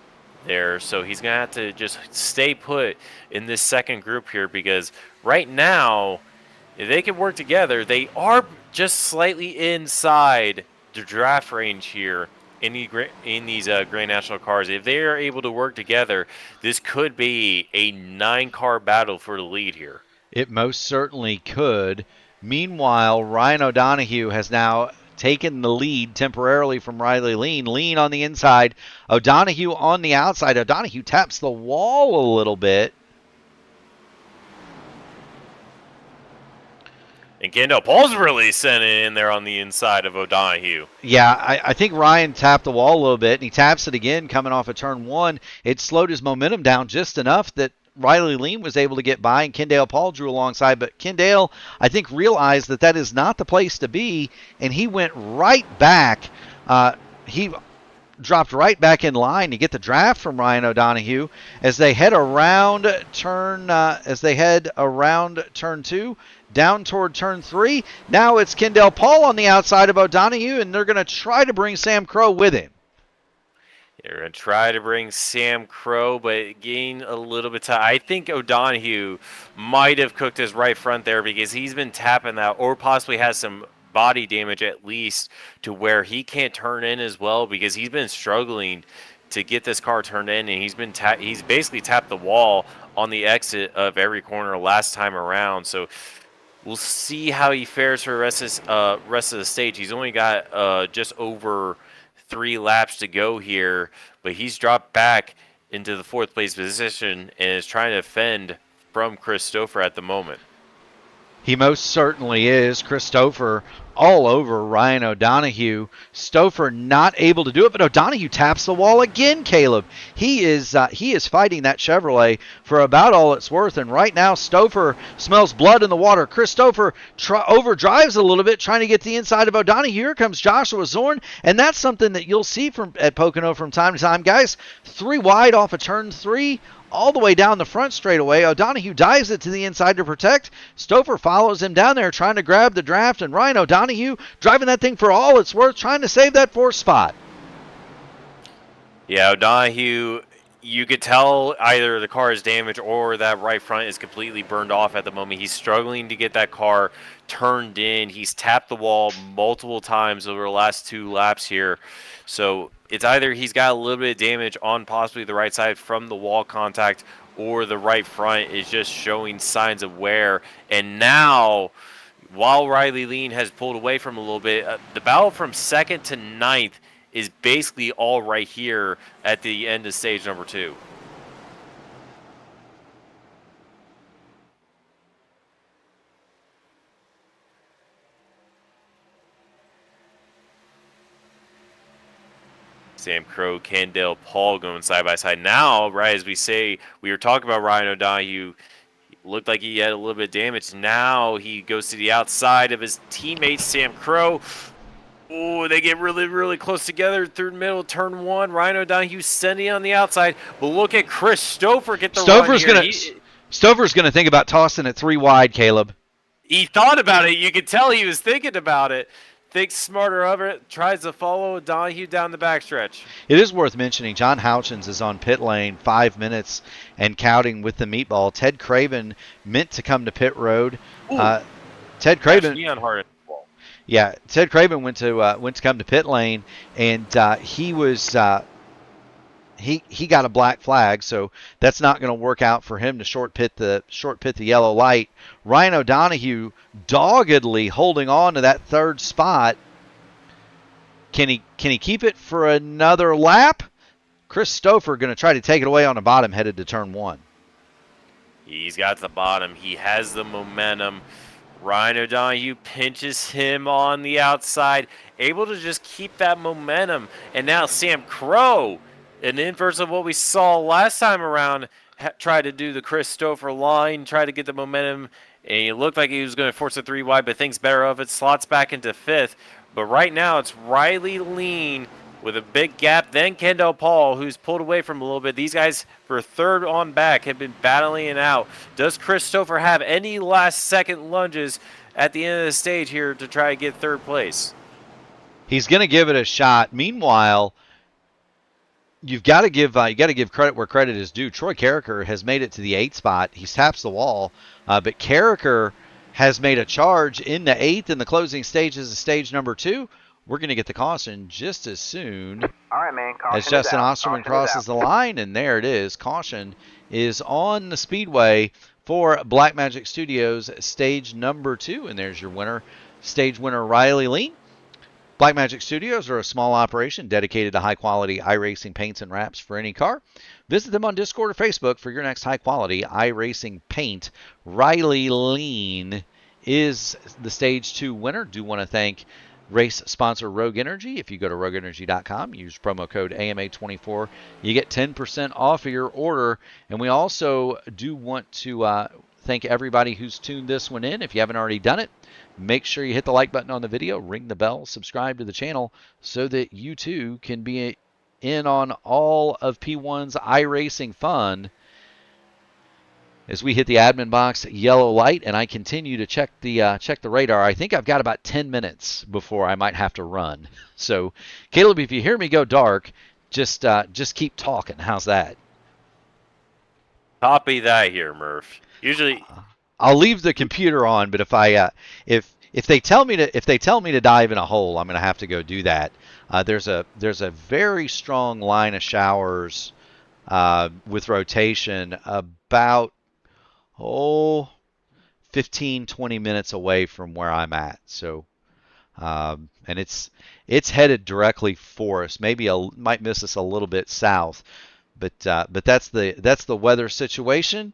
there. So he's going to have to just stay put in this second group here, because right now if they can work together, they are just slightly inside the draft range here in these Grand National cars. If they are able to work together, this could be a 9-car battle for the lead here. It most certainly could. Meanwhile, Ryan O'Donoghue has now taken the lead temporarily from Riley Lean. Lean on the inside, O'Donoghue on the outside. O'Donoghue taps the wall a little bit. And Kendall Paul's really sent it in there on the inside of O'Donoghue. Yeah, I think Ryan tapped the wall a little bit, and he taps it again coming off of turn 1. It slowed his momentum down just enough that Riley Lean was able to get by, and Kendall Paul drew alongside. But Kendall, I think, realized that that is not the place to be, and he went right back. He dropped right back in line to get the draft from Ryan O'Donoghue as they head around turn 2. Down toward turn 3. Now it's Kendall Paul on the outside of O'Donoghue, and they're going to try to bring Sam Crow with him. They're going to try to bring Sam Crow, but gain a little bit time. I think O'Donoghue might have cooked his right front there because he's been tapping that, or possibly has some body damage at least, to where he can't turn in as well because he's been struggling to get this car turned in, and he's basically tapped the wall on the exit of every corner last time around. So we'll see how he fares for the rest of the stage. He's only got just over 3 laps to go here, but he's dropped back into the 4th place position and is trying to fend from Christopher at the moment. He most certainly is. Christopher all over Ryan O'Donoghue. Stouffer not able to do it, but O'Donoghue taps the wall again, Caleb. He is fighting that Chevrolet for about all it's worth, and right now Stouffer smells blood in the water. Christopher overdrives a little bit, trying to get the inside of O'Donoghue. Here comes Joshua Zorn, and that's something that you'll see at Pocono from time to time. Guys, 3 wide off of turn 3. All the way down the front straightaway. O'Donoghue dives it to the inside to protect. Stouffer follows him down there trying to grab the draft, and Ryan O'Donoghue driving that thing for all it's worth, trying to save that 4th spot. Yeah, O'Donoghue, you could tell either the car is damaged or that right front is completely burned off at the moment. He's struggling to get that car turned in. He's tapped the wall multiple times over the last 2 laps here. So it's either he's got a little bit of damage on possibly the right side from the wall contact, or the right front is just showing signs of wear. And now, while Riley Lean has pulled away from a little bit, the battle from 2nd to 9th is basically all right here at the end of stage number 2. Sam Crow, Kendall Paul going side by side. Now, right as we were talking about Ryan O'Donoghue, looked like he had a little bit of damage. Now he goes to the outside of his teammate, Sam Crow. Oh, they get really, really close together through the middle of turn 1. Ryan O'Donoghue sending on the outside. But look at Chris Stouffer get the run here. Stouffer's going to think about tossing it 3 wide, Caleb. He thought about it. You could tell he was thinking about it. Thinks smarter of it, tries to follow O'Donoghue down the backstretch. It is worth mentioning John Houchins is on pit lane 5 minutes and counting with the meatball. Ted Craven meant to come to pit road. Ted Craven. Yeah, Ted Craven went to come to pit lane, and he was he got a black flag, so that's not going to work out for him to short pit the yellow light. Ryan O'Donoghue doggedly holding on to that 3rd spot. Can he keep it for another lap? Chris Stouffer going to try to take it away on the bottom, headed to turn 1. He's got the bottom. He has the momentum. Ryan O'Donoghue pinches him on the outside, able to just keep that momentum. And now Sam Crow, an inverse of what we saw last time around, tried to do the Chris Stouffer line, tried to get the momentum, and it looked like he was going to force a 3 wide, but thinks better of it, slots back into 5th. But right now it's Riley Lean with a big gap, then Kendall Paul, who's pulled away from a little bit. These guys, for 3rd on back, have been battling it out. Does Chris Stouffer have any last-second lunges at the end of the stage here to try to get 3rd place? He's going to give it a shot. Meanwhile, you got to give credit where credit is due. Troy Carricker has made it to the 8th spot. He taps the wall, but Carricker has made a charge in the 8th in the closing stages of stage number 2. We're going to get the caution just as soon All right, man. Caution as is Justin out. Osterman Caution is crosses out. the line, and there it is. Caution is on the speedway for Blackmagic Studios stage number 2, and there's your winner, stage winner Riley Lean. Blackmagic Studios are a small operation dedicated to high-quality iRacing paints and wraps for any car. Visit them on Discord or Facebook for your next high-quality iRacing paint. Riley Lean is the Stage 2 winner. Do want to thank race sponsor Rogue Energy. If you go to rogueenergy.com, use promo code AMA24, you get 10% off of your order. And we also do want to thank everybody who's tuned this one in. If you haven't already done it, make sure you hit the like button on the video, ring the bell, subscribe to the channel so that you too can be in on all of P1's iRacing fun. As we hit the admin box yellow light and I continue to check the radar, I think I've got about 10 minutes before I might have to run. So, Caleb, if you hear me go dark, just keep talking. How's that? Copy that here, Murph. Usually, I'll leave the computer on, but if they tell me to dive in a hole, I'm going to have to go do that. There's a very strong line of showers with rotation about 15, 20 minutes away from where I'm at. So, and it's headed directly for us. Maybe might miss us a little bit south, but that's the weather situation.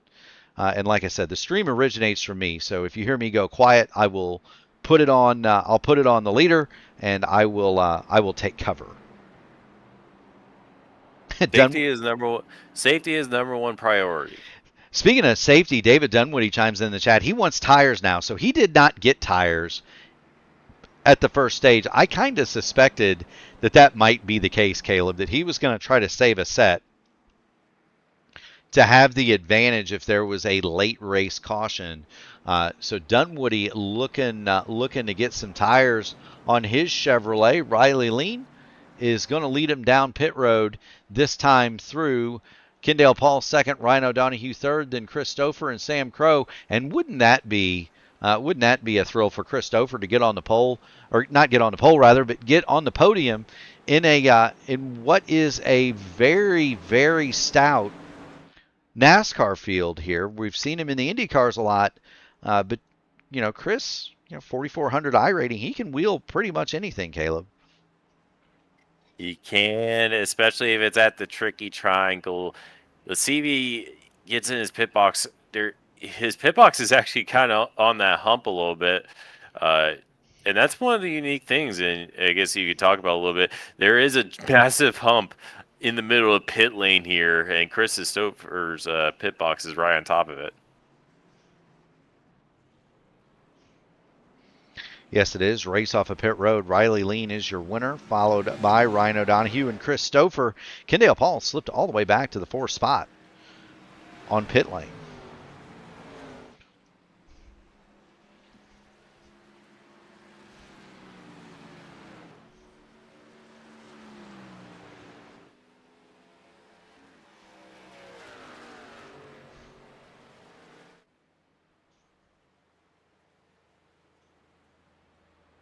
And like I said, the stream originates from me. So if you hear me go quiet, I will put it on. I'll put it on the leader, and I will take cover. safety is number one. Safety is number one priority. Speaking of safety, David Dunwoody chimes in the chat. He wants tires now, so he did not get tires at the first stage. I kind of suspected that might be the case, Caleb, that he was going to try to save a set to have the advantage if there was a late race caution. So Dunwoody looking to get some tires on his Chevrolet. Riley Lean is going to lead him down pit road this time through. Kendall Paul second, Ryan O'Donohue third, then Chris Stouffer and Sam Crow. And wouldn't that be a thrill for Chris Stouffer to get on the pole, or not get on the pole rather, but get on the podium in what is a very, very stout NASCAR field here. We've seen him in the Indy cars a lot, but Chris, 4,400 iRating, he can wheel pretty much anything, Caleb. He can, especially if it's at the tricky triangle. The CV gets in his pit box. His pit box is actually kind of on that hump a little bit. And that's one of the unique things, and I guess you could talk about a little bit. There is a massive hump in the middle of pit lane here, and Chris Stouffer's pit box is right on top of it. Yes, it is. Race off of pit road. Riley Lean is your winner, followed by Ryan O'Donohue and Chris Stouffer. Kendall Paul slipped all the way back to the 4th spot on pit lane.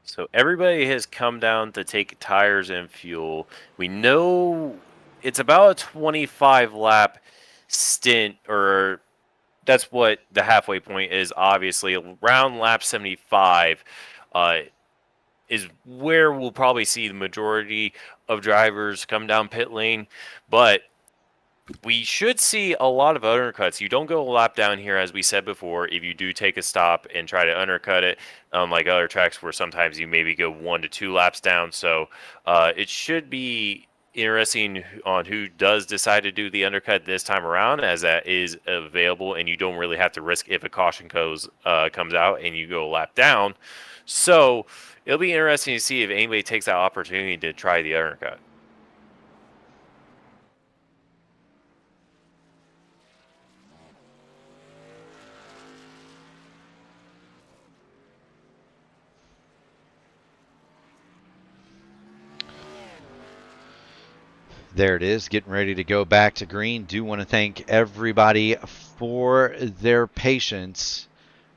So everybody has come down to take tires and fuel. We know it's about a 25 lap stint, or that's what the halfway point is. Obviously, around lap 75 is where we'll probably see the majority of drivers come down pit lane. But we should see a lot of undercuts. You don't go a lap down here, as we said before, if you do take a stop and try to undercut it, like other tracks where sometimes you maybe go 1 to 2 laps down. So it should be interesting on who does decide to do the undercut this time around, as that is available, and you don't really have to risk if a caution comes out and you go a lap down. So it'll be interesting to see if anybody takes that opportunity to try the undercut. There it is, getting ready to go back to green. Do want to thank everybody for their patience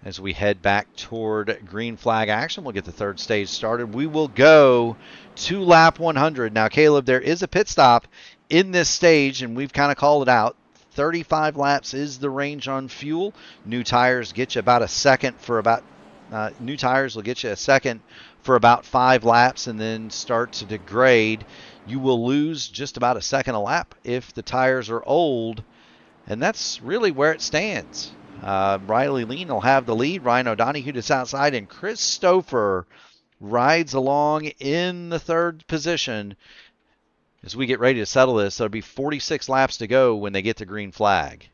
as we head back toward green flag action. We'll get the third stage started. We will go to lap 100. Now, Caleb, there is a pit stop in this stage, and we've kind of called it out. 35 laps is the range on fuel. New tires get you about a second for about new tires will get you a second for about 5 laps and then start to degrade. You will lose just about a second a lap if the tires are old, and that's really where it stands. Riley Lean will have the lead. Ryan O'Donohue just outside, and Chris Stouffer rides along in the third position. As we get ready to settle this, there'll be 46 laps to go when they get to green flag.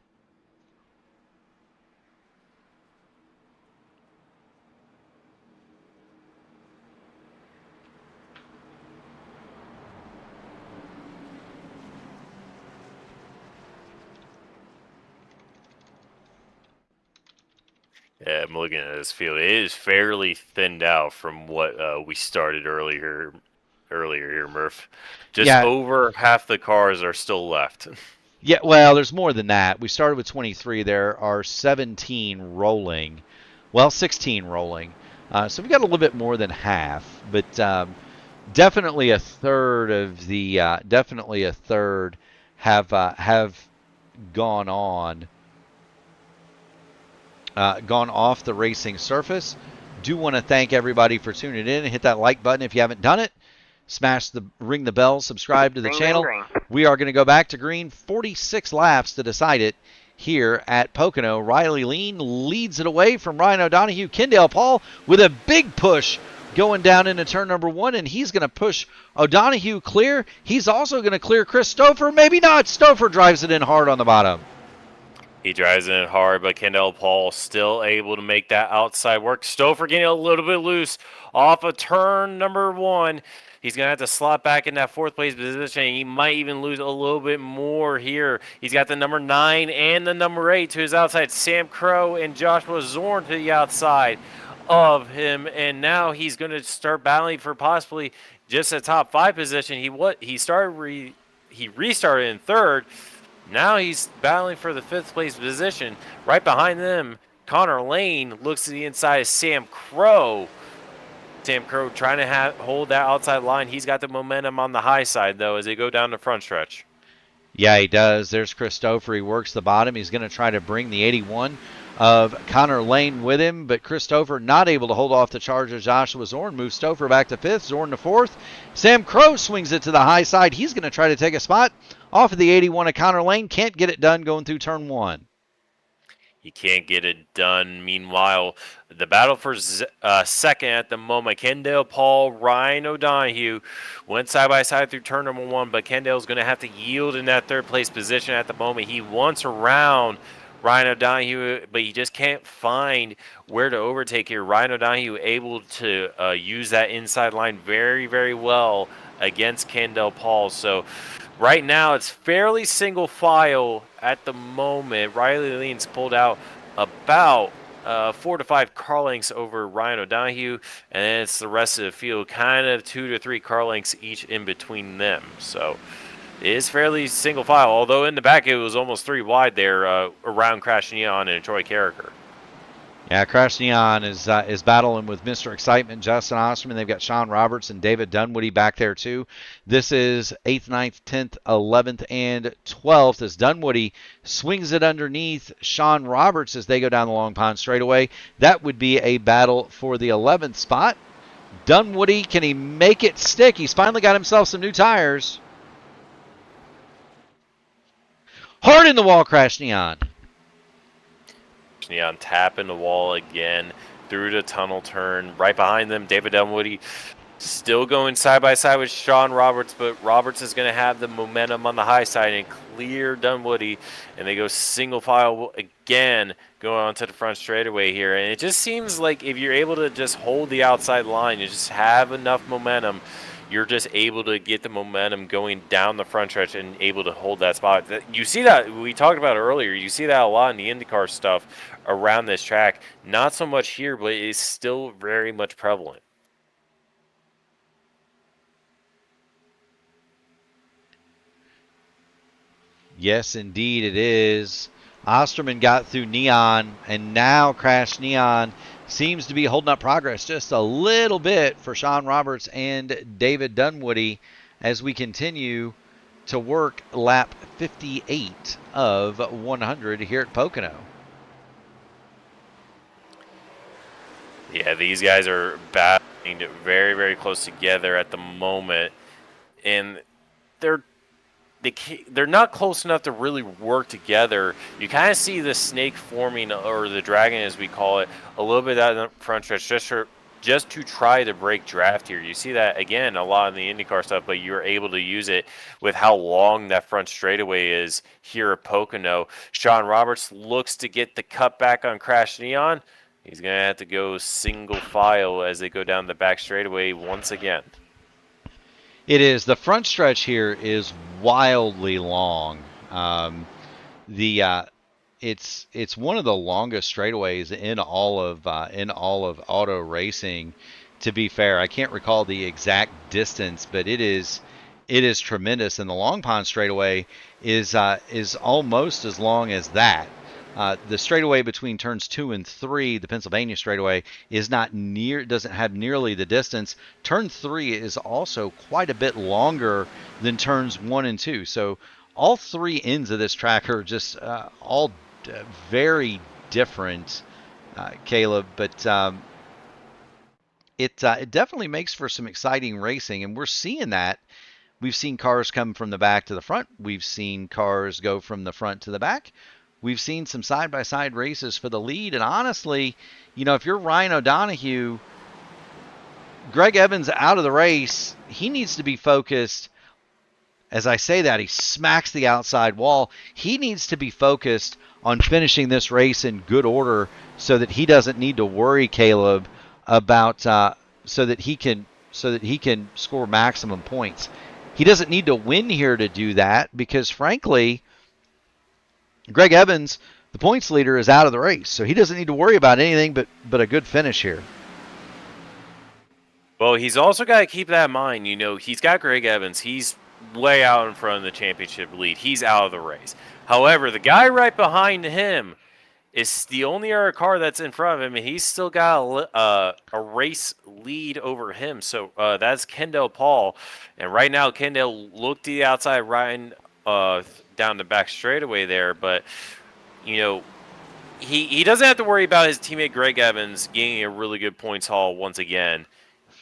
Yeah, I'm looking at this field. It is fairly thinned out from what we started earlier here, Murph. Just over half the cars are still left. Yeah, well, there's more than that. We started with 23. There are 17 rolling. Well, 16 rolling. So we got a little bit more than half, but definitely a third of the have gone off the racing surface. Do want to thank everybody for tuning in, and hit that like button if you haven't done it. Ring the bell, subscribe to the channel. We are going to go back to green. 46 laps to decide it here at Pocono. Riley Lean leads it away from Ryan O'Donohue. Kendall Paul with a big push going down into turn number 1, and he's going to push O'Donohue clear. He's also going to clear Chris Stouffer. Maybe not. Stouffer drives it in hard on the bottom. He drives in hard, but Kendall Paul still able to make that outside work. Stouffer getting a little bit loose off of turn number 1. He's going to have to slot back in that 4th place position. He might even lose a little bit more here. He's got the number 9 and the number 8 to his outside. Sam Crow and Joshua Zorn to the outside of him. And now he's going to start battling for possibly just a top 5 position. He restarted in 3rd. Now he's battling for the 5th place position. Right behind them, Connor Lane looks to the inside of Sam Crow. Sam Crow trying to hold that outside line. He's got the momentum on the high side, though, as they go down the front stretch. Yeah, he does. There's Chris Stouffer. He works the bottom. He's going to try to bring the 81 of Connor Lane with him, but Chris Stouffer not able to hold off the charge of Joshua Zorn. Moves Stouffer back to 5th, Zorn to 4th. Sam Crow swings it to the high side. He's going to try to take a spot off of the 81 of Connor Lane. Can't get it done going through turn 1. He can't get it done. Meanwhile, the battle for second at the moment, Kendall Paul, Ryan O'Donohue went side by side through turn number 1, but Kendall's going to have to yield in that 3rd place position at the moment. He wants around Ryan O'Donohue, but he just can't find where to overtake here. Ryan O'Donohue able to use that inside line very, very well against Kendall Paul. So right now, it's fairly single file at the moment. Riley Lean's pulled out about 4 to 5 car lengths over Ryan O'Donohue, and then it's the rest of the field, kind of 2 to 3 car lengths each in between them. So it is fairly single file, although in the back it was almost 3 wide there around Crash Neon and Troy Carricker. Yeah, Crash Neon is battling with Mr. Excitement, Justin Osterman. They've got Sean Roberts and David Dunwoody back there too. This is 8th, 9th, 10th, 11th, and 12th as Dunwoody swings it underneath Sean Roberts as they go down the Long Pond straightaway. That would be a battle for the 11th spot. Dunwoody, can he make it stick? He's finally got himself some new tires. Hard in the wall, Crash Neon. Neon tapping the wall again through the tunnel turn. Right behind them, David Dunwoody still going side by side with Sean Roberts, but Roberts is going to have the momentum on the high side and clear Dunwoody, and they go single file again going onto the front straightaway here. And it just seems like if you're able to just hold the outside line, you just have enough momentum, you're just able to get the momentum going down the front stretch and able to hold that spot. You see that, we talked about it earlier, you see that a lot in the IndyCar stuff around this track. Not so much here, but it's still very much prevalent. Yes, indeed it is. Osterman got through Neon, and now Crash Neon seems to be holding up progress just a little bit for Sean Roberts and David Dunwoody as we continue to work lap 58 of 100 here at Pocono. Yeah, these guys are battling very, very close together at the moment, and they're not close enough to really work together. You kind of see the snake forming, or the dragon as we call it, a little bit out of the front stretch just to try to break draft here. You see that again a lot in the IndyCar stuff, but you're able to use it with how long that front straightaway is here at Pocono. Sean Roberts looks to get the cut back on Crash Neon. He's going to have to go single file as they go down the back straightaway once again. It is. The front stretch here is wildly long. It's one of the longest straightaways in all of auto racing. To be fair, I can't recall the exact distance, but it is tremendous. And the Long Pond straightaway is almost as long as that. The straightaway between turns 2 and 3, the Pennsylvania straightaway, doesn't have nearly the distance. Turn 3 is also quite a bit longer than turns 1 and 2. So all three ends of this track are just all very different, Caleb. But it definitely makes for some exciting racing, and we're seeing that. We've seen cars come from the back to the front. We've seen cars go from the front to the back. We've seen some side-by-side races for the lead. And honestly, if you're Ryan O'Donoghue, Greg Evans out of the race, he needs to be focused. As I say that, he smacks the outside wall. He needs to be focused on finishing this race in good order so that he doesn't need to worry, Caleb, about so that he can score maximum points. He doesn't need to win here to do that because, frankly, Greg Evans, the points leader, is out of the race, so he doesn't need to worry about anything but a good finish here. Well, he's also got to keep that in mind. He's got Greg Evans. He's way out in front of the championship lead. He's out of the race. However, the guy right behind him is the only other car that's in front of him, and he's still got a race lead over him. So that's Kendall Paul. And right now, Kendall looked to the outside, Ryan down the back straightaway there, but he doesn't have to worry about his teammate Greg Evans getting a really good points haul once again.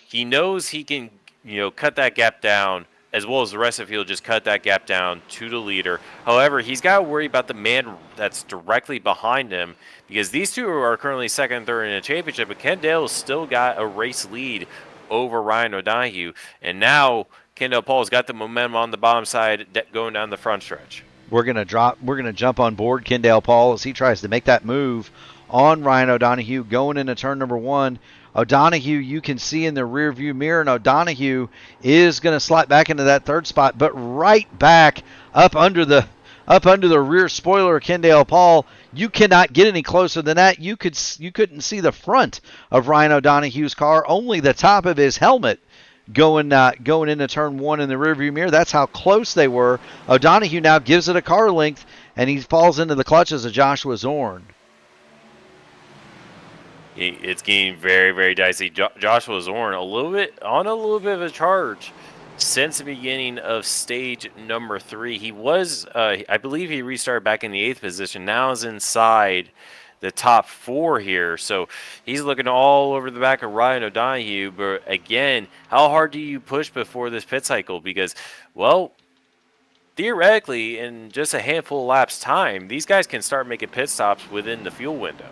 He knows he can cut that gap down, as well as the rest of the field just cut that gap down to the leader. However, he's got to worry about the man that's directly behind him, because these two are currently second and third in the championship, but Kendall's still got a race lead over Ryan O'Donoghue, and now Kendall Paul's got the momentum on the bottom side going down the front stretch. We're gonna jump on board Kendall Paul as he tries to make that move on Ryan O'Donoghue going into turn number 1. O'Donoghue, you can see in the rear view mirror, and O'Donoghue is going to slide back into that third spot, but right back up under the rear spoiler of Kendall Paul. You cannot get any closer than that. You couldn't see the front of Ryan O'Donoghue's car, only the top of his helmet going into turn 1 in the rearview mirror. That's how close they were. O'Donoghue now gives it a car length, and he falls into the clutches of Joshua Zorn. It's getting very, very dicey. Joshua Zorn a little bit of a charge since the beginning of stage number 3. He was, I believe, he restarted back in the 8th position. Now is inside the top 4 here, so he's looking all over the back of Ryan O'Donoghue. But again, how hard do you push before this pit cycle? Because, well, theoretically, in just a handful of laps time, these guys can start making pit stops within the fuel window.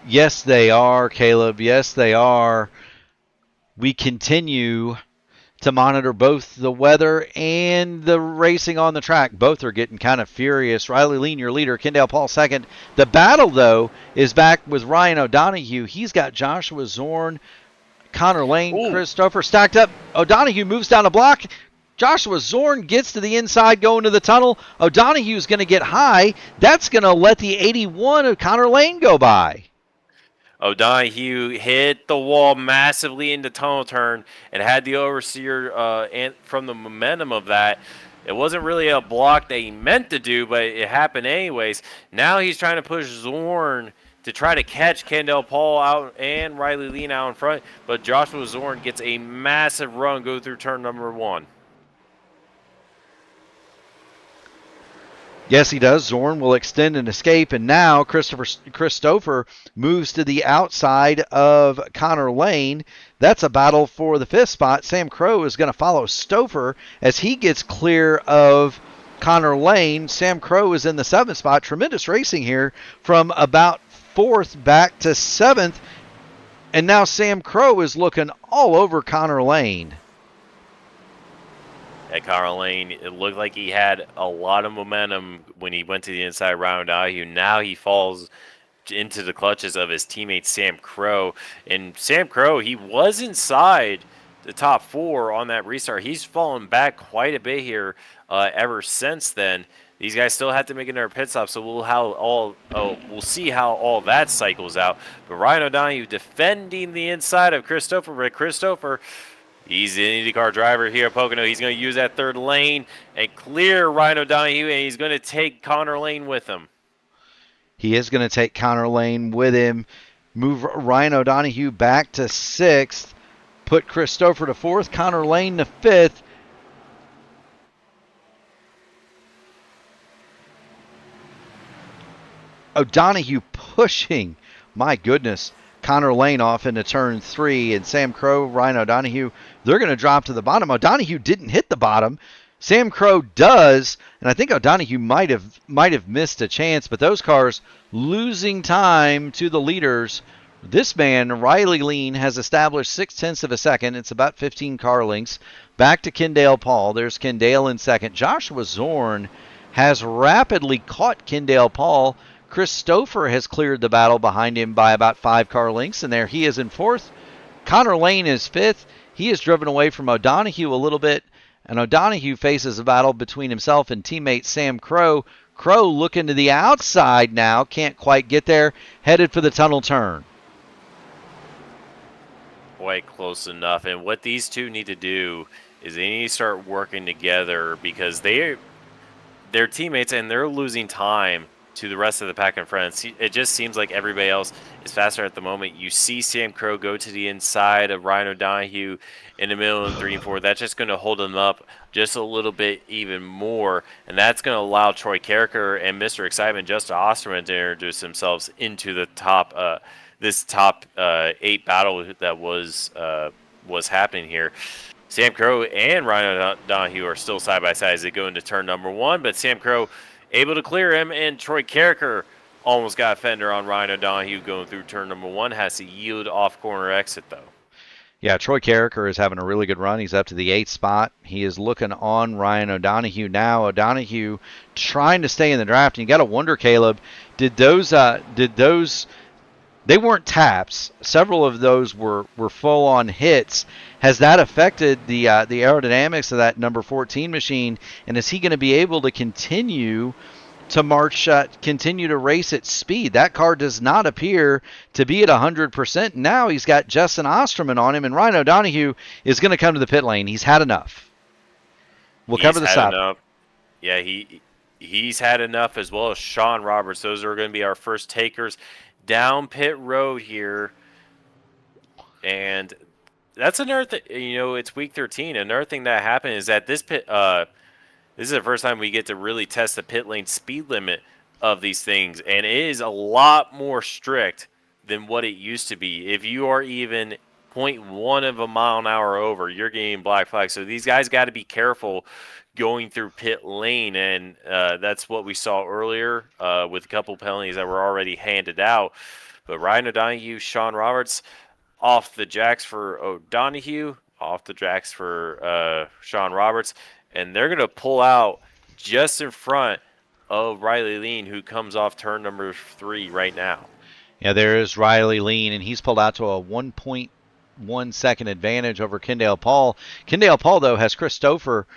Yes, they are, Caleb. Yes, they are. We continue to monitor both the weather and the racing on the track. Both are getting kind of furious. Riley Lean, your leader. Kendall Paul, second. The battle, though, is back with Ryan O'Donoghue. He's got Joshua Zorn, Connor Lane, Christopher stacked up. O'Donoghue moves down a block. Joshua Zorn gets to the inside going to the tunnel. O'Donoghue's going to get high. That's going to let the 81 of Connor Lane go by. O'Donoghue hit the wall massively into tunnel turn and had the oversteer, and from the momentum of that, it wasn't really a block that he meant to do, but it happened anyways. Now he's trying to push Zorn to try to catch Kendall Paul out and Riley Lean out in front, but Joshua Zorn gets a massive run go through turn number 1. Yes, he does. Zorn will extend and escape, and now Christopher moves to the outside of Connor Lane. That's a battle for the 5th spot. Sam Crow is going to follow Stouffer as he gets clear of Connor Lane. Sam Crow is in the 7th spot. Tremendous racing here from about 4th back to 7th, and now Sam Crow is looking all over Connor Lane. At Connor Lane, it looked like he had a lot of momentum when he went to the inside round. Now he falls into the clutches of his teammate Sam Crow. And Sam Crow, he was inside the top 4 on that restart. He's fallen back quite a bit here ever since then. These guys still have to make another pit stop, so we'll see how all that cycles out. But Ryan O'Donoghue defending the inside of Christopher, but Christopher, he's an IndyCar driver here at Pocono. He's going to use that 3rd lane and clear Ryan O'Donoghue, and he's going to take Connor Lane with him. He is going to take Connor Lane with him, move Ryan O'Donoghue back to 6th, put Christopher to 4th, Connor Lane to 5th. O'Donoghue pushing, my goodness, Connor Lane off into turn 3, and Sam Crow, Ryan O'Donoghue, they're going to drop to the bottom. O'Donoghue didn't hit the bottom. Sam Crow does, and I think O'Donoghue might have missed a chance, but those cars losing time to the leaders. This man, Riley Lean, has established 0.6 of a second. It's about 15 car lengths. Back to Kendall Paul. There's Kendall in 2nd. Joshua Zorn has rapidly caught Kendall Paul. Christopher has cleared the battle behind him by about 5 car lengths, and there he is in 4th. Connor Lane is 5th. He is driven away from O'Donoghue a little bit, and O'Donoghue faces a battle between himself and teammate Sam Crow. Crow looking to the outside now, can't quite get there, headed for the tunnel turn. Quite close enough, and what these two need to do is they need to start working together because they're teammates and they're losing time to the rest of the pack in front. It just seems like everybody else is faster at the moment. You see Sam Crow go to the inside of Ryan O'Donoghue in the middle of 3 and 4. That's just going to hold him up just a little bit even more, and that's going to allow Troy Carricker and Mr. Excitement, Justin Osterman, to introduce themselves into the top this top 8 battle that was happening here. Sam Crow and Ryan O'Donoghue are still side by side as they go into turn number 1, but Sam Crow able to clear him, and Troy Carricker almost got a fender on Ryan O'Donoghue going through turn number 1. Has to yield off corner exit though. Yeah, Troy Carricker is having a really good run. He's up to the 8th spot. He is looking on Ryan O'Donoghue now. O'Donoghue trying to stay in the draft. And you got to wonder, Caleb, did those they weren't taps. Several of those were full-on hits. Has that affected the aerodynamics of that number 14 machine? And is he going to be able to continue to continue to race at speed? That car does not appear to be at 100%. Now he's got Justin Osterman on him, and Ryan O'Donoghue is going to come to the pit lane. He's had enough. We'll cover the side. Yeah, he's had enough, as well as Sean Roberts. Those are going to be our first takers down pit road here. And that's another thing. It's week 13. Another thing that happened is that this pit, this is the first time we get to really test the pit lane speed limit of these things, and it is a lot more strict than what it used to be. If you are even 0.1 of a mile an hour over, you're getting black flag. So these guys got to be careful going through pit lane, and that's what we saw earlier with a couple penalties that were already handed out. But Ryan O'Donoghue, Sean Roberts, off the jacks for O'Donoghue, off the jacks for Sean Roberts, and they're going to pull out just in front of Riley Lean, who comes off turn number 3 right now. Yeah, there is Riley Lean, and he's pulled out to a 1.1 second advantage over Kendall Paul. Kendall Paul, though, has Christopher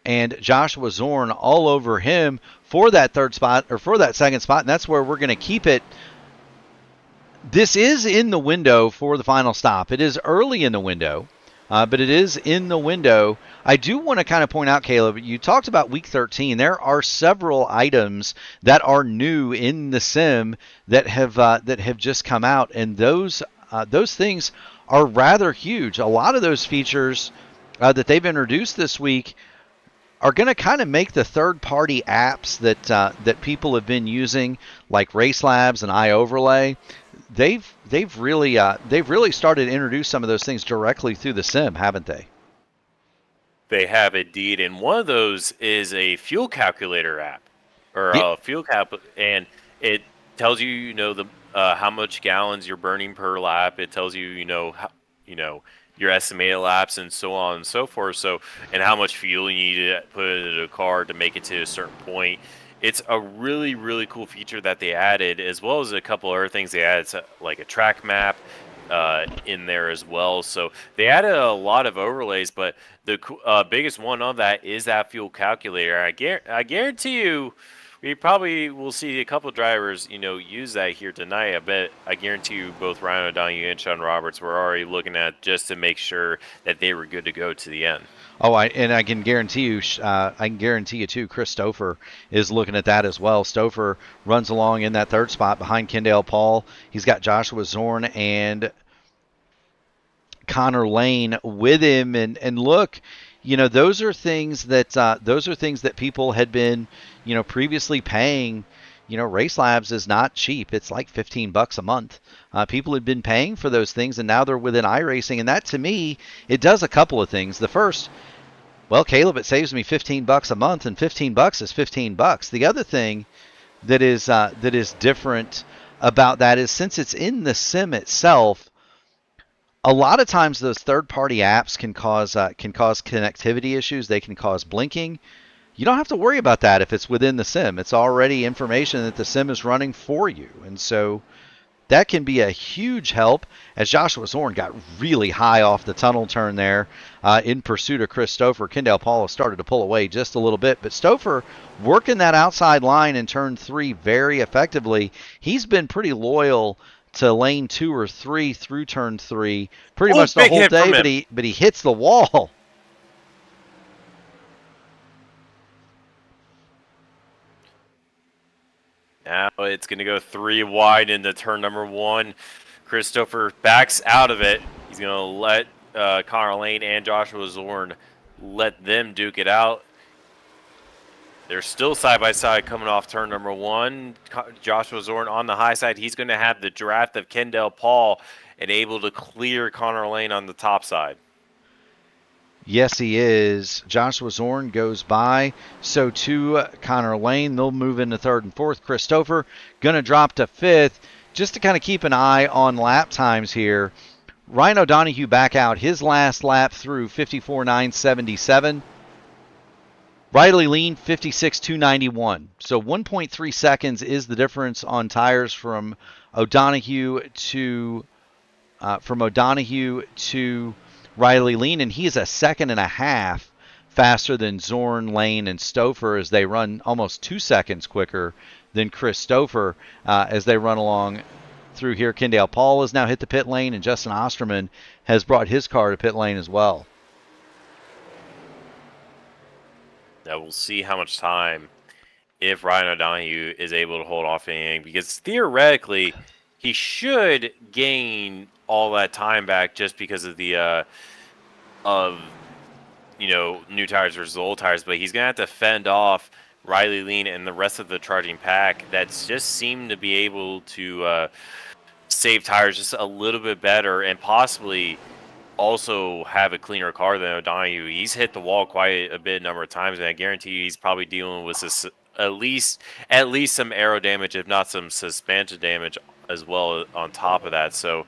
and Joshua Zorn all over him for that 3rd spot, or for that 2nd spot, and that's where we're going to keep it. This is in the window for the final stop. It is early in the window, but it is in the window. I do want to kind of point out, Caleb, you talked about week 13. There are several items that are new in the sim that have just come out, and those things are rather huge. A lot of those features that they've introduced this week are going to kind of make the third-party apps that people have been using, like Race Labs and iOverlay. They've really started to introduce some of those things directly through the sim, haven't they? They have indeed, and one of those is a fuel calculator app, or a fuel cap, and it tells you, the how much gallons you're burning per lap. It tells you, how, your estimated laps and so on and so forth. So, and how much fuel you need to put into the car to make it to a certain point. It's a really, really cool feature that they added, as well as a couple other things they added, like a track map in there as well. So they added a lot of overlays, but the biggest one of that is that fuel calculator. I guarantee you, we probably will see a couple drivers, use that here tonight. I guarantee you both Ryan O'Donoghue and Sean Roberts were already looking at just to make sure that they were good to go to the end. Oh, I can guarantee you too, Chris Stouffer is looking at that as well. Stouffer runs along in that third spot behind Kendall Paul. He's got Joshua Zorn and Connor Lane with him, and look, those are things that people had been, previously paying. Race Labs is not cheap. It's like $15 a month. People had been paying for those things, and now they're within iRacing, and that, to me, it does a couple of things. The first, well, Caleb, it saves me $15 a month, and $15 is $15. The other thing that is different about that is, since it's in the sim itself, a lot of times those third-party apps can cause connectivity issues. They can cause blinking. You don't have to worry about that if it's within the sim. It's already information that the sim is running for you. And so that can be a huge help, as Joshua Zorn got really high off the tunnel turn there in pursuit of Chris Stouffer. Kendall Paul has started to pull away just a little bit, but Stouffer working that outside line in turn 3 very effectively. He's been pretty loyal to lane 2 or 3 through turn 3 pretty much the whole day, but he hits the wall. Now it's going to go 3 wide into turn number 1. Christopher backs out of it. He's going to let Connor Lane and Joshua Zorn let them duke it out. They're still side by side coming off turn number 1. Joshua Zorn on the high side. He's going to have the draft of Kendall Paul and able to clear Connor Lane on the top side. Yes, he is. Joshua Zorn goes by. So too Connor Lane. They'll move into 3rd and 4th. Chris Stouffer going to drop to 5th. Just to kind of keep an eye on lap times here. Ryan O'Donoghue back out. His last lap through 54.977. Riley Lean 56.291. So 1.3 seconds is the difference on tires from O'Donoghue to Riley Lean, and he is a second and a half faster than Zorn, Lane, and Stouffer, as they run almost 2 seconds quicker than Chris Stouffer as they run along through here. Kendall Paul has now hit the pit lane, and Justin Osterman has brought his car to pit lane as well. Now we'll see how much time, if Ryan O'Donoghue is able to hold off anything, because theoretically he should gain all that time back just because of the new tires versus old tires, but he's gonna have to fend off Riley Lean and the rest of the charging pack that's just seemed to be able to save tires just a little bit better and possibly also have a cleaner car than O'Donoghue. He's hit the wall quite a bit number of times, and I guarantee you he's probably dealing with this, at least some aero damage, if not some suspension damage as well on top of that. So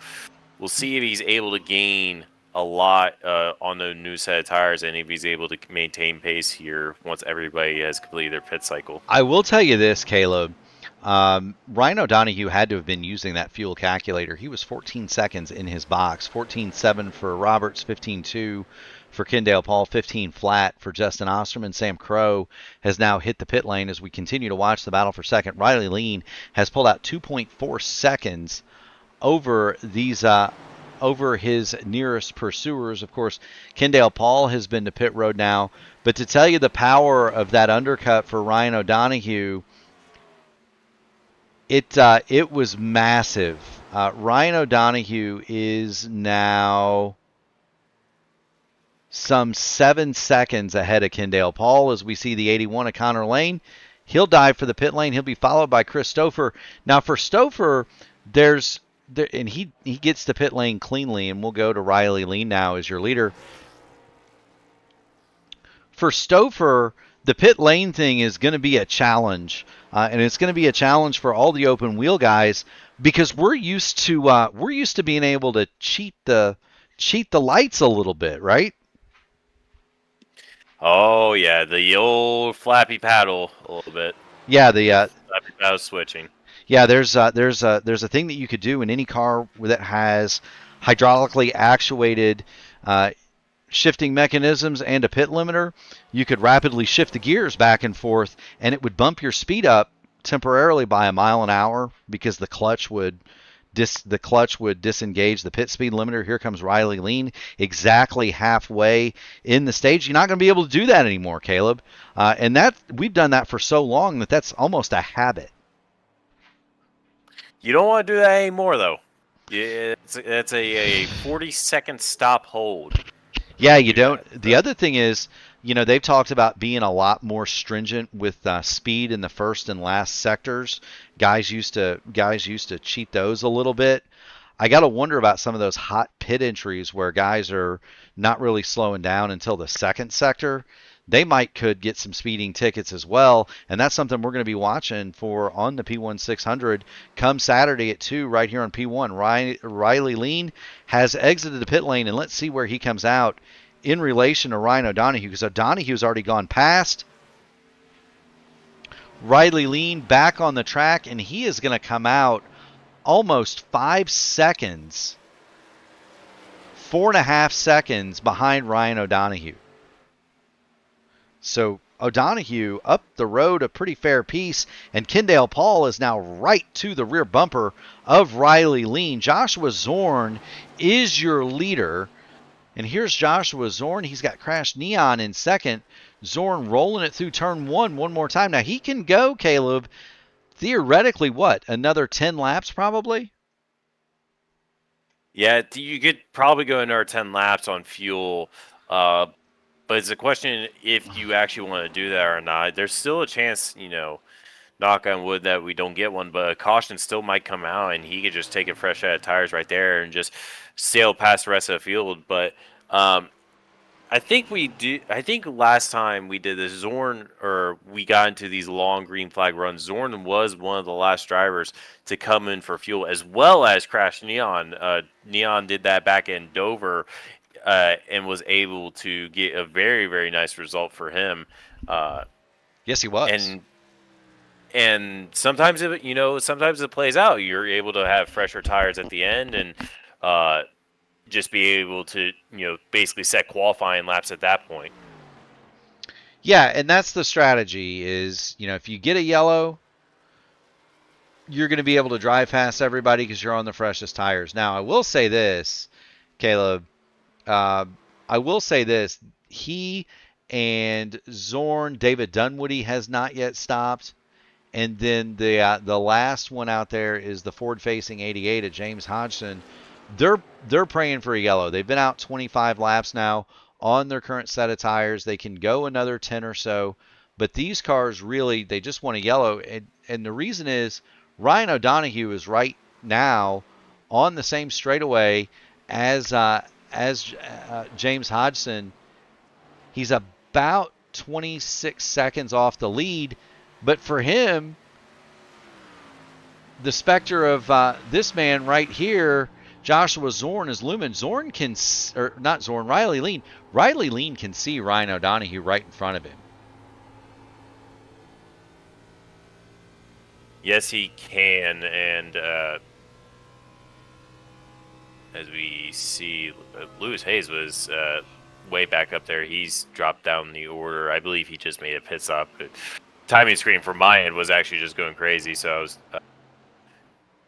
we'll see if he's able to gain a lot on the new set of tires, and if he's able to maintain pace here once everybody has completed their pit cycle. I will tell you this, Caleb. Ryan O'Donoghue had to have been using that fuel calculator. He was 14 seconds in his box. 14.7 for Roberts, 15.2 for Kendall Paul, 15 flat for Justin Osterman. Sam Crow has now hit the pit lane as we continue to watch the battle for second. Riley Lean has pulled out 2.4 seconds over these over his nearest pursuers. Of course, Kendall Paul has been to pit road now, but to tell you the power of that undercut for Ryan O'Donoghue, it was massive. Ryan O'Donoghue is now some 7 seconds ahead of Kendall Paul as we see the 81 of Connor Lane. He'll dive for the pit lane. He'll be followed by Chris Stouffer. Now for Stouffer, and he gets the pit lane cleanly, and we'll go to Riley Lean now as your leader. For Stouffer, the pit lane thing is going to be a challenge, and it's going to be a challenge for all the open wheel guys because we're used to being able to cheat the lights a little bit, right? Oh yeah, the old flappy paddle a little bit. Yeah, the flappy paddle switching. Yeah, there's a thing that you could do in any car that has hydraulically actuated shifting mechanisms and a pit limiter. You could rapidly shift the gears back and forth, and it would bump your speed up temporarily by a mile an hour because the clutch would disengage the pit speed limiter. Here comes Riley Lean exactly halfway in the stage. You're not going to be able to do that anymore, Caleb. And that we've done that for so long that's almost a habit. You don't want to do that anymore, though. It's a 40-second stop hold. Yeah, you don't. The other thing is, they've talked about being a lot more stringent with speed in the first and last sectors. Guys used to cheat those a little bit. I got to wonder about some of those hot pit entries where guys are not really slowing down until the second sector. They could get some speeding tickets as well, and that's something we're going to be watching for on the P1 600 come Saturday at 2 right here on P1. Riley Lean has exited the pit lane, and let's see where he comes out in relation to Ryan O'Donoghue, because O'Donoghue's already gone past Riley Lean back on the track, and he is going to come out almost 5 seconds, 4.5 seconds behind Ryan O'Donoghue. So O'Donoghue up the road a pretty fair piece, and Kendall Paul is now right to the rear bumper of Riley Lean. Joshua Zorn is your leader, and here's Joshua Zorn. He's got Crash Neon in second. Zorn rolling it through turn one more time. Now he can go, Caleb, theoretically, another 10 laps probably? Yeah, you could probably go another 10 laps on fuel. But it's a question if you actually want to do that or not. There's still a chance, knock on wood, that we don't get one, but a caution still might come out, and he could just take a fresh set of tires right there and just sail past the rest of the field. But I think last time we did this, Zorn, or we got into these long green flag runs, Zorn was one of the last drivers to come in for fuel, as well as Crash Neon. Neon did that back in Dover. And was able to get a very, very nice result for him. Yes, he was. And sometimes it plays out. You're able to have fresher tires at the end and just be able to basically set qualifying laps at that point. Yeah, and that's the strategy. Is if you get a yellow, you're going to be able to drive past everybody because you're on the freshest tires. Now, I will say this, Caleb. He and Zorn, David Dunwoody has not yet stopped, and then the last one out there is the forward-facing 88 of James Hodgson. They're praying for a yellow. They've been out 25 laps now on their current set of tires. They can go another 10 or so, but these cars really, they just want a yellow, and the reason is Ryan O'Donoghue is right now on the same straightaway as James Hodgson. He's about 26 seconds off the lead, but for him, the specter of this man right here, Joshua Zorn, is looming. Riley Lean. Riley Lean can see Ryan O'Donoghue right in front of him. Yes, he can, and as we see, Lewis Hayes was way back up there. He's dropped down the order. I believe he just made a pit stop. But timing screen from my end was actually just going crazy. So I was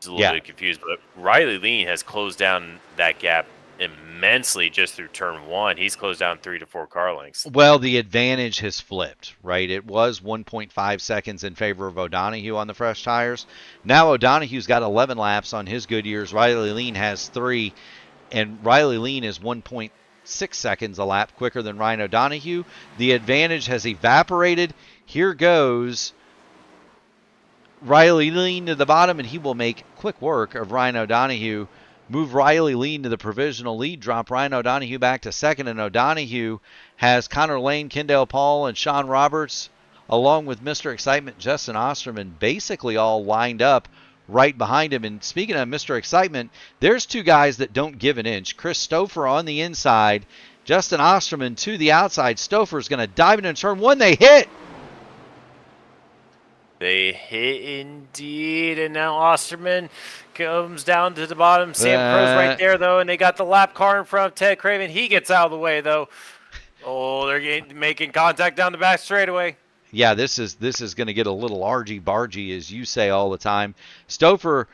a little bit confused, but Riley Lean has closed down that gap immensely just through turn 1. He's closed down 3 to 4 car lengths. Well, the advantage has flipped, right? It was 1.5 seconds in favor of O'Donoghue on the fresh tires. Now O'Donoghue's got 11 laps on his Goodyears. Riley Lean has 3, and Riley Lean is 1.6 seconds a lap quicker than Ryan O'Donoghue. The advantage has evaporated. Here goes Riley Lean to the bottom, and he will make quick work of Ryan O'Donoghue. Move Riley Lean to the provisional lead, drop Ryan O'Donoghue back to second, and O'Donoghue has Connor Lane, Kendall Paul, and Sean Roberts, along with Mr. Excitement, Justin Osterman, basically all lined up right behind him. And speaking of Mr. Excitement, there's 2 guys that don't give an inch. Chris Stouffer on the inside, Justin Osterman to the outside. Stouffer's going to dive into turn 1. They hit! They hit indeed, and now Osterman comes down to the bottom. Sam Crow's right there, though, and they got the lap car in front of Ted Craven. He gets out of the way, though. Oh, they're making contact down the back straightaway. Yeah, this is going to get a little argy-bargy, as you say all the time. Stouffer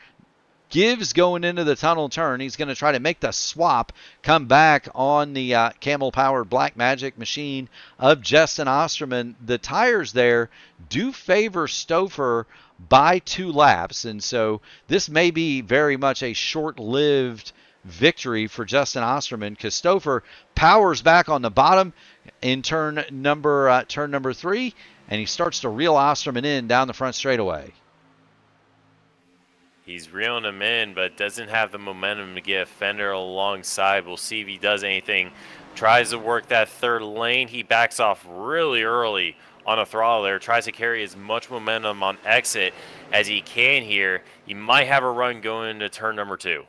gives going into the tunnel turn. He's going to try to make the swap, come back on the Camel-powered Black Magic machine of Justin Osterman. The tires there do favor Stouffer by 2 laps, and so this may be very much a short-lived victory for Justin Osterman, because Stouffer powers back on the bottom in turn number 3, and he starts to reel Osterman in down the front straightaway. He's reeling him in, but doesn't have the momentum to get a fender alongside. We'll see if he does anything. Tries to work that third lane. He backs off really early on a throttle there. Tries to carry as much momentum on exit as he can here. He might have a run going into turn number 2.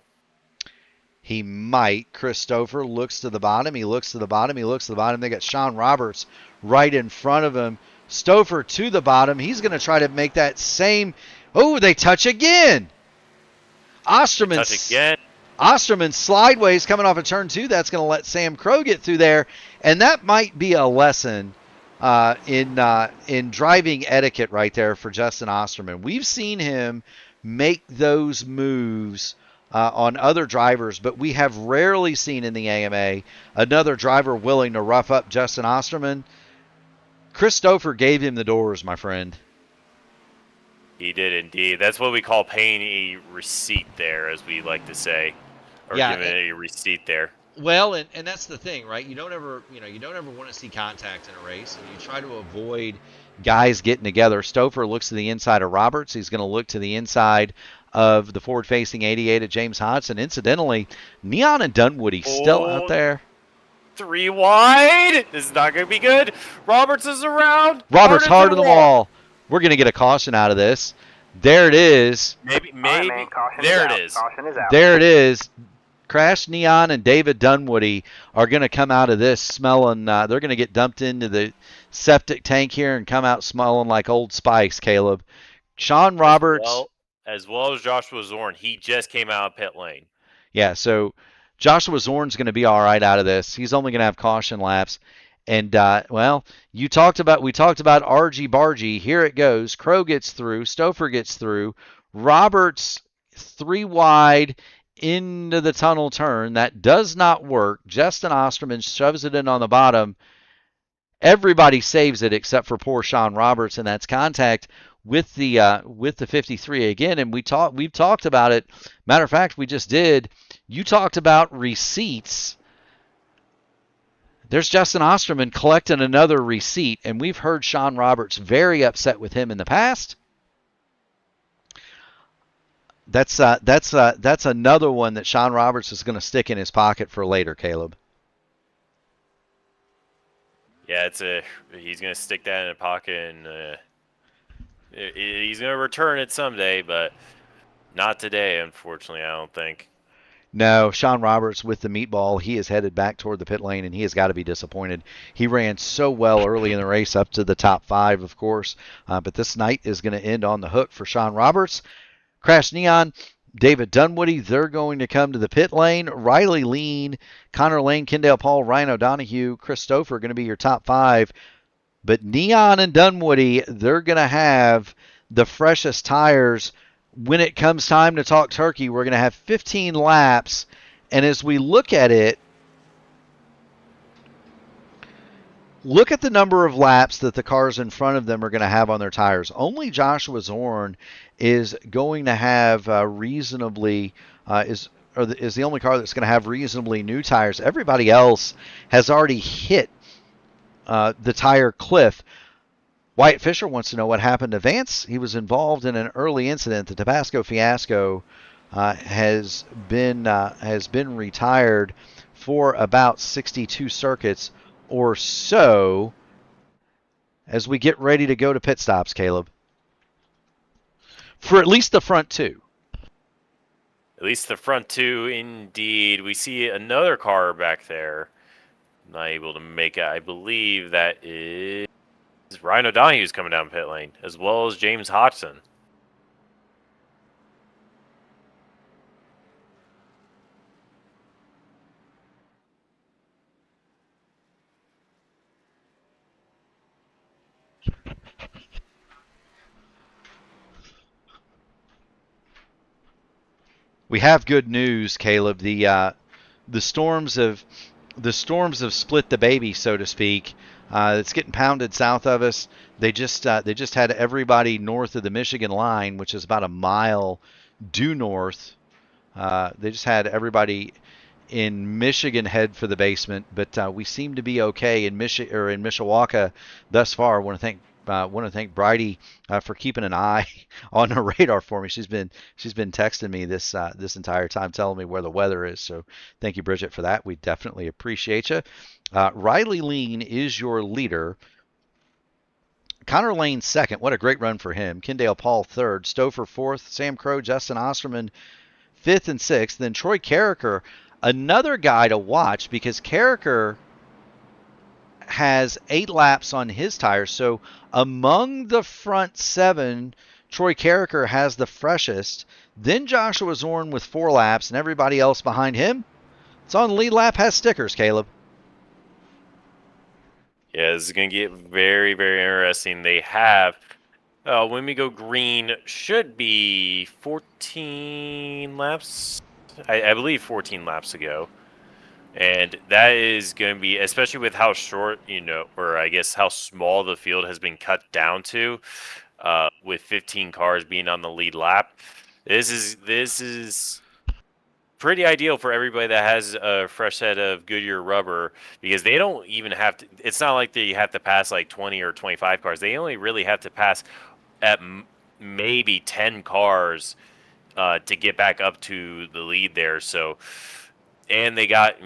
He might. Chris Stouffer looks to the bottom. He looks to the bottom. He looks to the bottom. They got Sean Roberts right in front of him. Stouffer to the bottom. He's going to try to make that same. Oh, they touch again. Osterman slideways coming off of turn 2. That's going to let Sam Crow get through there, and that might be a lesson in driving etiquette right there for Justin Osterman. We've seen him make those moves on other drivers, but we have rarely seen in the AMA another driver willing to rough up Justin Osterman. Chris Stouffer gave him the doors, my friend. He did indeed. That's what we call paying a receipt there, as we like to say, or giving a receipt there. Well, and that's the thing, right? You don't ever want to see contact in a race, and you try to avoid guys getting together. Stouffer looks to the inside of Roberts. He's going to look to the inside of the forward-facing 88 of James Hodson. Incidentally, Neon and Dunwoody still out there. 3 wide. This is not going to be good. Roberts is around. Roberts hard on the wall. We're going to get a caution out of this. There it is. Maybe. Right, there it is. Caution is out. There it is. Crash Neon and David Dunwoody are going to come out of this smelling. They're going to get dumped into the septic tank here and come out smelling like Old Spice, Caleb. Sean Roberts. As well as Joshua Zorn. He just came out of pit lane. Yeah, so Joshua Zorn's going to be all right out of this. He's only going to have caution laps. And, we talked about Argy Bargy. Here it goes. Crow gets through. Stouffer gets through. Roberts 3 wide into the tunnel turn. That does not work. Justin Osterman shoves it in on the bottom. Everybody saves it except for poor Sean Roberts, and that's contact with the 53 again. And we've talked about it. Matter of fact, we just did. You talked about receipts. There's Justin Osterman collecting another receipt, and we've heard Sean Roberts very upset with him in the past. That's another one that Sean Roberts is going to stick in his pocket for later, Caleb. Yeah, he's going to stick that in a pocket, and he's going to return it someday, but not today, unfortunately, I don't think. No, Sean Roberts with the meatball, he is headed back toward the pit lane, and he has got to be disappointed. He ran so well early in the race, up to the top 5, of course, but this night is going to end on the hook for Sean Roberts. Crash Neon, David Dunwoody, they're going to come to the pit lane. Riley Lean, Connor Lane, Kendall Paul, Ryan O'Donoghue, Chris Stouffer are going to be your top 5. But Neon and Dunwoody, they're going to have the freshest tires when it comes time to talk turkey, we're going to have 15 laps. And as we look at it, look at the number of laps that the cars in front of them are going to have on their tires. Only Joshua Zorn is going to have reasonably is the only car that's going to have reasonably new tires. Everybody else has already hit the tire cliff. Wyatt Fisher wants to know what happened to Vance. He was involved in an early incident. The Tabasco fiasco has been retired for about 62 circuits or so as we get ready to go to pit stops, Caleb. For at least the front two. At least the front two, indeed. We see another car back there. Not able to make it. I believe that is Ryan O'Donoghue's coming down pit lane, as well as James Hodgson. We have good news, Caleb. The storms have split the baby, so to speak. It's getting pounded south of us. They just had everybody north of the Michigan line, which is about a mile due north. They just had everybody in Michigan head for the basement, but we seem to be okay in Mishawaka thus far. I want to thank Bridie for keeping an eye on the radar for me. She's been texting me this entire time, telling me where the weather is. So thank you, Bridget, for that. We definitely appreciate you. Riley Lean is your leader. Connor Lane second. What a great run for him. Kendale Paul third. Stouffer fourth. Sam Crow, Justin Osterman fifth and sixth. Then Troy Carricker, another guy to watch because Carricker has 8 laps on his tires. So among the front 7, Troy Carricker has the freshest. Then Joshua Zorn with 4 laps, and everybody else behind him, it's on the lead lap, has stickers, Caleb. Yeah, this is going to get very, very interesting. They have, when we go green, should be 14 laps. I believe 14 laps ago. And that is going to be, especially with how short, or I guess how small the field has been cut down to, with 15 cars being on the lead lap. This is pretty ideal for everybody that has a fresh set of Goodyear rubber, because they don't even have to. It's not like they have to pass like 20 or 25 cars. They only really have to pass at maybe 10 cars to get back up to the lead there. So. And they got,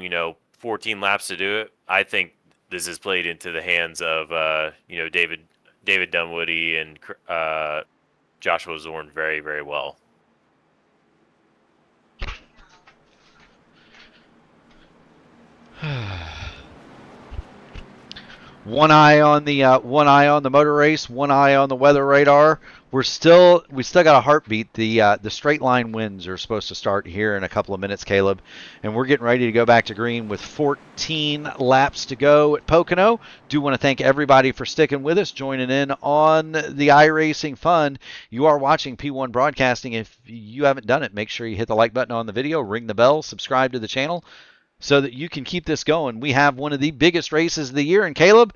14 laps to do it. I think this is played into the hands of, David Dunwoody and Joshua Zorn very, very well. One eye on the motor race, one eye on the weather radar. We still got a heartbeat. The straight line wins are supposed to start here in a couple of minutes, Caleb, and we're getting ready to go back to green with 14 laps to go at Pocono. Do want to thank everybody for sticking with us, joining in on the iRacing fun. You are watching P1 Broadcasting. If you haven't done it, make sure you hit the like button on the video, ring the bell, subscribe to the channel, so that you can keep this going. We have one of the biggest races of the year, and Caleb,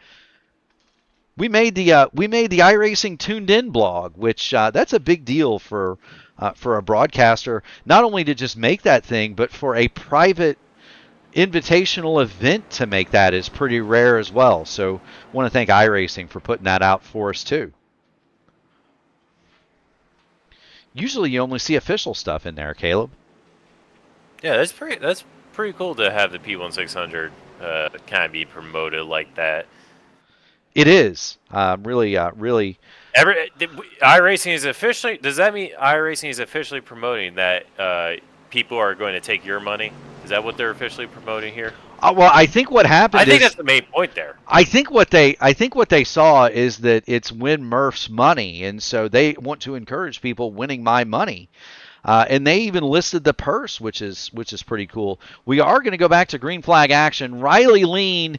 we made the iRacing Tuned In blog, which that's a big deal for a broadcaster. Not only to just make that thing, but for a private invitational event to make that is pretty rare as well. So I want to thank iRacing for putting that out for us too. Usually you only see official stuff in there, Caleb. Yeah, that's pretty cool to have the P1600 kind of be promoted like that. It is really. iRacing is officially. Does that mean iRacing is officially promoting that people are going to take your money? Is that what they're officially promoting here? Well, I think what happened. I think that's the main point there. I think what they saw is that it's win Murph's money, and so they want to encourage people winning my money. And they even listed the purse, which is pretty cool. We are going to go back to green flag action. Riley Lean,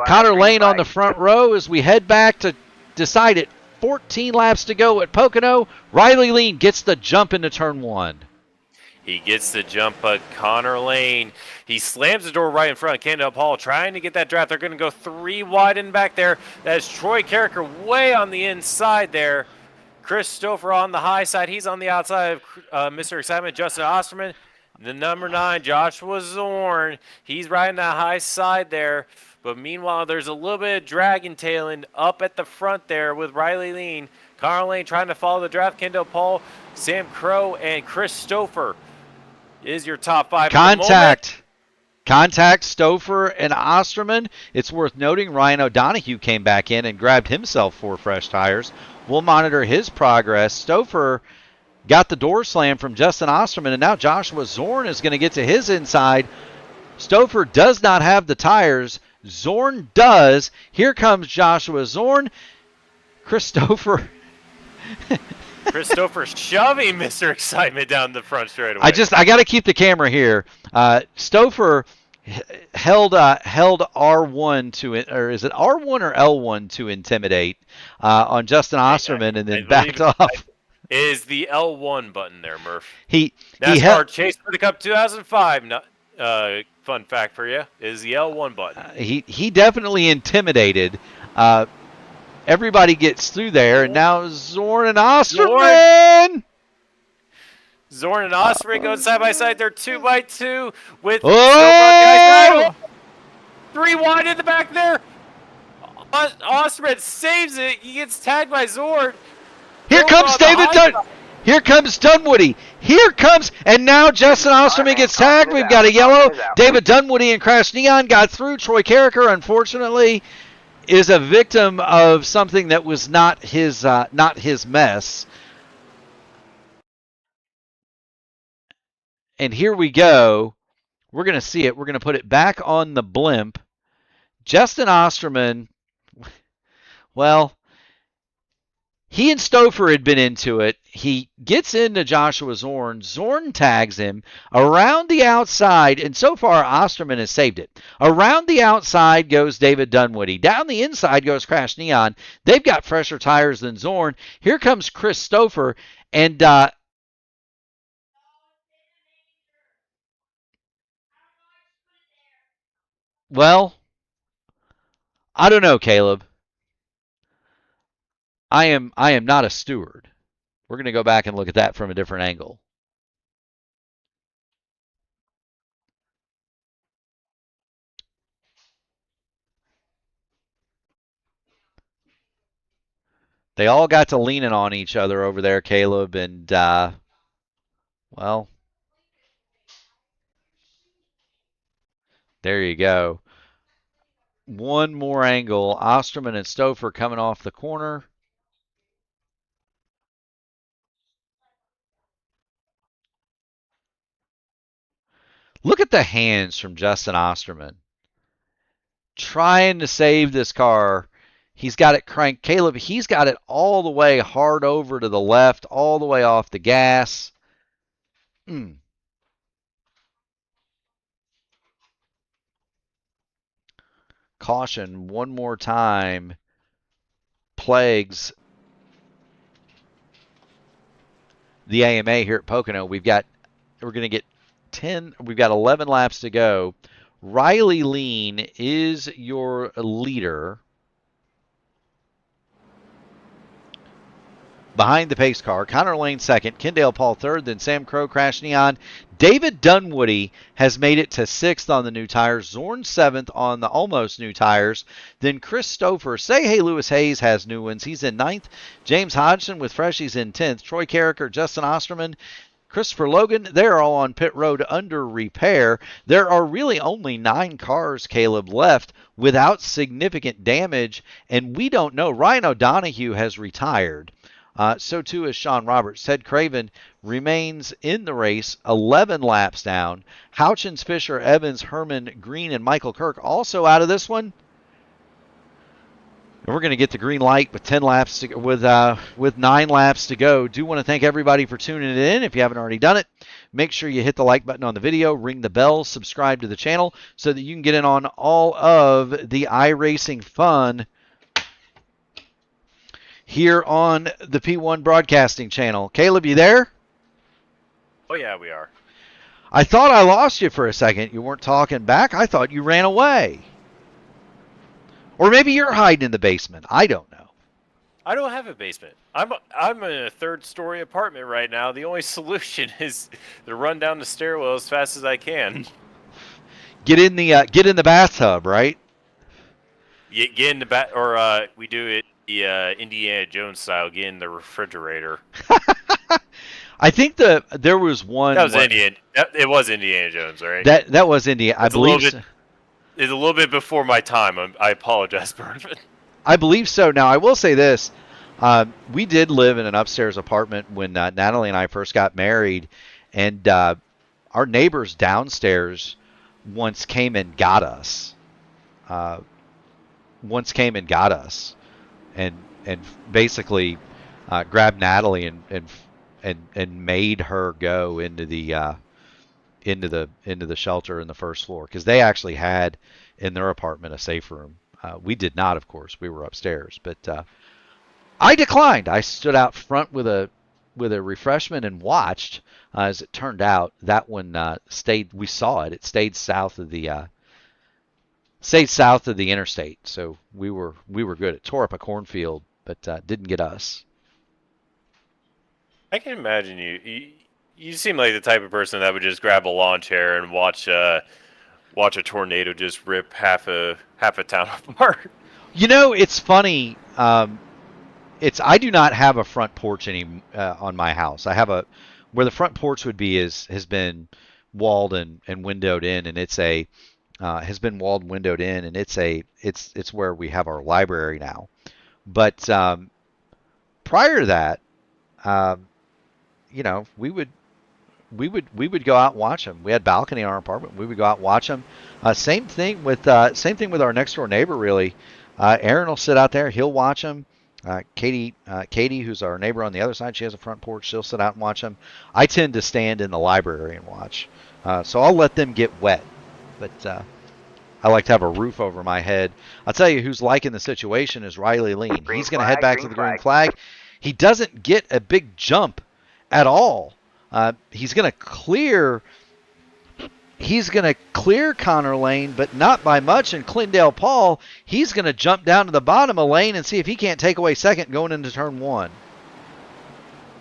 Connor Lane on the front row as we head back to decide it 14 laps to go at Pocono. Riley Lean gets the jump into turn 1. He gets the jump, but Connor Lane, he slams the door right in front of Kendall Paul, trying to get that draft. They're going to go 3 wide in back there. That's Troy Carricker way on the inside there. Chris Stouffer on the high side. He's on the outside of Mr. Excitement. Justin Osterman, the number 9, Joshua Zorn. He's riding that high side there. But meanwhile, there's a little bit of dragon tailing up at the front there with Riley Lean. Connor Lane trying to follow the draft. Kendall Paul, Sam Crow, and Chris Stouffer is your top 5. Contact Stouffer and Osterman. It's worth noting Ryan O'Donohue came back in and grabbed himself 4 fresh tires. We'll monitor his progress. Stouffer got the door slam from Justin Osterman, and now Joshua Zorn is going to get to his inside. Stouffer does not have the tires. Zorn does. Here comes Joshua Zorn. Chris Stouffer shoving Mr. Excitement down the front straightaway. I got to keep the camera here. Stouffer held R1 to it, or is it R1 or L1 to intimidate on Justin Osterman, and then backed off. Is the L1 button there, Murph? NASCAR Chase for the Cup 2005. Fun fact for you is the L1 button. He definitely intimidated. Everybody gets through there, and now Zorn and Osterman. Zorn and Osterman go side by side. They're 2x2 with 3 wide in the back there. Osterman saves it. He gets tagged by Zorn. Here comes David Dunn. Here comes Dunwoody. Here comes, and now Justin Osterman gets tagged. We've got a yellow. David Dunwoody and Crash Neon got through. Troy Carricker, unfortunately, is a victim of something that was not his mess. And here we go. We're going to see it. We're going to put it back on the blimp. Justin Osterman, well, he and Stouffer had been into it. He gets into Joshua Zorn. Zorn tags him around the outside, and so far Osterman has saved it. Around the outside goes David Dunwoody. Down the inside goes Crash Neon. They've got fresher tires than Zorn. Here comes Chris Stouffer, and well, I don't know, Caleb. I am not a steward. We're going to go back and look at that from a different angle. They all got to leaning on each other over there, Caleb, and well, there you go. One more angle. Osterman and Stouffer coming off the corner. Look at the hands from Justin Osterman. Trying to save this car. He's got it cranked. Caleb, he's got it all the way hard over to the left, all the way off the gas. Caution one more time plagues the AMA here at Pocono. We're going to get 10, we've got 11 laps to go. Riley Lean is your leader. Behind the pace car, Connor Lane second, Kendall Paul third, then Sam Crow, Crash Neon. David Dunwoody has made it to sixth on the new tires. Zorn seventh on the almost new tires. Then Chris Stouffer. Say Hey Lewis Hayes has new ones. He's in ninth. James Hodgson with freshies in 10th. Troy Carricker, Justin Osterman, Christopher Logan, they're all on pit road under repair. There are really only 9 cars, Caleb, left without significant damage, and we don't know. Ryan O'Donohue has retired. So too is Sean Roberts. Ted Craven remains in the race, 11 laps down. Houchins, Fisher, Evans, Herman, Green, and Michael Kirk also out of this one. And we're going to get the green light with 10 laps to, with 9 laps to go. Do want to thank everybody for tuning in. If you haven't already done it, make sure you hit the like button on the video, ring the bell, subscribe to the channel so that you can get in on all of the iRacing fun here on the P1 Broadcasting Channel. Caleb, you there? Oh, yeah, we are. I thought I lost you for a second. You weren't talking back. I thought you ran away. Or maybe you're hiding in the basement. I don't know. I don't have a basement. I'm in a third-story apartment right now. The only solution is to run down the stairwell as fast as I can. Get in the bathtub, right? Get in the back, or we do it the Indiana Jones style. Get in the refrigerator. I think there was one. That was Indiana. It was Indiana Jones, right? That was Indiana. I believe. It's a little bit before my time. I apologize, Bourbon. I believe so. Now, I will say this. We did live in an upstairs apartment when Natalie and I first got married, and our neighbors downstairs once came and got us. And basically grabbed Natalie and made her go into the shelter in the first floor, because they actually had in their apartment a safe room. We did not, of course. We were upstairs, but I declined. I stood out front with a refreshment and watched. As it turned out, that one stayed. We saw it. It stayed south of the interstate, so we were good. It tore up a cornfield, but didn't get us. I can imagine you. You seem like the type of person that would just grab a lawn chair and watch a tornado just rip half a town apart. You know, it's funny. I do not have a front porch on my house. I have where the front porch would be has been walled and windowed in, and has been walled and windowed in, and it's where we have our library now. But prior to that, we would go out and watch them. We had balcony in our apartment. We would go out and watch them. Same thing with our next door neighbor. Really, Aaron will sit out there. He'll watch them. Katie, who's our neighbor on the other side, she has a front porch. She'll sit out and watch them. I tend to stand in the library and watch. So I'll let them get wet, but I like to have a roof over my head. I'll tell you who's liking the situation is Riley Lean. He's going to head back to the green flag. He doesn't get a big jump at all. He's going to clear Connor Lane, but not by much. And Clindale Paul, he's going to jump down to the bottom of Lane and see if he can't take away second going into turn one.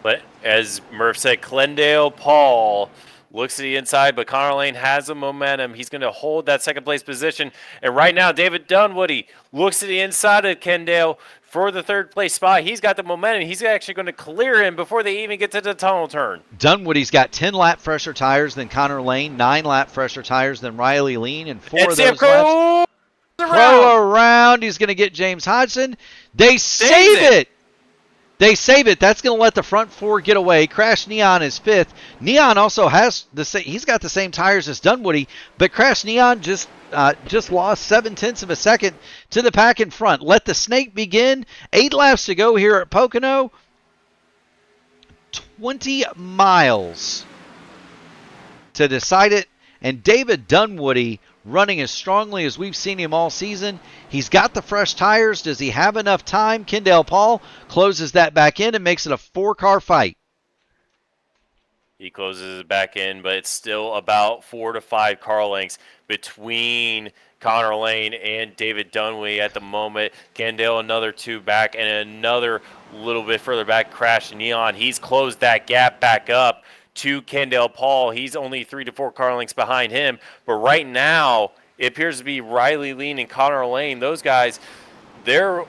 But as Murph said, Clindale Paul looks to the inside, but Connor Lane has the momentum. He's going to hold that second place position. And right now, David Dunwoody looks to the inside of Kendale for the third place spot. He's got the momentum. He's actually going to clear him before they even get to the tunnel turn. Dunwoody's got 10 lap fresher tires than Connor Lane, 9 lap fresher tires than Riley Lean, and 4 of those laps. Crow around. He's going to get James Hodgson. They save it. They save it. That's going to let the front four get away. Crash Neon is 5th. Neon also has he's got the same tires as Dunwoody, but Crash Neon just lost 0.7 of a second to the pack in front. Let the snake begin. 8 laps to go here at Pocono. 20 miles to decide it. And David Dunwoody running as strongly as we've seen him all season. He's got the fresh tires. Does he have enough time? Kendall Paul closes that back in and makes it a 4-car fight. He closes it back in, but it's still about 4 to 5 car lengths between Connor Lane and David Dunwoody at the moment. Kendall another 2 back, and another little bit further back, Crash Neon. He's closed that gap back up to Kendall Paul. He's only 3 to 4 car lengths behind him. But right now, it appears to be Riley Lean and Connor Lane. Those guys, they're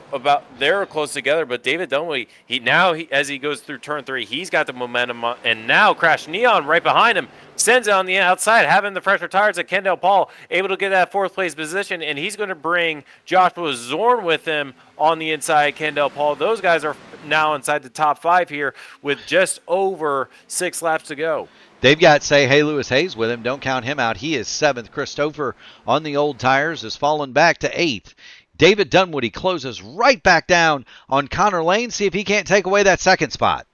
close together. But David Dunwoody, as he goes through turn 3, he's got the momentum. And now Crash Neon right behind him sends it on the outside, having the fresher tires at Kendall Paul, able to get that 4th place position. And he's going to bring Joshua Zorn with him on the inside, Kendall Paul. Those guys are now inside the top 5 here with just over 6 laps to go. They've got, Hey Lewis Hayes with him. Don't count him out. He is 7th. Christopher on the old tires has fallen back to 8th. David Dunwoody closes right back down on Connor Lane. See if he can't take away that 2nd spot.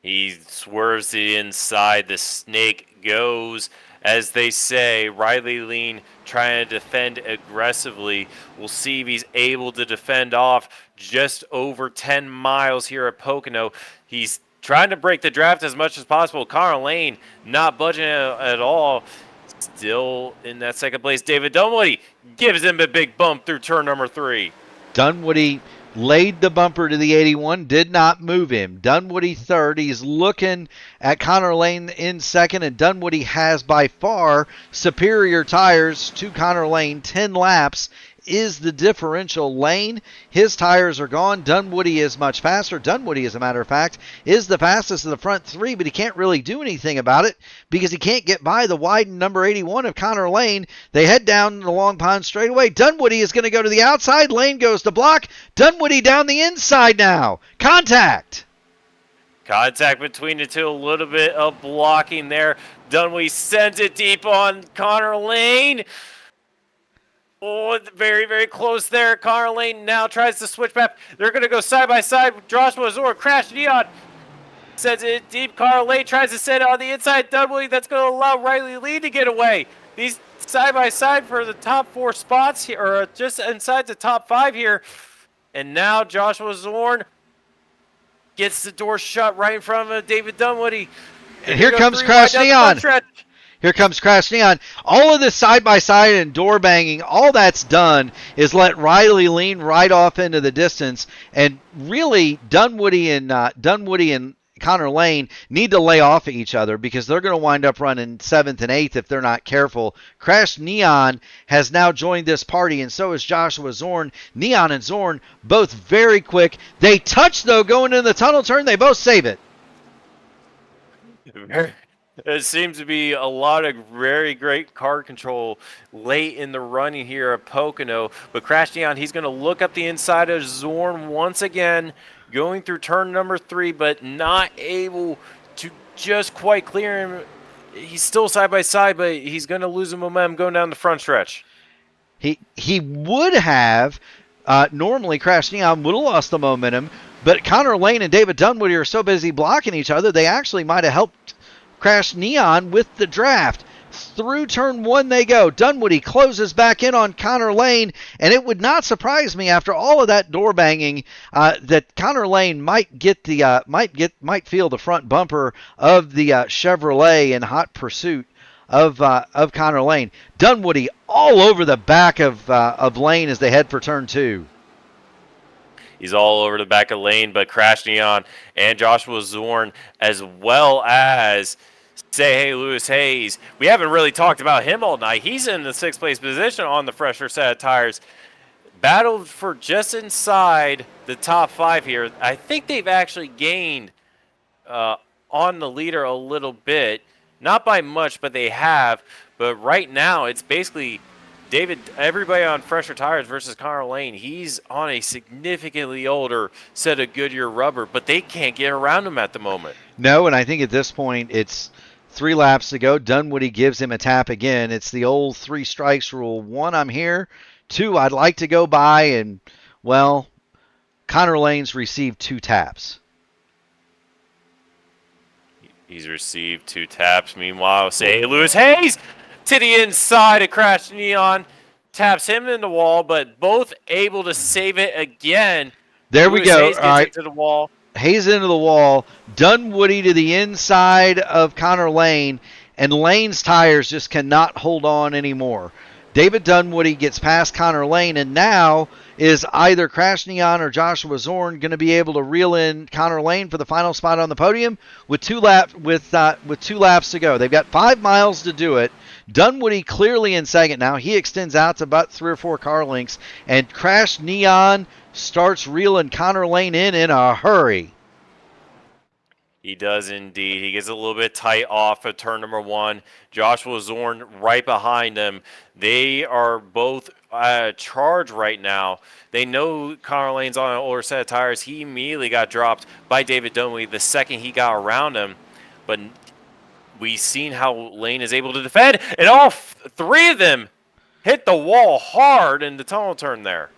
He swerves to the inside. The snake goes As they say, Riley Lean trying to defend aggressively. We'll see if he's able to defend off just over 10 miles here at Pocono. He's trying to break the draft as much as possible. Connor Lane not budging at all. Still in that second place. David Dunwoody gives him a big bump through turn number 3. Dunwoody laid the bumper to the 81, did not move him. Dunwoody third. He's looking at Connor Lane in second, and Dunwoody has by far superior tires to Connor Lane. 10 laps is the differential. Lane, his tires are gone. Dunwoody is much faster. Dunwoody, as a matter of fact, is the fastest of the front 3, but he can't really do anything about it because he can't get by the widened number 81 of Connor Lane. They head down the Long Pond straightaway. Dunwoody is going to go to the outside. Lane goes to block. Dunwoody down the inside now. Contact Between the two, a little bit of blocking there. Dunwoody sends it deep on Connor Lane. Oh, very, very close there. Connor Lane now tries to switch back. They're going to go side by side. Joshua Zor, Crash Neon sends it deep. Connor Lane tries to send it on the inside. Dunwoody, that's going to allow Riley Lee to get away. These side by side for the top 4 spots here, or just inside the top 5 here. And now Joshua Zorn gets the door shut right in front of David Dunwoody. And here comes Crash Neon. Here comes Crash Neon. All of this side-by-side and door banging, all that's done is let Riley lean right off into the distance. And really, Dunwoody and Connor Lane need to lay off of each other because they're going to wind up running 7th and 8th if they're not careful. Crash Neon has now joined this party, and so is Joshua Zorn. Neon and Zorn, both very quick. They touch, though, going into the tunnel turn. They both save it. It seems to be a lot of very great car control late in the running here at Pocono. But Crash Neon, he's going to look up the inside of Zorn once again, going through turn number 3, but not able to just quite clear him. He's still side by side, but he's going to lose the momentum going down the front stretch. He would have, normally Crash Neon would have lost the momentum, but Connor Lane and David Dunwoody are so busy blocking each other, they actually might have helped Crash Neon with the draft. Through turn 1 they go. Dunwoody closes back in on Connor Lane, and it would not surprise me after all of that door banging that Connor Lane might feel the front bumper of the Chevrolet in hot pursuit of Connor Lane. Dunwoody all over the back of Lane as they head for turn 2. He's all over the back of Lane, but Crash Neon and Joshua Zorn, as well as Hey Lewis Hayes. We haven't really talked about him all night. He's in the 6th place position on the fresher set of tires. Battled for just inside the top 5 here. I think they've actually gained on the leader a little bit. Not by much, but they have. But right now, it's basically everybody on fresher tires versus Connor Lane. He's on a significantly older set of Goodyear rubber, but they can't get around him at the moment. No, and I think at this point it's 3 laps to go. Dunwoody gives him a tap again. It's the old 3 strikes rule. 1, I'm here. 2, I'd like to go by, and, well, Connor Lane's received 2 taps. He's received 2 taps. Meanwhile, Lewis Hayes to the inside of Crash Neon, taps him in the wall, but both able to save it again. There we go. Hayes all right. To the wall. Hayes into the wall. Dunwoody to the inside of Connor Lane, and Lane's tires just cannot hold on anymore. David Dunwoody gets past Connor Lane, and now is either Crash Neon or Joshua Zorn going to be able to reel in Connor Lane for the final spot on the podium with 2 laps to go. They've got 5 miles to do it. Dunwoody clearly in second now. He extends out to about 3 or 4 car lengths, and Crash Neon starts reeling Connor Lane in a hurry. He does indeed. He gets a little bit tight off of turn number 1. Joshua Zorn right behind him. They are both charged right now. They know Connor Lane's on an older set of tires. He immediately got dropped by David Dunwoody the second he got around him. But we've seen how Lane is able to defend, and all 3 of them hit the wall hard in the tunnel turn there.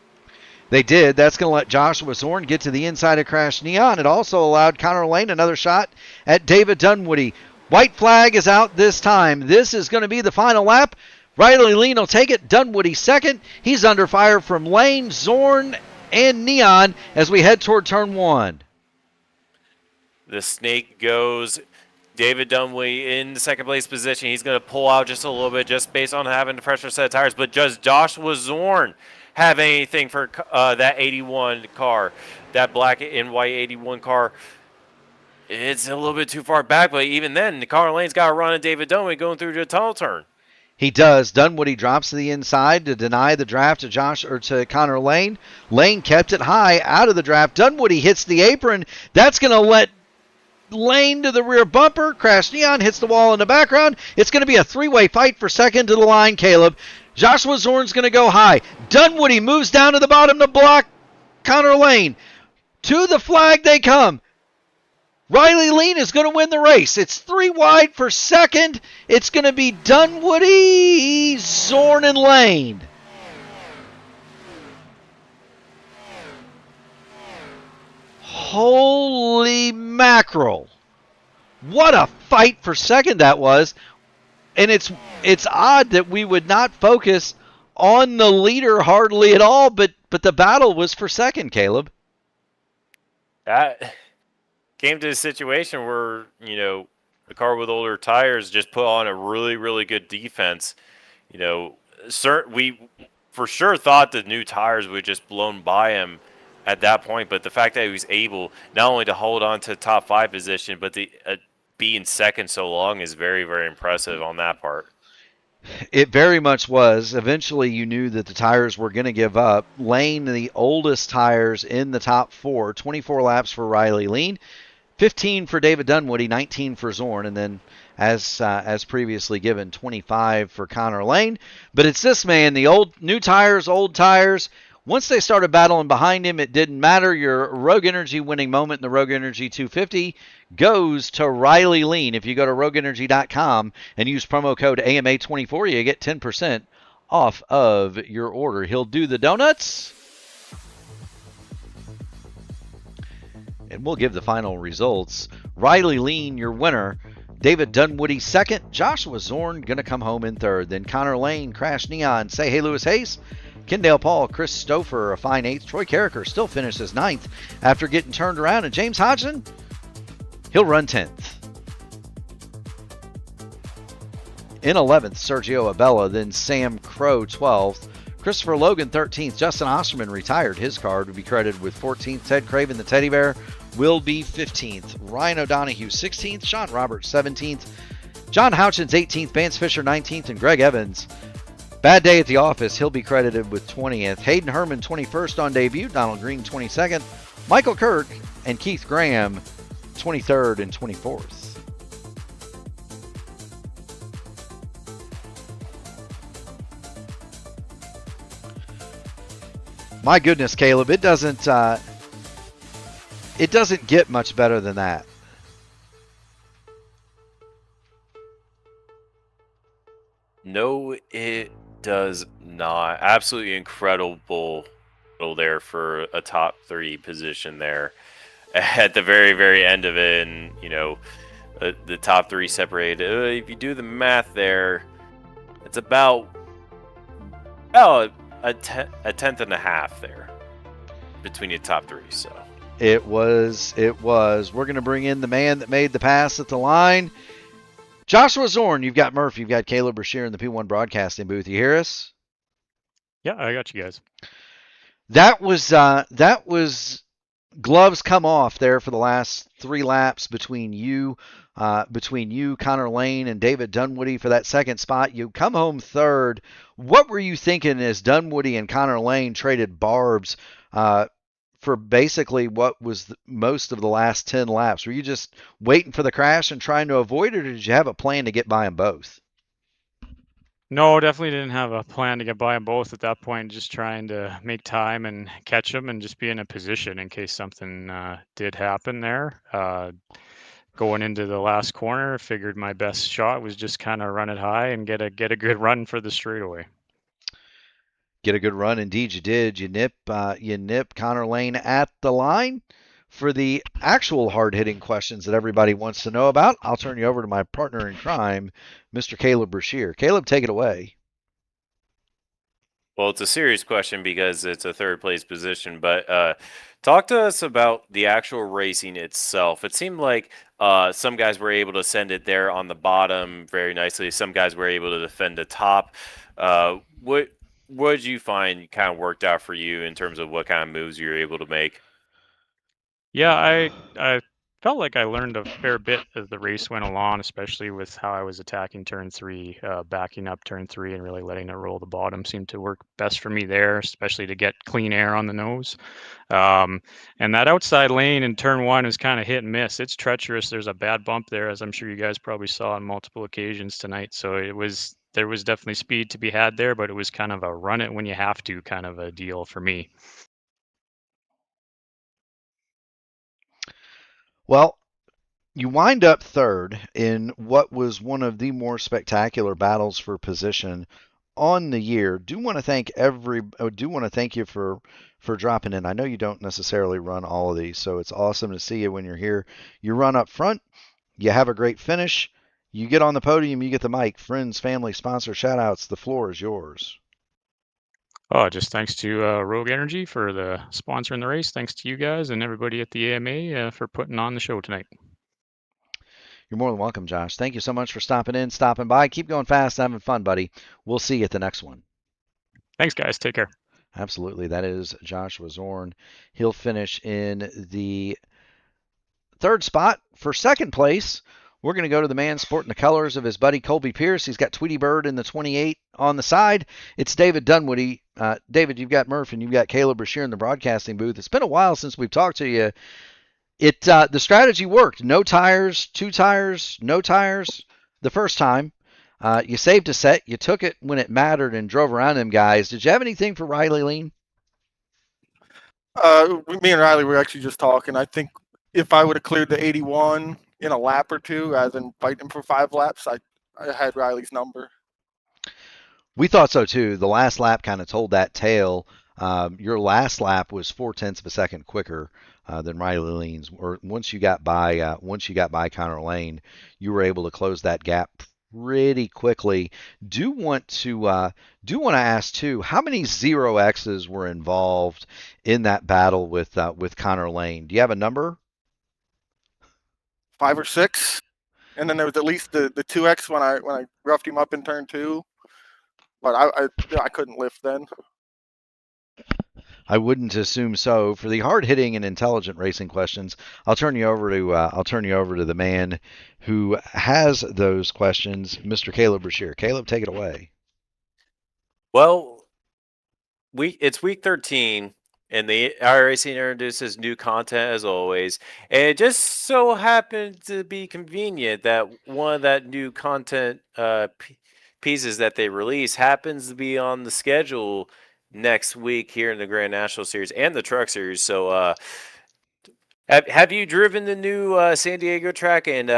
They did. That's going to let Joshua Zorn get to the inside of Crash Neon. It also allowed Connor Lane another shot at David Dunwoody. White flag is out this time. This is going to be the final lap. Riley Lean will take it. Dunwoody second. He's under fire from Lane, Zorn, and Neon as we head toward turn 1. The snake goes. David Dunwoody in the second place position. He's going to pull out just a little bit just based on having the fresher set of tires. But does Joshua Zorn have anything for that 81 car, that black and white 81 car? It's a little bit too far back, but even then, Connor Lane's got to run at David Dunwoody going through the tunnel turn. He does. Dunwoody drops to the inside to deny the draft to Connor Lane. Lane kept it high out of the draft. Dunwoody hits the apron. That's going to let Lane to the rear bumper. Crash Neon hits the wall in the background. It's going to be a three-way fight for second to the line, Caleb. Joshua Zorn's going to go high. Dunwoody moves down to the bottom to block Connor Lane. To the flag they come. Riley Lean is going to win the race. It's 3 wide for second. It's going to be Dunwoody, Zorn, and Lane. Holy mackerel. What a fight for second that was. And it's odd that we would not focus on the leader hardly at all, but the battle was for second, Caleb. That came to a situation where, the car with older tires just put on a really, really good defense. We for sure thought the new tires would just blown by him at that point, but the fact that he was able not only to hold on to the top 5 position, but to be in second so long is very, very impressive on that part. It very much was. Eventually, you knew that the tires were going to give up. Lane, the oldest tires in the top 4, 24 laps for Riley Lean, 15 for David Dunwoody, 19 for Zorn, and then, as previously given, 25 for Connor Lane. But it's this man, the new tires, old tires. Once they started battling behind him, it didn't matter. Your Rogue Energy winning moment in the Rogue Energy 250 goes to Riley Lean. If you go to rogueenergy.com and use promo code AMA24, you get 10% off of your order. He'll do the donuts. And we'll give the final results. Riley Lean, your winner. David Dunwoody second. Joshua Zorn going to come home in third. Then Connor Lane, Crash Neon, Say Hey Lewis Hayes, Kendall Paul, Chris Stouffer, a fine 8th. Troy Carricker still finishes 9th after getting turned around. And James Hodgson, he'll run 10th. In 11th, Sergio Abella, then Sam Crow 12th. Christopher Logan 13th. Justin Osterman retired. His card would be credited with 14th. Ted Craven, the teddy bear, will be 15th. Ryan O'Donohue 16th. Sean Roberts 17th. John Houchins 18th. Vance Fisher 19th. And Greg Evans, bad day at the office, he'll be credited with 20th. Hayden Herman 21st on debut. Donald Green 22nd. Michael Kirk and Keith Graham 23rd and 24th. My goodness, Caleb, it doesn't get much better than that. No, it does not. Absolutely incredible there for a top 3 position there at the very, very end of it. And, the top 3 separated. If you do the math there, it's about a tenth and a half there between the top 3. So it was. We're going to bring in the man that made the pass at the line. Joshua Zorn, you've got Murph, you've got Caleb Brashear in the P1 broadcasting booth. You hear us? Yeah, I got you guys. That was gloves come off there for the last 3 laps between you, Connor Lane, and David Dunwoody for that second spot. You come home third. What were you thinking as Dunwoody and Connor Lane traded barbs for basically what was most of the last 10 laps? Were you just waiting for the crash and trying to avoid it, or did you have a plan to get by them both? No, definitely didn't have a plan to get by them both at that point. Just trying to make time and catch them and just be in a position in case something did happen there. Going into the last corner, figured my best shot was just kind of run it high and get a good run for the straightaway. Get a good run, indeed you did. You nip Connor Lane at the line. For the actual hard-hitting questions that everybody wants to know about, I'll turn you over to my partner in crime, Mr. Caleb Brashear. Caleb, take it away. Well, it's a serious question because it's a third place position, but talk to us about the actual racing itself. It seemed like some guys were able to send it there on the bottom very nicely. Some guys were able to defend the top. What did you find kind of worked out for you in terms of what kind of moves you were able to make? Yeah, I felt like I learned a fair bit as the race went along, especially with how I was attacking turn 3, backing up turn 3 and really letting it roll the bottom seemed to work best for me there, especially to get clean air on the nose. And that outside lane in turn 1 is kind of hit and miss. It's treacherous. There's a bad bump there, as I'm sure you guys probably saw on multiple occasions tonight. So there was definitely speed to be had there, but it was kind of a run it when you have to kind of a deal for me. Well, you wind up third in what was one of the more spectacular battles for position on the year. Do want to thank you for dropping in. I know you don't necessarily run all of these, so it's awesome to see you when you're here. You run up front, you have a great finish, you get on the podium, you get the mic. Friends, family, sponsor, shout outs. The floor is yours. Oh, just thanks to Rogue Energy for the sponsoring the race. Thanks to you guys and everybody at the AMA for putting on the show tonight. You're more than welcome, Josh. Thank you so much for stopping in, stopping by. Keep going fast, having fun, buddy. We'll see you at the next one. Thanks, guys. Take care. Absolutely. That is Joshua Zorn. He'll finish in the third spot. For second place, we're going to go to the man sporting the colors of his buddy Colby Pierce. He's got Tweety Bird in the 28 on the side. It's David Dunwoody. David, you've got Murph and you've got Caleb Brashear in the broadcasting booth. It's been a while since we've talked to you. The strategy worked. No tires, 2 tires, no tires the first time. You saved a set. You took it when it mattered and drove around them guys. Did you have anything for Riley Lean? Me and Riley were actually just talking. I think if I would have cleared the 81 in a lap or two, rather than fighting for 5 laps, I had Riley's number. We thought so too. The last lap kind of told that tale. Your last lap was 0.4 of a second quicker than Riley Lean's. Or once you got by Connor Lane, you were able to close that gap pretty quickly. Do want to ask too, how many 0X's were involved in that battle with Connor Lane? Do you have a number? 5 or 6, and then there was at least the 2X when I roughed him up in turn 2, but I couldn't lift then. I wouldn't assume so. For the hard-hitting and intelligent racing questions, I'll turn you over to the man who has those questions, Mr. Caleb Brashear. Caleb, take it away. Well, it's week 13, and the iRacing introduces new content as always. And it just so happened to be convenient that one of that new content pieces that they release happens to be on the schedule next week here in the Grand National Series and the Truck Series. So, have you driven the new San Diego track? And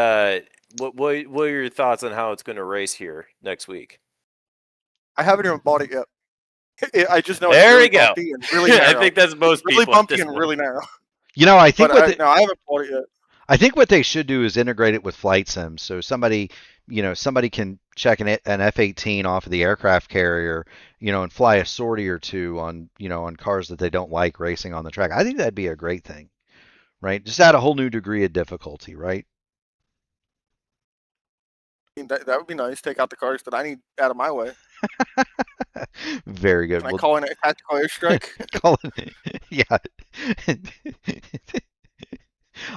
what are your thoughts on how it's going to race here next week? I haven't even bought it yet. I just know there it's really we go. Bumpy and really narrow. I think that's most really people. Bumpy and really narrow. You know, I think I haven't bought it yet. I think what they should do is integrate it with flight sims, so somebody can check an F-18 off of the aircraft carrier, and fly a sortie or two on cars that they don't like racing on the track. I think that'd be a great thing, right? Just add a whole new degree of difficulty, right? That would be nice. Take out the cars that I need out of my way. Very good. Can I call in a tactical airstrike? Yeah.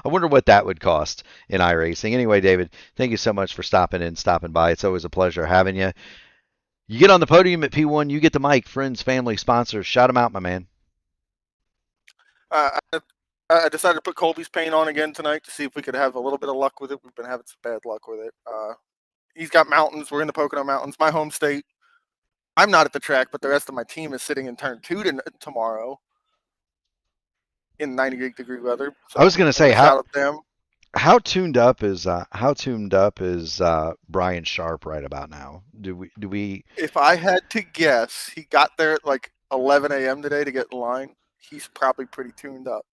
I wonder what that would cost in iRacing. Anyway, David, thank you so much for stopping by. It's always a pleasure having you. You get on the podium at P1, you get the mic. Friends, family, sponsors, shout them out, my man. I decided to put Colby's paint on again tonight to see if we could have a little bit of luck with it. We've been having some bad luck with it. He's got mountains. We're in the Pocono Mountains, my home state. I'm not at the track, but the rest of my team is sitting in turn 2 tomorrow in 98-degree weather. So I was going to say, how tuned up is Brian Sharp right about now? Do we? If I had to guess, he got there at like 11 a.m. today to get in line. He's probably pretty tuned up.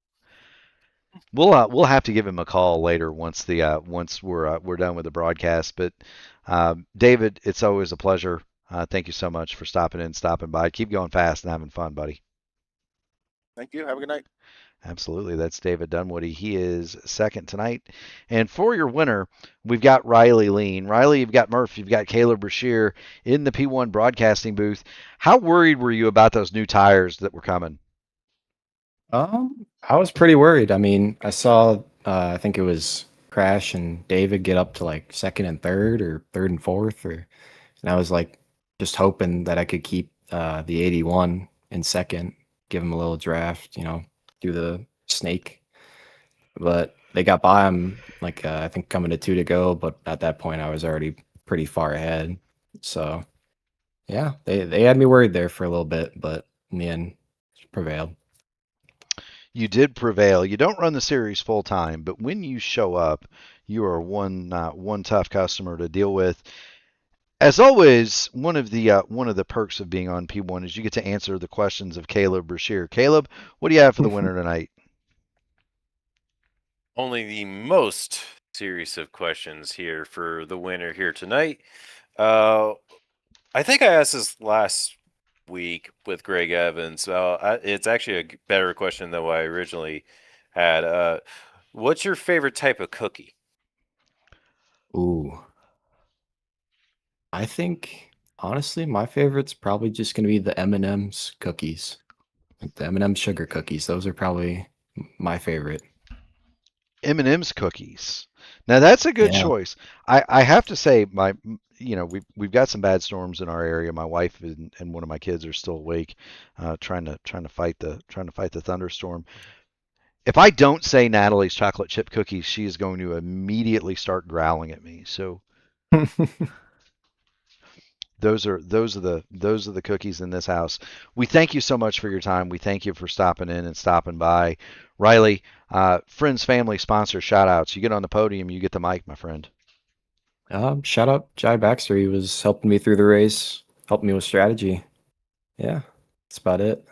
We'll have to give him a call later once we're done with the broadcast. But David, it's always a pleasure. Thank you so much for stopping by. Keep going fast and having fun, buddy. Thank you. Have a good night. Absolutely. That's David Dunwoody. He is second tonight. And for your winner, we've got Riley Lean. Riley, you've got Murph, you've got Caleb Brashear in the P1 broadcasting booth. How worried were you about those new tires that were coming? I was pretty worried. I mean, I saw, I think it was Crash and David get up to like second and third or third and fourth, and I was like just hoping that I could keep the 81 in second, give him a little draft, do the snake. But they got by him, like I think coming to 2 to go, but at that point I was already pretty far ahead. So yeah, they had me worried there for a little bit, but in the end, prevailed. You did prevail. You don't run the series full time, but when you show up, you are one tough customer to deal with. As always, one of the perks of being on P1 is you get to answer the questions of Caleb Brashear. Caleb, what do you have for the winner tonight? Only the most series of questions here for the winner here tonight. I think I asked this last week with Greg Evans. It's actually a better question than what I originally had. What's your favorite type of cookie? Ooh. I think, honestly, my favorite's probably just going to be the M&M's cookies. Like the M&M's sugar cookies. Those are probably my favorite. M&M's cookies. Now that's a good choice. I have to say we've got some bad storms in our area. My wife and one of my kids are still awake, trying to fight the thunderstorm. If I don't say Natalie's chocolate chip cookies, she is going to immediately start growling at me. So those are the cookies in this house. We thank you so much for your time. We thank you for stopping in and stopping by. Riley, friends, family, sponsors, shout outs. You get on the podium, you get the mic, my friend. Shout out Jai Baxter. He was helping me through the race, helping me with strategy. Yeah, that's about it.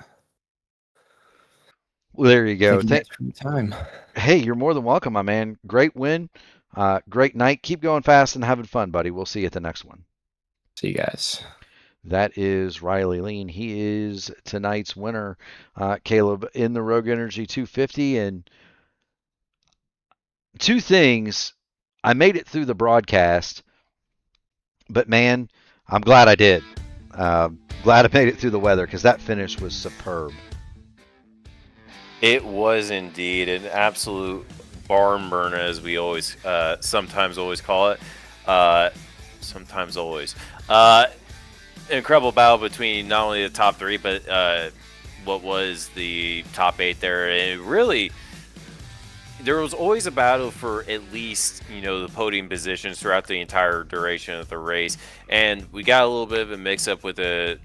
Well, there you go. Thank you for your time. Hey, you're more than welcome, my man. Great win. Great night. Keep going fast and having fun, buddy. We'll see you at the next one. See you guys. That is Riley Lean. He is tonight's winner, Caleb, in the Rogue Energy 250. And two things. I made it through the broadcast, but man, I'm glad I did. Glad I made it through the weather because that finish was superb. It was indeed an absolute barn burner, as we always sometimes call it. Incredible battle between not only the top three, but what was the top 8 there. And really, there was always a battle for at least, the podium positions throughout the entire duration of the race. And we got a little bit of a mix-up with the,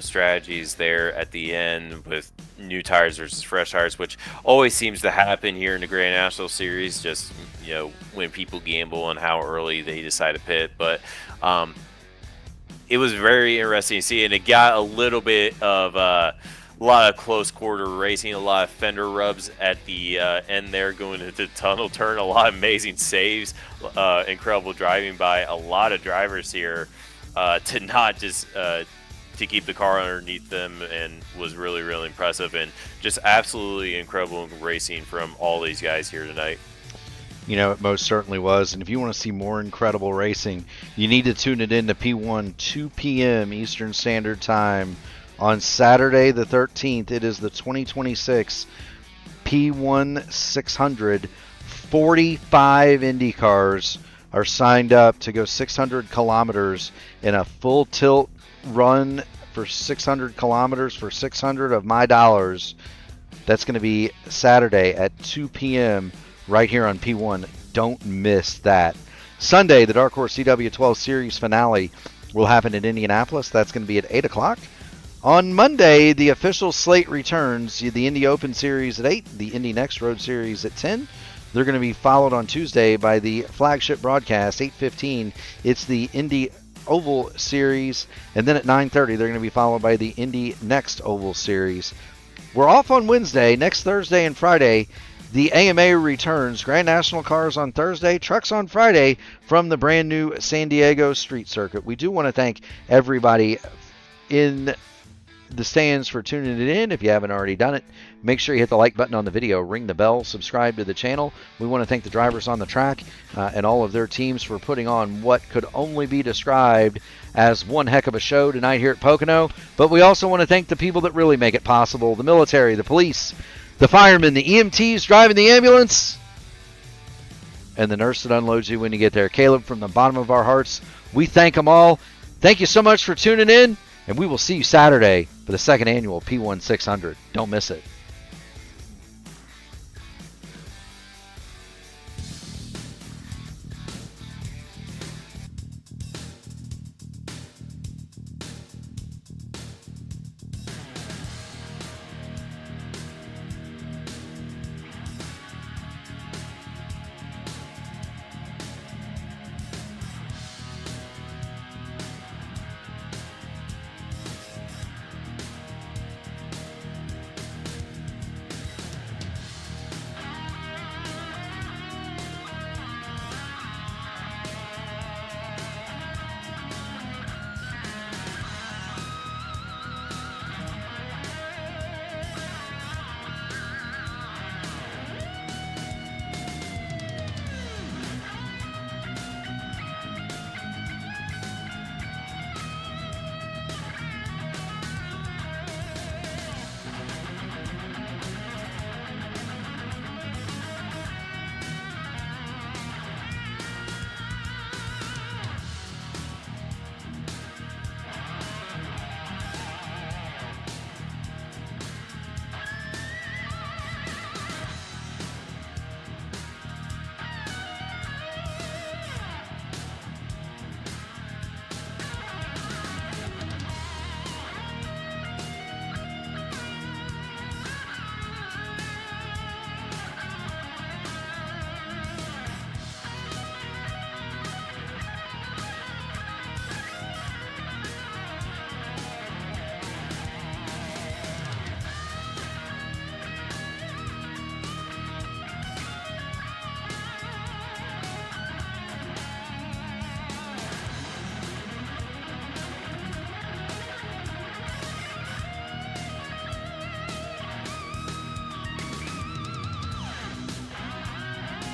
strategies there at the end with new tires versus fresh tires, which always seems to happen here in the Grand National Series, just, when people gamble on how early they decide to pit. But it was very interesting to see, and it got a little bit of a lot of close quarter racing, a lot of fender rubs at the end there going into the tunnel turn, a lot of amazing saves, incredible driving by a lot of drivers here to not just to keep the car underneath them, and was really, really impressive, and just absolutely incredible racing from all these guys here tonight. It most certainly was. And if you want to see more incredible racing, you need to tune it in to P1 2 p.m. Eastern Standard Time on Saturday the 13th. It is the 2026 P1 600. 45 Indy cars are signed up to go 600 kilometers in a full tilt run for 600 kilometers for 600 of my dollars. That's going to be Saturday at 2 p.m. right here on P1. Don't miss that. Sunday, the Dark Horse CW12 Series finale will happen in Indianapolis. That's going to be at 8 o'clock. On Monday, the official slate returns. The Indy Open Series at 8, the Indy Next Road Series at 10. They're going to be followed on Tuesday by the flagship broadcast, 8:15. It's the Indy Oval Series. And then at 9:30, they're going to be followed by the Indy Next Oval Series. We're off on Wednesday. Next Thursday and Friday, the AMA returns. Grand National cars on Thursday, trucks on Friday from the brand new San Diego Street Circuit. We do want to thank everybody in the stands for tuning it in. If you haven't already done it, make sure you hit the like button on the video, ring the bell, subscribe to the channel. We want to thank the drivers on the track and all of their teams for putting on what could only be described as one heck of a show tonight here at Pocono. But we also want to thank the people that really make it possible: the military, the police, the firemen, the EMTs driving the ambulance, and the nurse that unloads you when you get there. Caleb, from the bottom of our hearts, we thank them all. Thank you so much for tuning in, and we will see you Saturday for the second annual P1 600. Don't miss it.